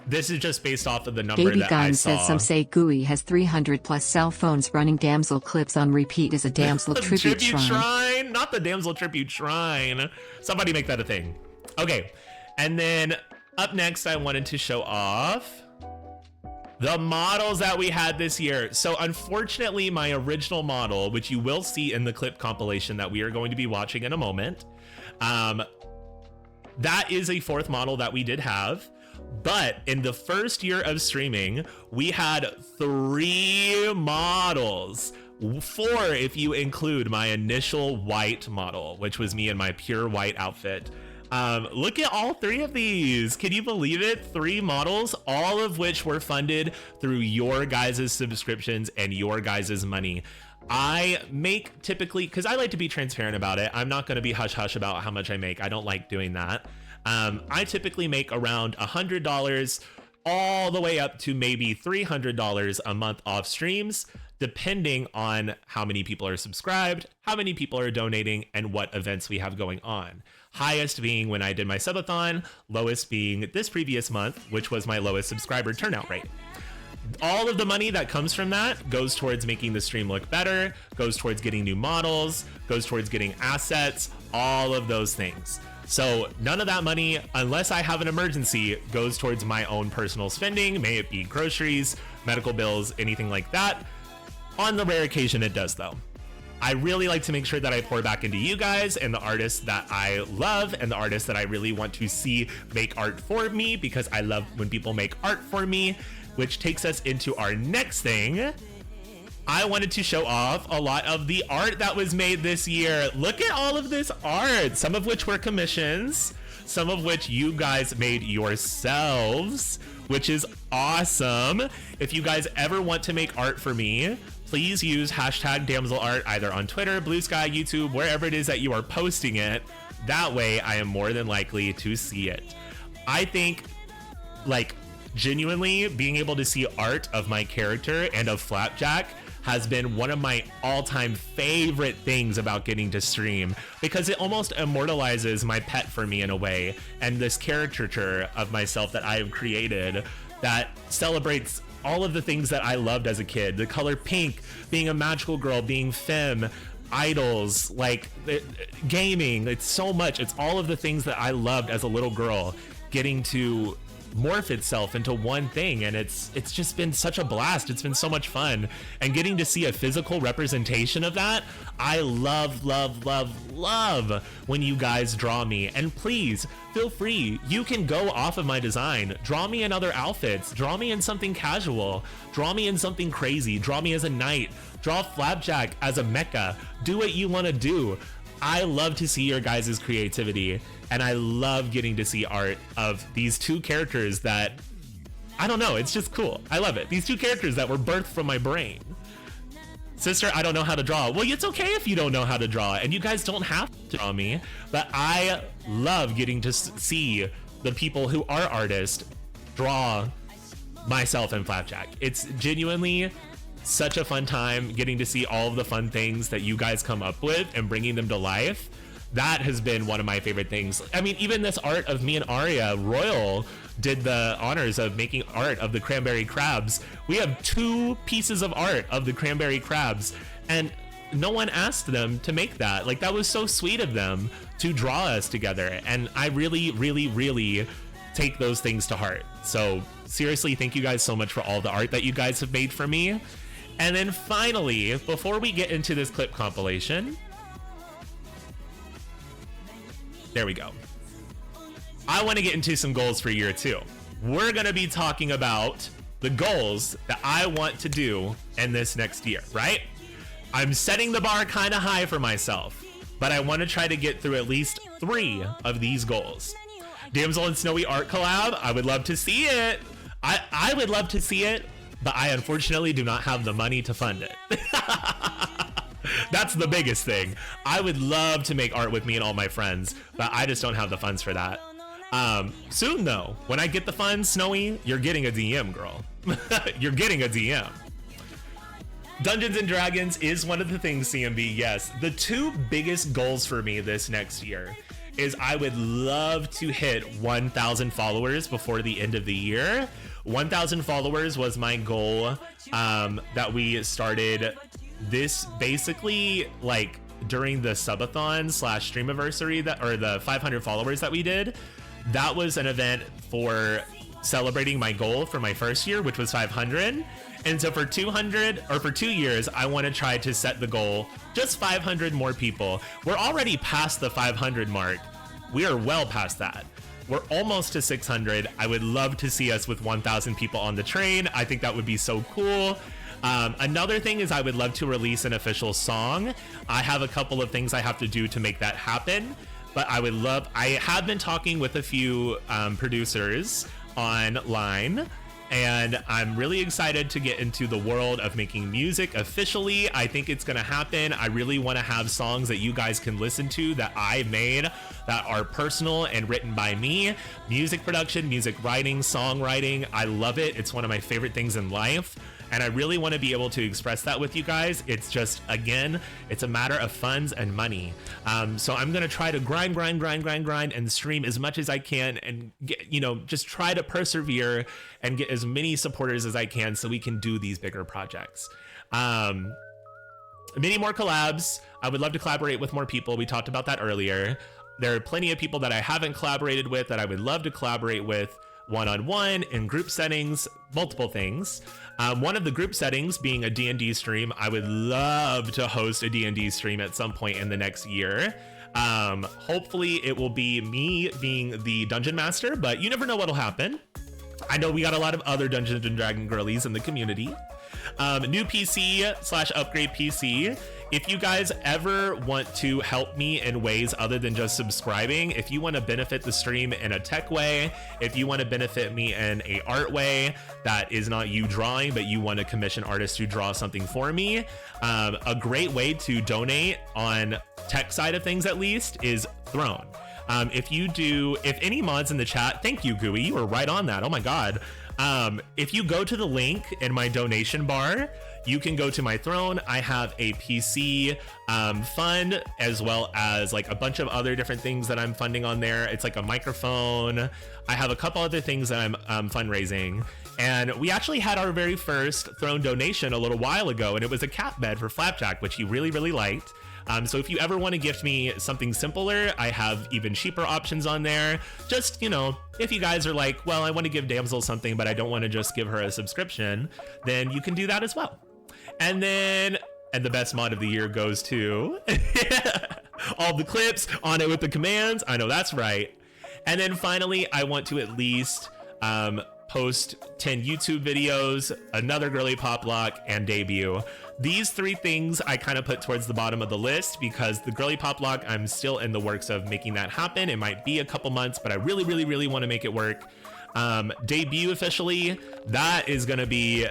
Speaker 3: This is just based off of the number
Speaker 12: Baby
Speaker 3: that
Speaker 12: Gun
Speaker 3: I saw.
Speaker 12: says some say Gooey has 300 plus cell phones running Damsel clips on repeat as a Damsel tribute shrine.
Speaker 3: Not the Damsel tribute shrine. Somebody make that a thing. Okay, and then up next, I wanted to show off the models that we had this year. So unfortunately, my original model, which you will see in the clip compilation that we are going to be watching in a moment, that is a 4th model that we did have. But in the first year of streaming, we had 3 models. 4 if you include my initial white model, which was me in my pure white outfit. Look at all 3 of these. Can you believe it? 3 models, all of which were funded through your guys' subscriptions and your guys' money. I make typically, because I like to be transparent about it, I'm not going to be hush hush about how much I make. I don't like doing that. I typically make around $100 all the way up to maybe $300 a month off streams, depending on how many people are subscribed, how many people are donating, and what events we have going on. Highest being when I did my subathon, lowest being this previous month, which was my lowest subscriber turnout rate. All of the money that comes from that goes towards making the stream look better, goes towards getting new models, goes towards getting assets, all of those things. So none of that money, unless I have an emergency, goes towards my own personal spending, may it be groceries, medical bills, anything like that. On the rare occasion it does though. I really like to make sure that I pour back into you guys and the artists that I love and the artists that I really want to see make art for me, because I love when people make art for me, which takes us into our next thing. I wanted to show off a lot of the art that was made this year. Look at all of this art, some of which were commissions, some of which you guys made yourselves, which is awesome. If you guys ever want to make art for me, please use hashtag DamselArt either on Twitter, Blue Sky, YouTube, wherever it is that you are posting it. That way I am more than likely to see it. I think, like, genuinely being able to see art of my character and of Flapjack has been one of my all-time favorite things about getting to stream, because it almost immortalizes my pet for me in a way, and this caricature of myself that I have created that celebrates all of the things that I loved as a kid. The color pink, being a magical girl, being femme, idols, like gaming. It's so much. It's all of the things that I loved as a little girl getting to morph itself into one thing, and it's just been such a blast. It's been so much fun, and getting to see a physical representation of that, I love when you guys draw me. And please feel free, you can go off of my design, draw me in other outfits, draw me in something casual, draw me in something crazy, draw me as a knight, draw Flapjack as a mecha, do what you want to do. I love to see your guys' creativity, and I love getting to see art of these 2 characters that, I don't know, it's just cool. I love it. These 2 characters that were birthed from my brain. Sister, I don't know how to draw. Well, it's okay if you don't know how to draw, and you guys don't have to draw me, but I love getting to see the people who are artists draw myself and Flapjack. It's genuinely such a fun time getting to see all of the fun things that you guys come up with and bringing them to life. That has been one of my favorite things. I mean, even this art of me and Aria, Royal did the honors of making art of the cranberry crabs. We have 2 pieces of art of the cranberry crabs, and no one asked them to make that. Like, that was so sweet of them to draw us together, and I really, really, really take those things to heart. So seriously, thank you guys so much for all the art that you guys have made for me. And then finally, before we get into this clip compilation, there we go. I want to get into some goals for year 2. We're going to be talking about the goals that I want to do in this next year, right? I'm setting the bar kind of high for myself, but I want to try to get through at least 3 of these goals. Damsel and Snowy art collab, I would love to see it. I would love to see it, but I unfortunately do not have the money to fund it. That's the biggest thing. I would love to make art with me and all my friends, but I just don't have the funds for that. Soon though, when I get the funds, Snowy, you're getting a DM, girl. You're getting a DM. Dungeons and Dragons is one of the things, CMB, yes. The 2 biggest goals for me this next year is I would love to hit 1,000 followers before the end of the year. 1,000 followers was my goal that we started this basically like during the subathon / streamiversary that, or the 500 followers that we did. That was an event for celebrating my goal for my first year, which was 500. And so for 200 or for 2 years, I want to try to set the goal just 500 more people. We're already past the 500 mark. We are well past that. We're almost to 600. I would love to see us with 1,000 people on the train. I think that would be so cool. Another thing is I would love to release an official song. I have a couple of things I have to do to make that happen, but I have been talking with a few producers online, and I'm really excited to get into the world of making music officially. I think it's gonna happen. I really want to have songs that you guys can listen to that I made that are personal and written by me. Music production, music writing, songwriting, I love it. It's one of my favorite things in life, and I really want to be able to express that with you guys. It's just, again, it's a matter of funds and money. So I'm gonna try to grind and stream as much as I can, and get, just try to persevere and get as many supporters as I can so we can do these bigger projects. Many more collabs. I would love to collaborate with more people. We talked about that earlier. There are plenty of people that I haven't collaborated with that I would love to collaborate with one-on-one, in group settings, multiple things. One of the group settings being a D&D stream. I would love to host a D&D stream at some point in the next year. Hopefully it will be me being the dungeon master, but you never know what'll happen. I know we got a lot of other Dungeons and Dragon girlies in the community. New PC / upgrade PC. If you guys ever want to help me in ways other than just subscribing, if you want to benefit the stream in a tech way, if you want to benefit me in a art way that is not you drawing, but you want to commission artists to draw something for me, a great way to donate on tech side of things at least is Throne. If any mods in the chat, thank you, Gooey, you were right on that. Oh my God. If you go to the link in my donation bar, you can go to my Throne. I have a PC fund, as well as like a bunch of other different things that I'm funding on there. It's like a microphone. I have a couple other things that I'm fundraising. And we actually had our very first Throne donation a little while ago, and it was a cat bed for Flapjack, which he really, really liked. So if you ever want to gift me something simpler, I have even cheaper options on there. Just, if you guys are like, well, I want to give Damsel something, but I don't want to just give her a subscription, then you can do that as well. And the best mod of the year goes to all the clips on it with the commands. I know that's right. And then finally, I want to at least post 10 YouTube videos, another girly pop lock, and debut. These 3 things I kind of put towards the bottom of the list because the girly pop lock, I'm still in the works of making that happen. It might be a couple months, but I really, really, really want to make it work. Debut officially, that is going to be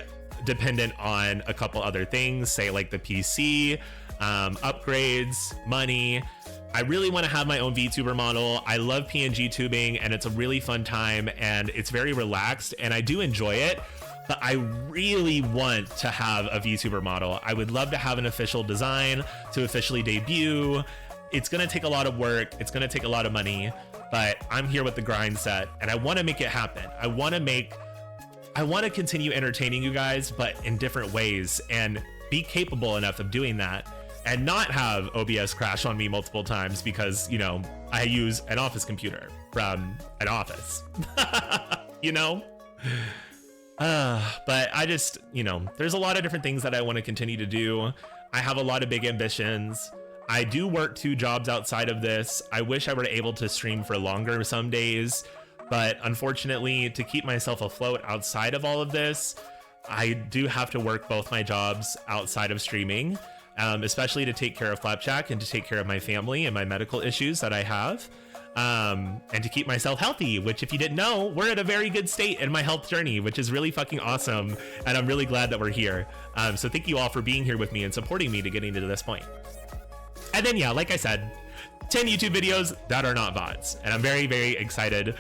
Speaker 3: dependent on a couple other things, say like the PC, upgrades, money. I really want to have my own VTuber model. I love PNG tubing and it's a really fun time and it's very relaxed and I do enjoy it, but I really want to have a VTuber model. I would love to have an official design to officially debut. It's going to take a lot of work. It's going to take a lot of money, but I'm here with the grind set and I want to make it happen. I want to continue entertaining you guys, but in different ways and be capable enough of doing that. And not have OBS crash on me multiple times because, you know, I use an office computer from an office, you know? But I just, you know, there's a lot of different things that I want to continue to do. I have a lot of big ambitions. I do work 2 jobs outside of this. I wish I were able to stream for longer some days, but unfortunately, to keep myself afloat outside of all of this, I do have to work both my jobs outside of streaming. Especially to take care of Flapjack and to take care of my family and my medical issues that I have, and to keep myself healthy, which if you didn't know, we're at a very good state in my health journey, which is really fucking awesome. And I'm really glad that we're here. So thank you all for being here with me and supporting me to getting to this point. And then, yeah, like I said, 10 YouTube videos that are not VODs. And I'm very, very excited.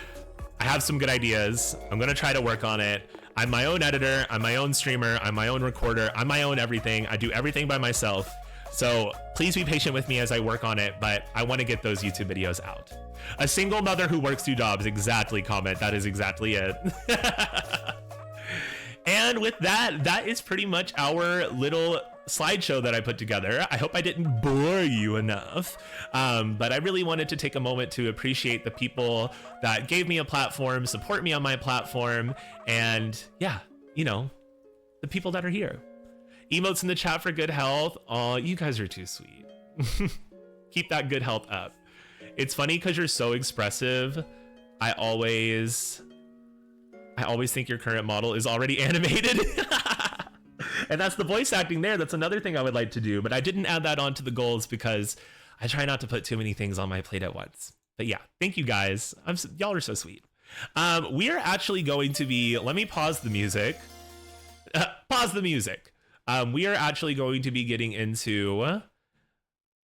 Speaker 3: I have some good ideas. I'm gonna try to work on it. I'm my own editor, I'm my own streamer, I'm my own recorder, I'm my own everything. I do everything by myself. So please be patient with me as I work on it, but I want to get those YouTube videos out. A single mother who works 2 jobs, exactly, comment. That is exactly it. And with that, that is pretty much our little slideshow that I put together. I hope I didn't bore you enough, but I really wanted to take a moment to appreciate the people that gave me a platform, support me on my platform, and yeah, you know, the people that are here. Emotes in the chat for good health. Oh, you guys are too sweet. Keep that good health up. It's funny because you're so expressive. I always think your current model is already animated. And that's the voice acting there. That's another thing I would like to do, but I didn't add that onto the goals because I try not to put too many things on my plate at once. But yeah, thank you guys. Y'all are so sweet. We are actually going to be, let me pause the music. Pause the music. We are actually going to be getting into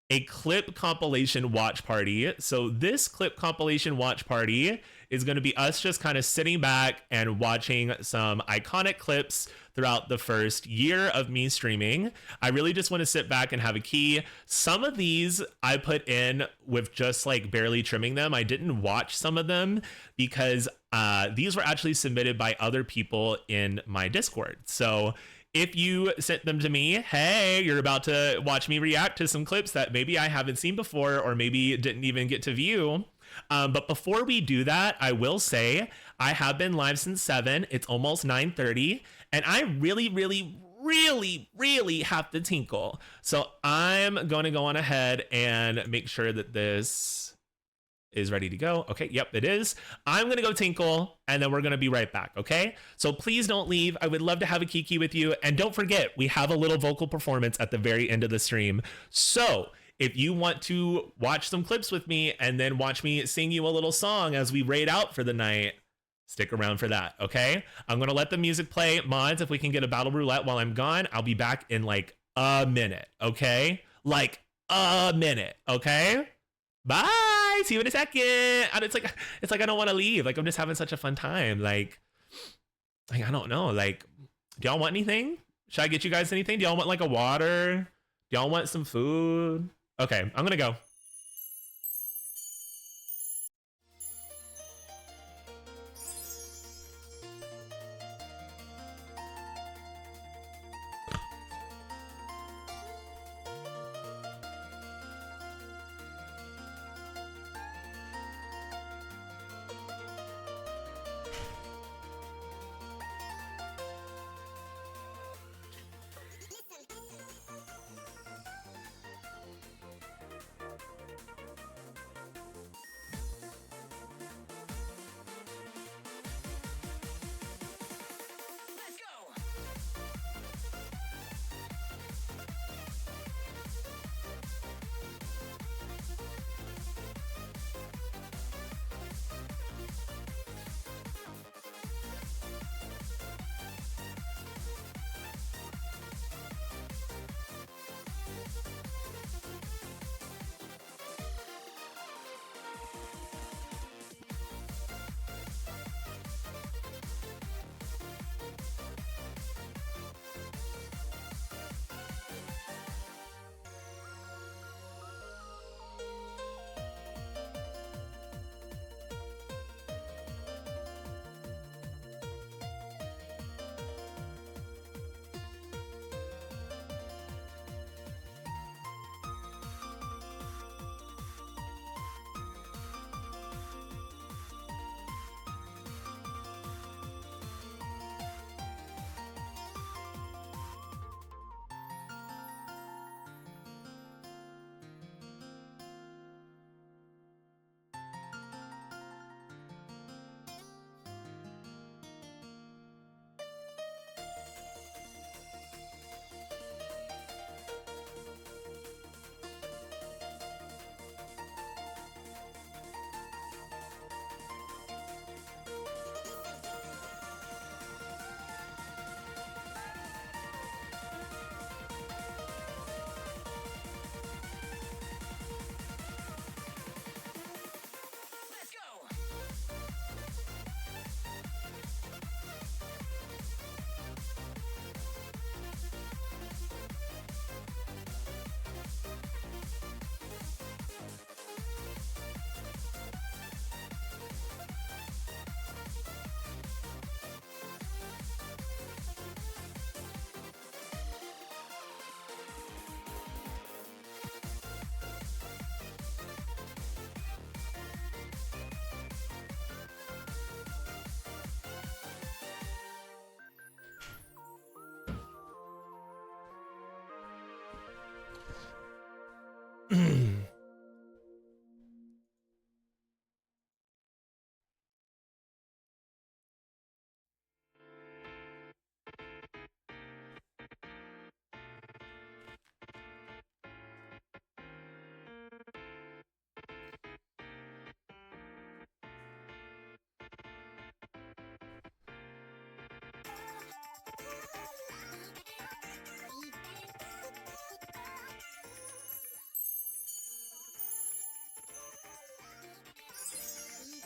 Speaker 3: a clip compilation watch party. So this clip compilation watch party is going to be us just kind of sitting back and watching some iconic clips throughout the first year of me streaming. I really just want to sit back and have a key. Some of these I put in with just like barely trimming them. I didn't watch some of them because these were actually submitted by other people in my Discord. So if you sent them to me, hey, you're about to watch me react to some clips that maybe I haven't seen before or maybe didn't even get to view. But before we do that, I will say I have been live since 7. It's almost 9:30, and I really have to tinkle. So I'm going to go on ahead and make sure that this is ready to go. Okay, yep, it is. I'm going to go tinkle, and then we're going to be right back, okay? So please don't leave. I would love to have a kiki with you. And don't forget, we have a little vocal performance at the very end of the stream. So if you want to watch some clips with me and then watch me sing you a little song as we raid out for the night, stick around for that, okay? I'm going to let the music play. Mods, if we can get a battle roulette while I'm gone, I'll be back in like a minute, okay? Like a minute, okay? Bye! See you in a second! And it's like I don't want to leave. Like, I'm just having such a fun time. Like I don't know. Like, do y'all want anything? Should I get you guys anything? Do y'all want like a water? Do y'all want some food? Okay, I'm gonna go.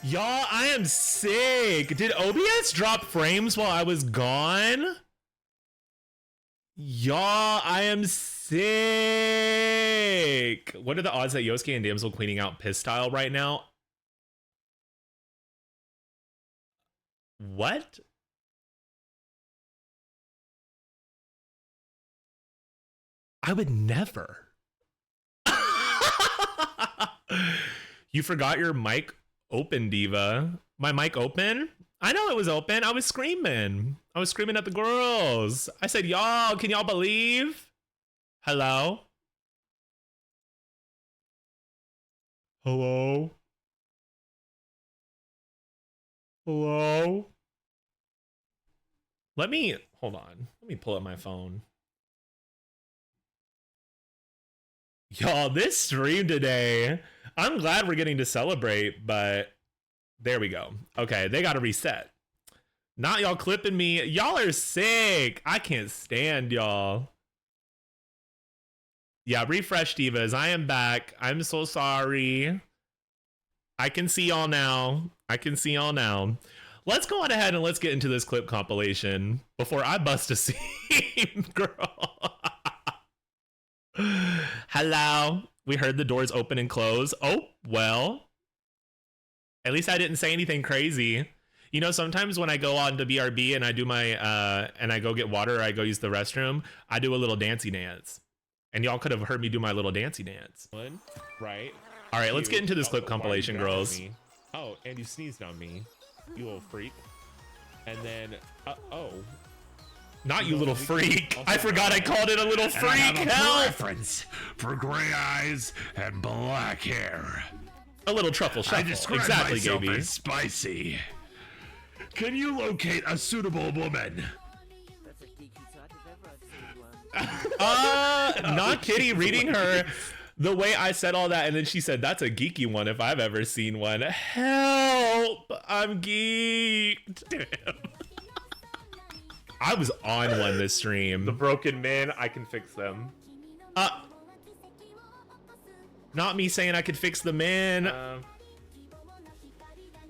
Speaker 3: Y'all, I am sick. Did OBS drop frames while I was gone? Y'all, I am sick. What are the odds that Yosuke and Damsel cleaning out piss style right now? What? I would never. You forgot your mic open, Diva. My mic open? I know it was open. I was screaming. I was screaming at the girls. I said, y'all, can y'all believe? Hello? Hello? Hello? Hold on. Let me pull up my phone. Y'all, this stream today, I'm glad we're getting to celebrate, but there we go. Okay, they got to reset. Not y'all clipping me. Y'all are sick. I can't stand y'all. Yeah, refresh, divas. I am back. I'm so sorry. I can see y'all now. I can see y'all now. Let's go on ahead and let's get into this clip compilation before I bust a seam, girl. Hello. We heard the doors open and close. Oh, well. At least I didn't say anything crazy. You know, sometimes when I go on to BRB and I do my, and I go get water or I go use the restroom, I do a little dancey dance. And y'all could have heard me do my little dancey dance. Right. All right, let's get into this clip compilation, girls. Oh, and you sneezed on me, you little freak. And then, oh. Not you little freak. I forgot I called it a little freak.
Speaker 4: I have a preference for gray eyes and black hair.
Speaker 3: A little truffle shuffle.
Speaker 4: I describe
Speaker 3: exactly,
Speaker 4: myself
Speaker 3: Gaby.
Speaker 4: as spicy. Can you locate a suitable woman?
Speaker 3: Not Kitty reading her the way I said all that, and then she said, that's a geeky one if I've ever seen one. Help! I'm geeked. Damn. I was on one this stream. The broken men, I can fix them. Not me saying I could fix the men. All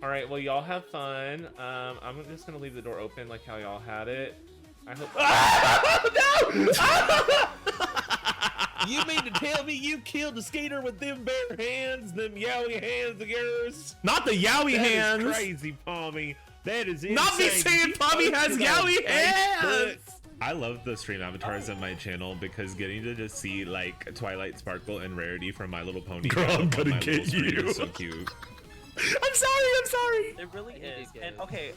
Speaker 3: right, well, y'all have fun. I'm just gonna leave the door open like how y'all had it. I hope. No! You mean to tell me you killed the skater with them bare hands, them yowie hands of yours? Not the yowie hands.
Speaker 4: That is crazy, Pommy. That is insane.
Speaker 3: Not me saying Pommy has yowie hands. I love the stream avatars on my channel because getting to just see like Twilight Sparkle and Rarity from My Little Pony.
Speaker 4: Girl, I'm gonna get you.
Speaker 3: Is so cute. I'm sorry.
Speaker 14: It really is. And okay,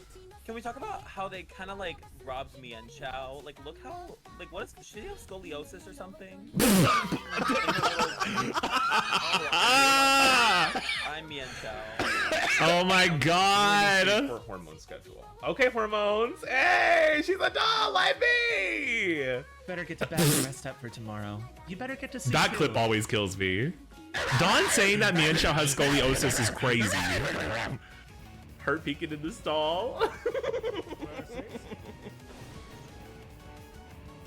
Speaker 14: can we talk about how they kind of like robbed Mian Chao? Like, look how, like, what is, should he have scoliosis or something? I'm Mian Chao.
Speaker 3: Oh my god. For hormone schedule. Okay, hormones. Hey, she's a doll like me.
Speaker 15: Better get to bed and rest up for tomorrow. You better get to sleep.
Speaker 3: That clip always kills me. Dawn saying that Mian Chao has scoliosis is crazy. Her peeking in the stall.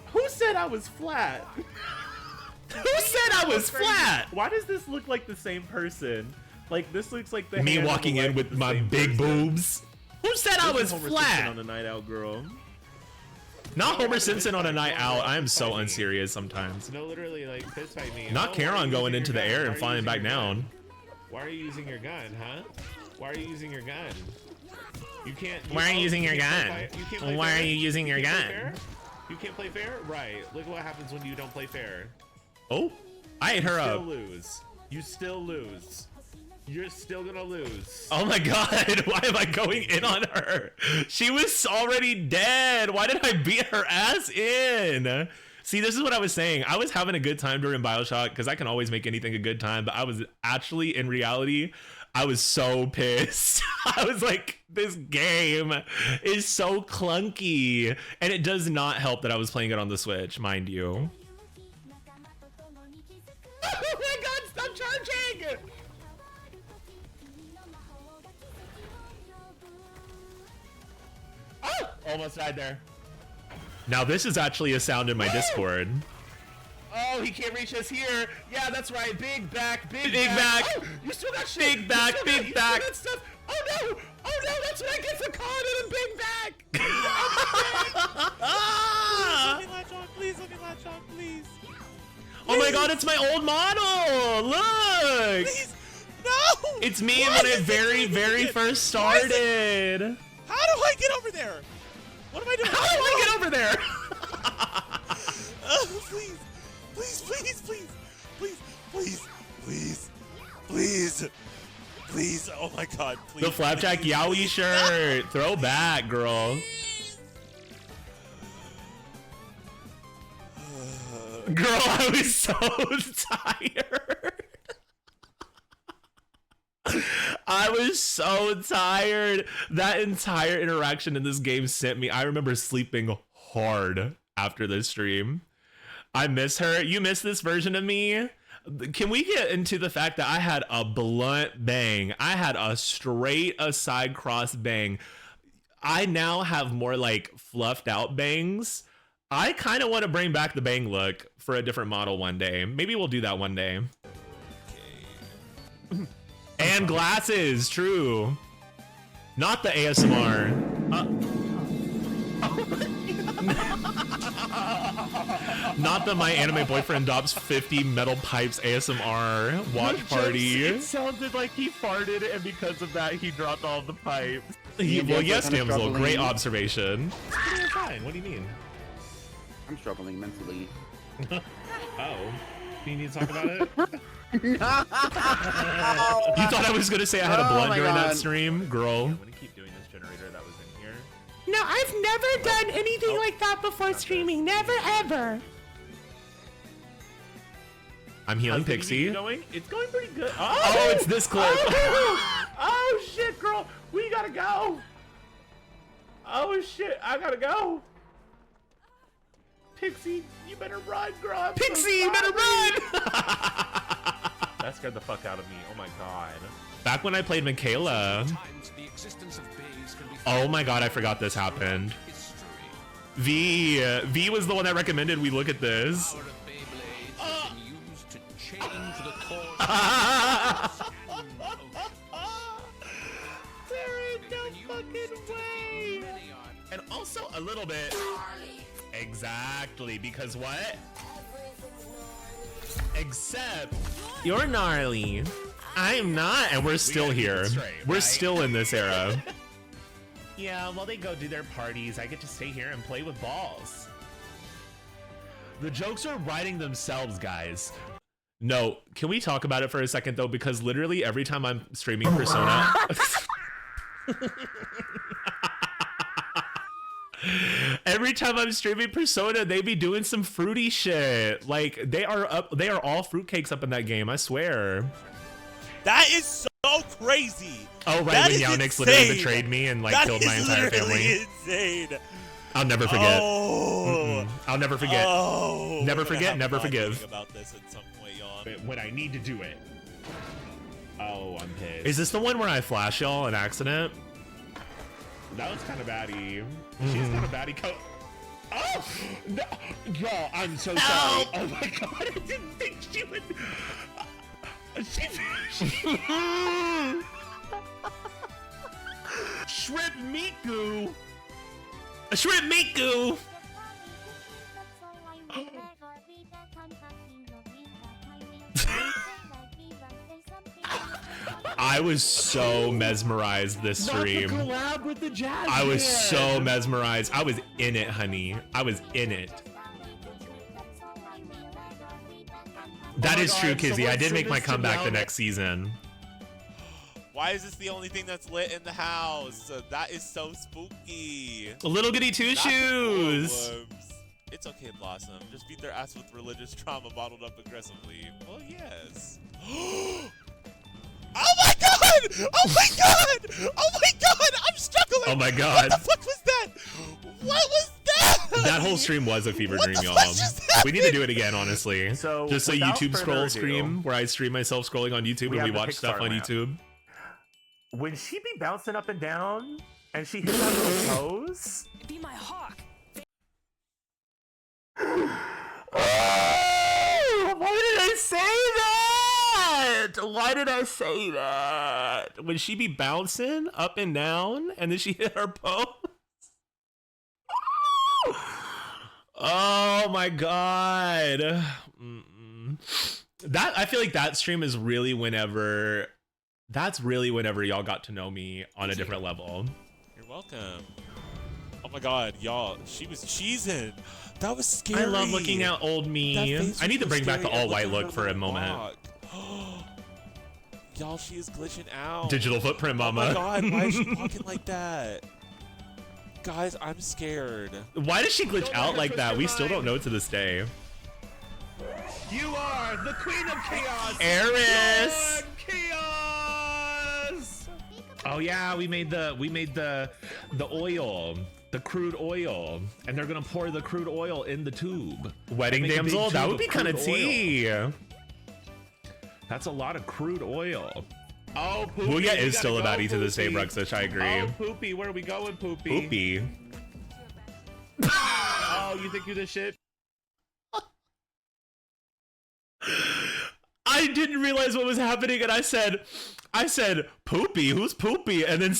Speaker 3: Who said I was flat? Who said I was flat? Why does this look like the same person? Like, this looks like the me walking in with my big boobs. Who said I was flat? On a night out, girl. Not Homer Simpson on a night out. I am so unserious sometimes.
Speaker 4: No, literally, like, fist fight me.
Speaker 3: Not Charon going into the air and flying back down.
Speaker 4: Why are you using your gun, huh? Why are you using your gun? You can't.
Speaker 3: Why are you using your gun? Why are you using your gun?
Speaker 4: You can't play fair? Right. Look what happens when you don't play fair.
Speaker 3: Oh, I ate her up.
Speaker 4: You still lose. You still lose. You're still gonna lose.
Speaker 3: Oh my god, why am I going in on her? She was already dead. Why did I beat her ass in? See, this is what I was saying. I was having a good time during BioShock because I can always make anything a good time, but I was actually, in reality, I was so pissed. I was like, this game is so clunky. And it does not help that I was playing it on the Switch, mind you.
Speaker 1: Oh my god, stop charging!
Speaker 3: Oh, almost died there. Now this is actually a sound in my Discord.
Speaker 1: Oh, he can't reach us here. Yeah, that's right. Big back, big
Speaker 3: back.
Speaker 1: Oh, you still got shit.
Speaker 3: Big back, big back.
Speaker 1: You still got stuff. Oh no! Oh no! That's what I get for calling it a big back.
Speaker 16: Let me latch on, please. Let me latch on, please.
Speaker 3: Oh my god, it's my old model! Look!
Speaker 16: Please, no!
Speaker 3: It's me when I very first started.
Speaker 16: How do I get over there? What am I doing?
Speaker 3: How do I get over there?
Speaker 16: Please, please, please, please, please, please, please, please, please. Oh my god, please.
Speaker 3: The Flapjack Yowie shirt. Throw back, girl. Girl, I was so tired. I was so tired. That entire interaction in this game sent me. I remember sleeping hard after this stream. I miss her. You miss this version of me? Can we get into the fact that I had a blunt bang? I had a straight aside cross bang. I now have more like fluffed out bangs. I kind of want to bring back the bang look for a different model one day. Maybe we'll do that one day. Okay. And glasses, true. Not the ASMR. Not the my anime boyfriend adopts 50 metal pipes ASMR watch party.
Speaker 15: It sounded like he farted, and because of that, he dropped all the pipes.
Speaker 3: Well, yes, Damsel. Great observation.
Speaker 15: Fine. What do you mean?
Speaker 7: I'm struggling mentally.
Speaker 15: Oh. Do you need to talk about it?
Speaker 3: You thought I was going to say I had a blunt during that stream? Girl.
Speaker 15: I'm going to keep doing this generator that was in here.
Speaker 1: No, I've never done anything like that before streaming. Never, ever.
Speaker 3: I'm healing Pixie.
Speaker 15: It's going pretty good.
Speaker 3: Oh, it's this clip.
Speaker 15: Oh, shit, girl. We gotta go. Oh, shit. I gotta go. Pixie, you better run, girl.
Speaker 3: Pixie, you better run.
Speaker 15: That scared the fuck out of me. Oh my god.
Speaker 3: Back when I played Michaela. Oh my god, I forgot this happened. V was the one that recommended we look at this.
Speaker 1: There ain't no fucking way.
Speaker 3: And also a little bit. Exactly, because what? Except you're gnarly. I'm not, and we're still here. We're still in this era.
Speaker 15: Yeah, while they go do their parties, I get to stay here and play with balls.
Speaker 3: The jokes are writing themselves, guys. No, can we talk about it for a second though? Because literally every time I'm streaming Persona. Every time I'm streaming Persona, they be doing some fruity shit. Like they are all fruitcakes up in that game, I swear.
Speaker 16: That is so crazy.
Speaker 3: Oh right,
Speaker 16: that
Speaker 3: when Yaunix literally betrayed me and like killed my entire family.
Speaker 16: Insane.
Speaker 3: I'll never forget.
Speaker 16: Oh.
Speaker 3: I'll never forget.
Speaker 16: Oh,
Speaker 3: never forget, never forgive.
Speaker 16: About this in some way,
Speaker 15: when I need to do it. Oh, I'm pissed.
Speaker 3: Is this the one where I flash y'all an accident?
Speaker 15: That was kind of baddie. She's kind of baddie. Oh! No. Y'all, I'm so sorry. Oh my god, I didn't think she would...
Speaker 3: Shrimp Miku! Shrimp Miku! I was so mesmerized this stream.
Speaker 15: Collab with the jazz
Speaker 3: I was
Speaker 15: band.
Speaker 3: so mesmerized. I was in it, honey. I was in it. That is true, Kizzy. I did make my comeback the next season.
Speaker 16: Why is this the only thing that's lit in the house? That is so spooky.
Speaker 3: Little goody two shoes.
Speaker 16: It's okay, Blossom. Just beat their ass with religious trauma bottled up aggressively. Well, yes. Oh my god! Oh my god! Oh my god! I'm struggling!
Speaker 3: Oh my god.
Speaker 16: What the fuck was that? What was that?
Speaker 3: That whole stream was a fever dream, y'all. We need to do it again, honestly.
Speaker 15: So,
Speaker 3: just a
Speaker 15: without
Speaker 3: YouTube
Speaker 15: further
Speaker 3: scroll
Speaker 15: ado,
Speaker 3: stream where I stream myself scrolling on YouTube and
Speaker 15: have
Speaker 3: we
Speaker 15: the
Speaker 3: watch stuff
Speaker 15: Pixar
Speaker 3: on
Speaker 15: ramp.
Speaker 3: YouTube.
Speaker 15: Would she be bouncing up and down and she hits that little pose?
Speaker 2: Be my hawk.
Speaker 3: Oh, why did I say that? Why did I say that? Would she be bouncing up and down and then she hit her pose? Oh my god. That, I feel like that stream is really whenever, that's really whenever y'all got to know me on a different level.
Speaker 16: You're welcome. Oh my god, y'all, she was cheesing. That was scary.
Speaker 3: I love looking at old me. I need to bring back the all white look for a moment.
Speaker 16: Y'all, she is glitching out.
Speaker 3: Digital footprint, mama.
Speaker 16: Oh my god, why is she walking like that? Guys, I'm scared.
Speaker 3: Why does she glitch out like that? We still don't know to this day.
Speaker 15: You are the queen of chaos.
Speaker 3: Eris.
Speaker 15: Chaos.
Speaker 3: Oh yeah, we made the oil, the crude oil, and they're gonna pour the crude oil in the tube. Wedding damsel, that would be kind of tea. That's a lot of crude oil.
Speaker 15: Oh, Poopy.
Speaker 3: Booyah is still a baddie to this day, Bruxish, I agree.
Speaker 15: Oh, Poopy, where are we going, Poopy?
Speaker 3: Poopy.
Speaker 15: Oh, you think you're the shit?
Speaker 3: I didn't realize what was happening, and I said, Poopy, who's Poopy? And then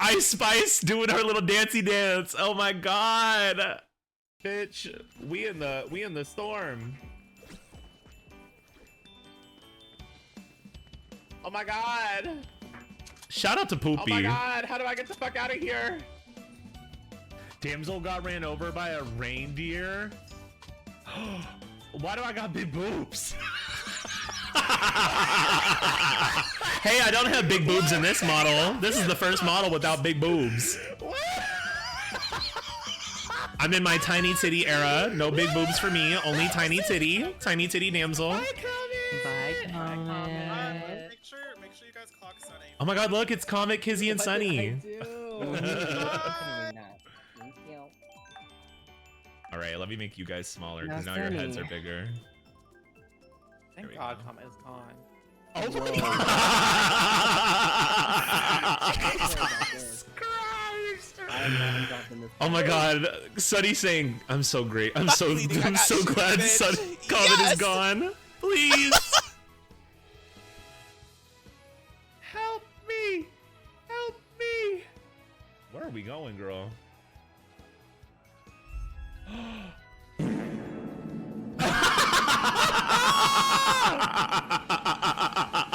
Speaker 3: Ice Spice doing her little dancey dance. Oh my god.
Speaker 15: Bitch, we in the storm. Oh my god.
Speaker 3: Shout out to Poopy.
Speaker 15: Oh my god, how do I get the fuck out of here? Damsel got ran over by a reindeer. Why do I got big boobs?
Speaker 3: Hey, I don't have big boobs in this model. This is the first model without big boobs. I'm in my tiny titty era. No big boobs for me. Only tiny titty damsel.
Speaker 6: Bye, comment.
Speaker 17: Make sure you guys clock Sunny.
Speaker 3: Oh my god, look, it's Comet, Kizzy, and Sunny. All right, let me make you guys smaller because now your heads are bigger.
Speaker 6: Thank God, comment is gone.
Speaker 3: Oh my
Speaker 6: Jesus
Speaker 3: Christ! Oh my god, Sunny saying, I'm so great. I'm so glad Sunny Comet is gone. Please.
Speaker 15: Help me! Help me! Where are we going, girl?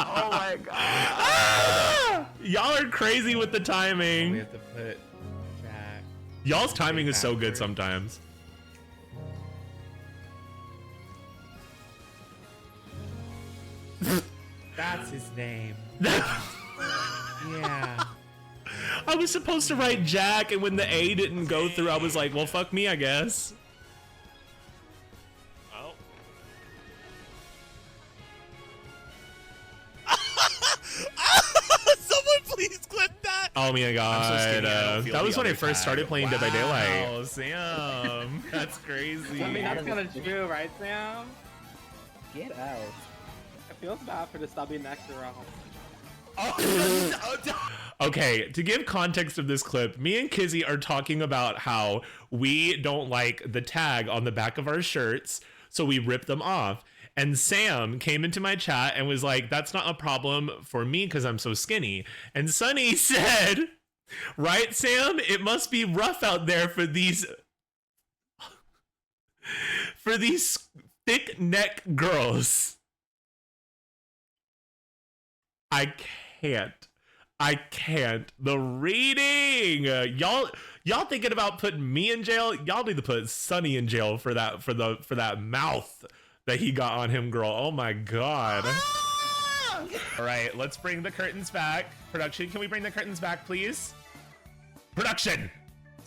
Speaker 3: Oh my god. Y'all are crazy with the timing.
Speaker 15: We have to put Jack.
Speaker 3: Y'all's timing is so good sometimes.
Speaker 15: That's his name. Yeah.
Speaker 3: I was supposed to write Jack, and when the A didn't go through, I was like, well, fuck me, I guess.
Speaker 16: Oh. Someone please clip that.
Speaker 3: Oh my god. That was when I first started playing Dead by Daylight.
Speaker 15: Oh, Sam. That's crazy.
Speaker 6: I mean, that's kind of true, right, Sam? Get out. It feels bad for this to be next round.
Speaker 3: Okay, to give context of this clip, me and Kizzy are talking about how we don't like the tag on the back of our shirts, so we rip them off. And Sam came into my chat and was like, that's not a problem for me because I'm so skinny. And Sunny said, right, Sam? It must be rough out there for these thick neck girls. I can't. The reading. Y'all thinking about putting me in jail? Y'all need to put Sunny in jail for that mouth that he got on him, girl. Oh my god. All right, let's bring the curtains back. Production, can we bring the curtains back, please? Production.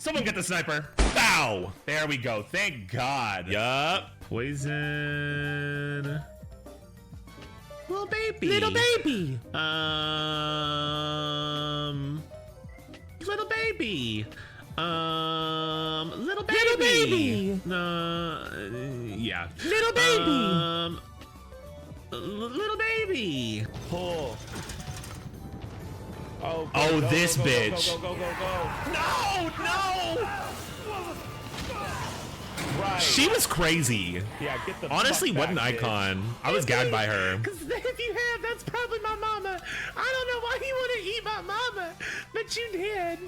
Speaker 3: Someone get the sniper. Bow. There we go. Thank God. Yup. Poison. Little baby.
Speaker 1: Little baby.
Speaker 3: Little baby. Little baby.
Speaker 1: Little baby.
Speaker 3: Yeah.
Speaker 1: Little baby.
Speaker 3: Little baby. Pull.
Speaker 15: Oh,
Speaker 3: Oh, this bitch.
Speaker 15: Go.
Speaker 3: No.
Speaker 15: Right.
Speaker 3: She was crazy.
Speaker 15: Yeah, get the
Speaker 3: Honestly,
Speaker 15: fuck
Speaker 3: what an
Speaker 15: back, bitch.
Speaker 3: icon. I was gagged by her.
Speaker 1: Because if you have, that's probably my mama. I don't know why you want to eat my mama, but you did.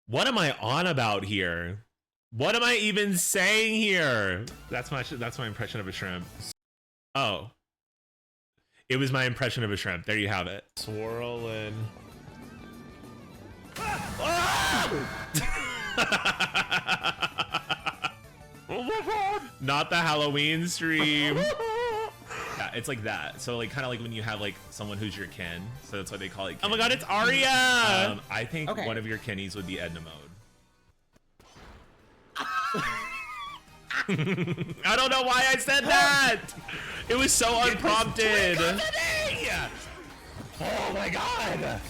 Speaker 3: What am I on about here? What am I even saying here? That's my impression of a shrimp. Oh. It was my impression of a shrimp. There you have it.
Speaker 15: Swirling.
Speaker 3: Oh my God. Not the Halloween stream. Yeah, it's like that. So like kind of like when you have like someone who's your kin. So that's why they call it kin. Oh my God, it's Arya. I think one of your kinnies would be Edna Mode. I don't know why I said that. It was so unprompted.
Speaker 15: Oh my God.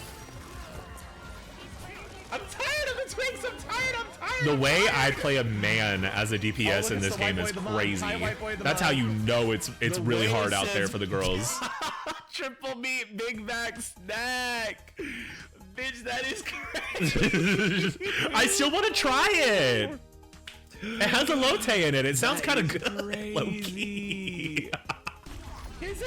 Speaker 1: I'm tired of the twigs. I'm tired.
Speaker 3: The way I play a man as a DPS in this game is crazy. That's how you know it's really hard out there for the girls.
Speaker 15: Triple meat Big Mac snack. Bitch, that is crazy.
Speaker 3: I still want to try it. It has a lotte in it. It sounds kind of good. Low key.
Speaker 1: Kizzy!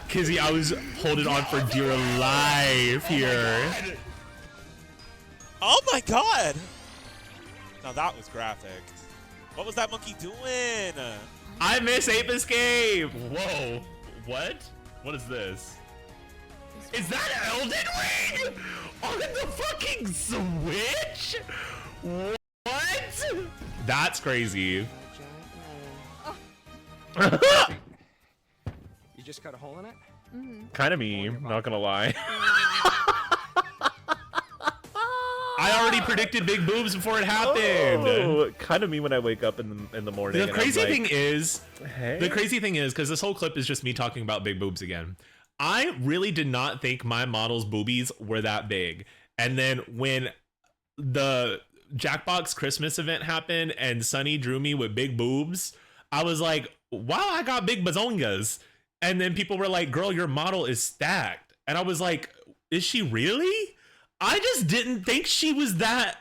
Speaker 3: Kizzy, I was holding on for dear life here.
Speaker 16: Oh my God! Now that was graphic. What was that monkey doing?
Speaker 3: I miss Ape Escape. Whoa. What? What is this? Is that Elden Ring on the fucking Switch? What? That's crazy.
Speaker 18: You just cut a hole in it?
Speaker 3: Kind of me, not gonna lie. I already predicted big boobs before it happened.
Speaker 15: Oh, kind of me when I wake up in the morning.
Speaker 3: The crazy thing is,
Speaker 15: hey?
Speaker 3: because this whole clip is just me talking about big boobs again. I really did not think my model's boobies were that big. And then when the Jackbox Christmas event happened and Sunny drew me with big boobs, I was like, wow, I got big bazongas. And then people were like, girl, your model is stacked. And I was like, is she really? I just didn't think she was that.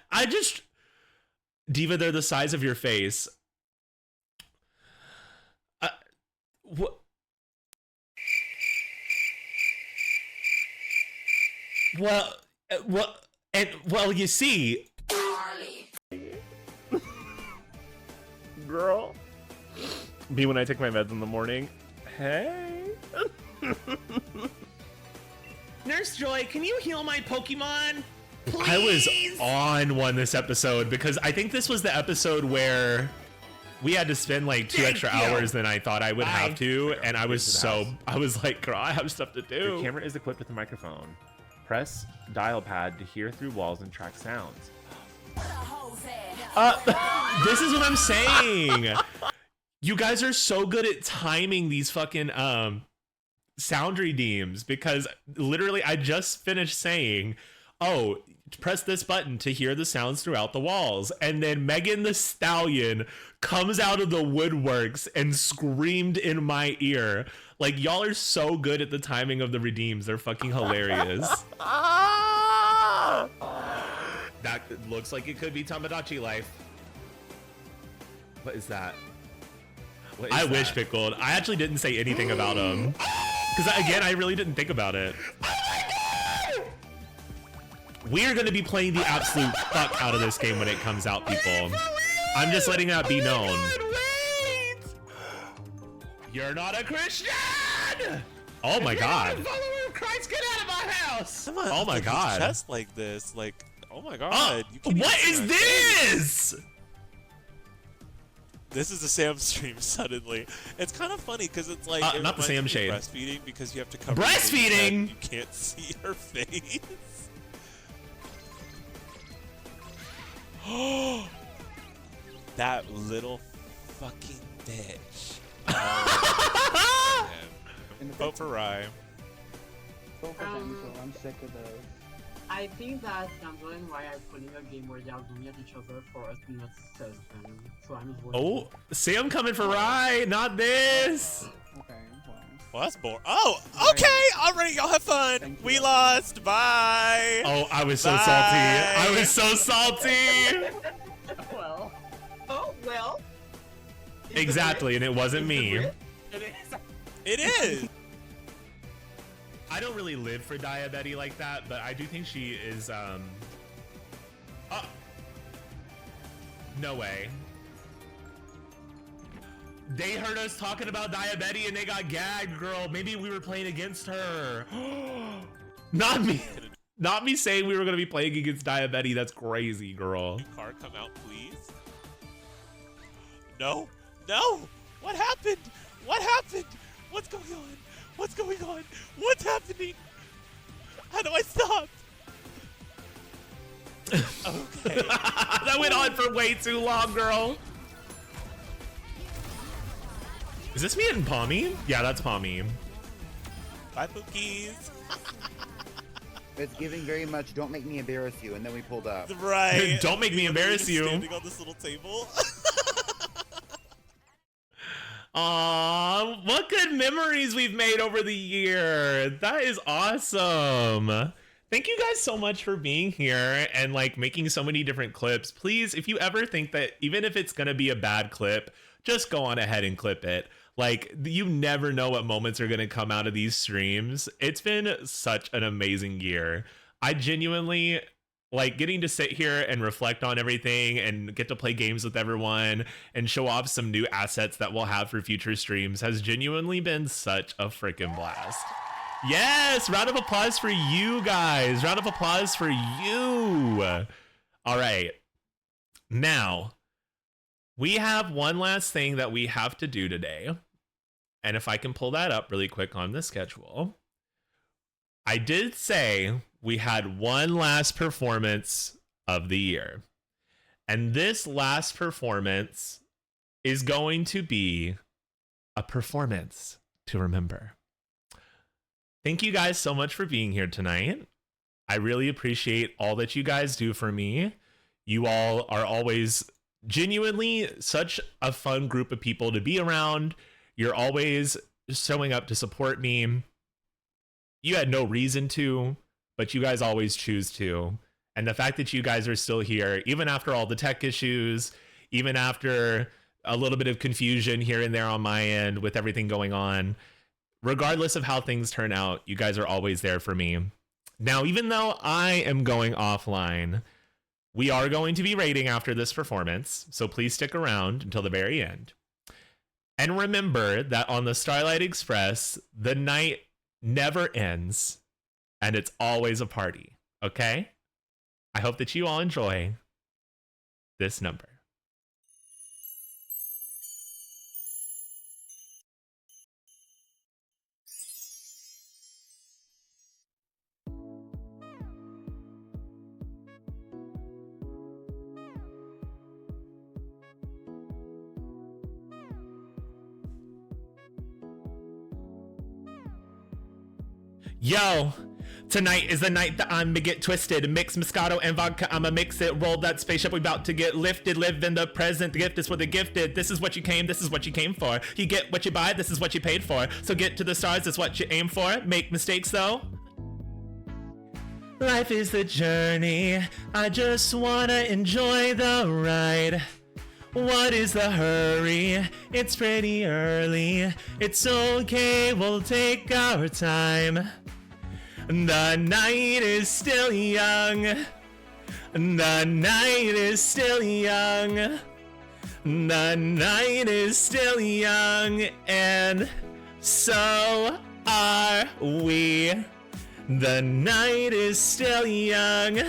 Speaker 3: Diva, they're the size of your face. What? Well, you see,
Speaker 15: Girl. Me when I take my meds in the morning. Hey.
Speaker 1: Nurse Joy, can you heal my Pokemon? Please?
Speaker 3: I was on one this episode because I think this was the episode where we had to spend like 2 extra hours than I thought I would have to, and I was like, girl, I have stuff to do.
Speaker 15: Your camera is equipped with a microphone. Press dial pad to hear through walls and track sounds.
Speaker 3: This is what I'm saying. You guys are so good at timing these fucking sound redeems, because literally I just finished saying, oh, press this button to hear the sounds throughout the walls, and then Megan the Stallion comes out of the woodworks and screamed in my ear. Like, y'all are so good at the timing of the redeems. They're fucking hilarious. That looks like it could be Tamagotchi life. What is that? I wish Pickled. I actually didn't say anything about him. Because, again, I really didn't think about it. We're going to be playing the absolute fuck out of this game when it comes out, people. I'm just letting that be known. You're not a Christian! Oh my God.
Speaker 1: Follower of Christ, get out of my house!
Speaker 3: Oh my God.
Speaker 16: Chest like this, like Oh my god.
Speaker 3: What is this?
Speaker 16: This is a Sam stream suddenly. It's kind of funny because it's like
Speaker 3: not the Sam shade.
Speaker 16: Breastfeeding because you have to cover
Speaker 3: breastfeeding.
Speaker 16: You can't see her face. That little fucking bitch. Oh, vote for Rye.
Speaker 10: Vote for Damsel. I'm sick of those.
Speaker 18: I think that Damsel and Rye are putting a game where they are going at each other for us to not sell them. So I'm voting.
Speaker 3: Oh, Sam coming for Rye, not this.
Speaker 10: Okay,
Speaker 16: well, that's boring. Oh, okay. Alright, y'all have fun. We lost. Bye.
Speaker 3: Oh, I was so
Speaker 16: Bye.
Speaker 3: salty. I was so salty.
Speaker 18: Well. Oh, well.
Speaker 3: Exactly, and it wasn't me.
Speaker 16: It is.
Speaker 3: I don't really live for Diabetes like that, but I do think she is, no way. They heard us talking about Diabetes and they got gagged, girl. Maybe we were playing against her. Not me. Not me saying we were going to be playing against Diabetes. That's crazy, girl.
Speaker 16: Car, come out, please. No. No. What happened? What happened? What's going on? What's going on? What's happening? How do I stop? Okay.
Speaker 3: That went on for way too long, girl. Is this me and Palmy? Yeah, that's Palmy.
Speaker 16: Bye, Pookies.
Speaker 7: It's giving very much, don't make me embarrass you, and then we pulled up.
Speaker 16: Right.
Speaker 3: Don't make me embarrass you.
Speaker 16: Standing on this little table.
Speaker 3: Aw, what good memories we've made over the year. That is awesome. Thank you guys so much for being here and like making so many different clips. Please, if you ever think that even if it's gonna be a bad clip, just go on ahead and clip it. Like, you never know what moments are gonna come out of these streams. It's been such an amazing year. I genuinely like getting to sit here and reflect on everything and get to play games with everyone and show off some new assets that we'll have for future streams has genuinely been such a freaking blast. Yes, round of applause for you guys. Round of applause for you. All right. Now, we have one last thing that we have to do today. And if I can pull that up really quick on the schedule. I did say we had one last performance of the year. And this last performance is going to be a performance to remember. Thank you guys so much for being here tonight. I really appreciate all that you guys do for me. You all are always genuinely such a fun group of people to be around. You're always showing up to support me. You had no reason to, but you guys always choose to. And the fact that you guys are still here, even after all the tech issues, even after a little bit of confusion here and there on my end with everything going on, regardless of how things turn out, you guys are always there for me. Now, even though I am going offline, we are going to be rating after this performance, so please stick around until the very end. And remember that on the Starlight Express, the night never ends, and it's always a party, okay? I hope that you all enjoy this number. Yo, tonight is the night that I'm gonna get twisted. Mix Mascot and vodka, I'ma mix it. Roll that spaceship, we about to get lifted. Live in the present, the gift is for the gifted. This is what you came, this is what you came for. You get what you buy, this is what you paid for. So get to the stars, that's what you aim for. Make mistakes though. Life is the journey, I just wanna enjoy the ride. What is the hurry? It's pretty early. It's okay, we'll take our time. The night is still young. The night is still young. The night is still young. And so are we. The night is still young.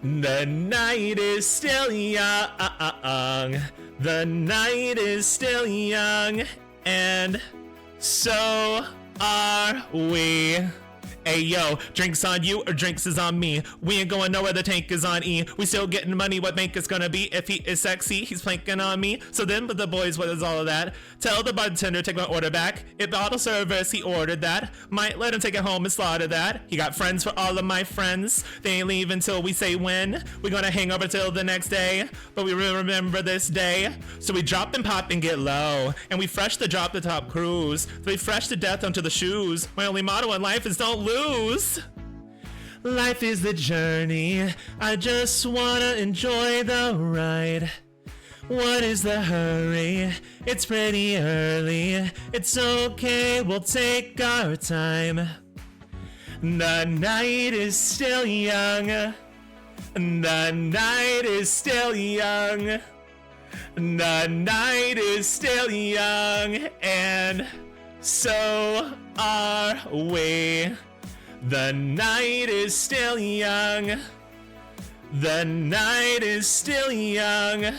Speaker 3: The night is still young. The night is still young. And so are we. Hey yo, drinks on you or drinks is on me. We ain't going nowhere, the tank is on E. We still getting money, what make us gonna be? If he is sexy, he's planking on me. So then, but the boys, what is all of that? Tell the bartender, take my order back. If bottle service, he ordered that. Might let him take it home and slaughter that. He got friends for all of my friends. They ain't leave until we say when. We're gonna hang over till the next day. But we will remember this day. So we drop and pop and get low. And we fresh the drop the top cruise. We fresh to death onto the shoes. My only motto in life is don't lose. Life is the journey. I just wanna enjoy the ride. What is the hurry? It's pretty early. It's okay, we'll take our time. The night is still young. The night is still young. The night is still young. And so are we. The night is still young. The night is still young.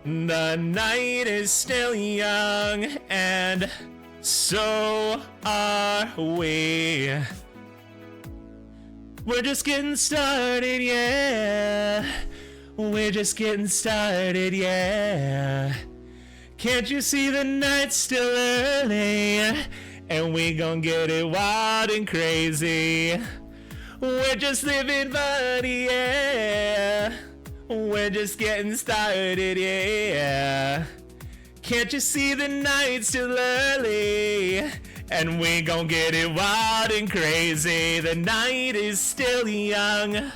Speaker 3: The night is still young. And so are we. We're just getting started, yeah. We're just getting started, yeah. Can't you see the night's still early? And we gon' get it wild and crazy. We're just living funny, yeah. We're just getting started, yeah. Can't you see the night's still early? And we gon' get it wild and crazy. The night is still young.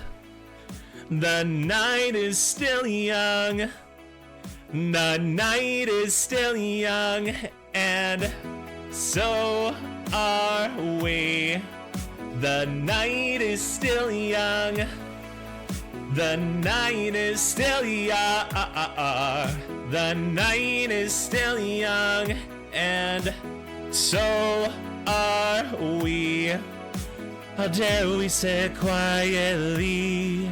Speaker 3: The night is still young. The night is still young. And so are we. The night is still young. The night is still young. The night is still young. And so are we. How dare we sit quietly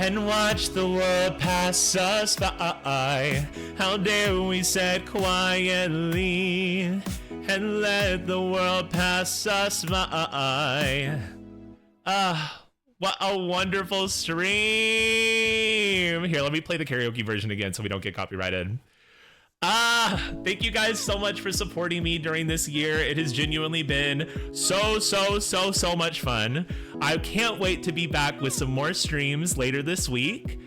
Speaker 3: and watch the world pass us by? How dare we sit quietly and let the world pass us by. What a wonderful stream. Here, let me play the karaoke version again so we don't get copyrighted. Thank you guys so much for supporting me during this year. It has genuinely been so much fun. I can't wait to be back with some more streams later this week.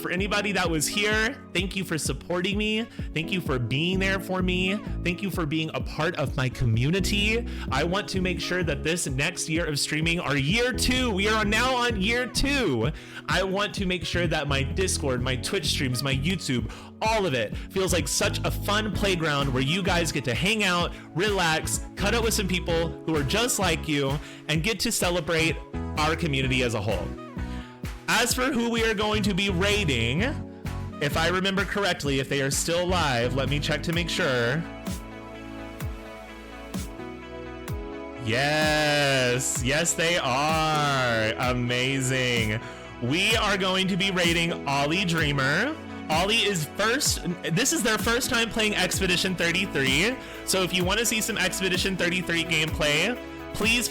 Speaker 3: For anybody that was here, thank you for supporting me. Thank you for being there for me. Thank you for being a part of my community. I want to make sure that this next year of streaming, our year 2, we are now on year 2. I want to make sure that my Discord, my Twitch streams, my YouTube, all of it feels like such a fun playground where you guys get to hang out, relax, cut up with some people who are just like you, and get to celebrate our community as a whole. As for who we are going to be raiding, if I remember correctly, if they are still live, let me check to make sure. Yes, they are. Amazing. We are going to be raiding Ollie Dreamer. Ollie is this is their first time playing Expedition 33. So if you want to see some Expedition 33 gameplay, please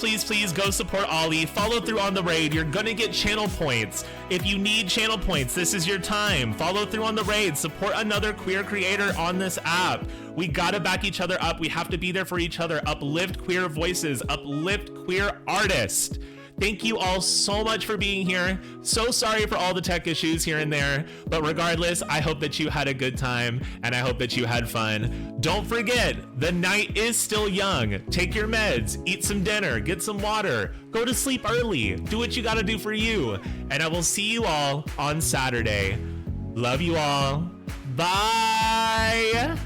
Speaker 3: go support Ollie. Follow through on the raid. You're gonna get channel points. If you need channel points, this is your time. Follow through on the raid. Support another queer creator on this app. We gotta back each other up. We have to be there for each other. Uplift queer voices. Uplift queer artists. Thank you all so much for being here. So sorry for all the tech issues here and there, but regardless, I hope that you had a good time and I hope that you had fun. Don't forget, the night is still young. Take your meds, eat some dinner, get some water, go to sleep early, do what you gotta do for you, and I will see you all on Saturday. Love you all. Bye.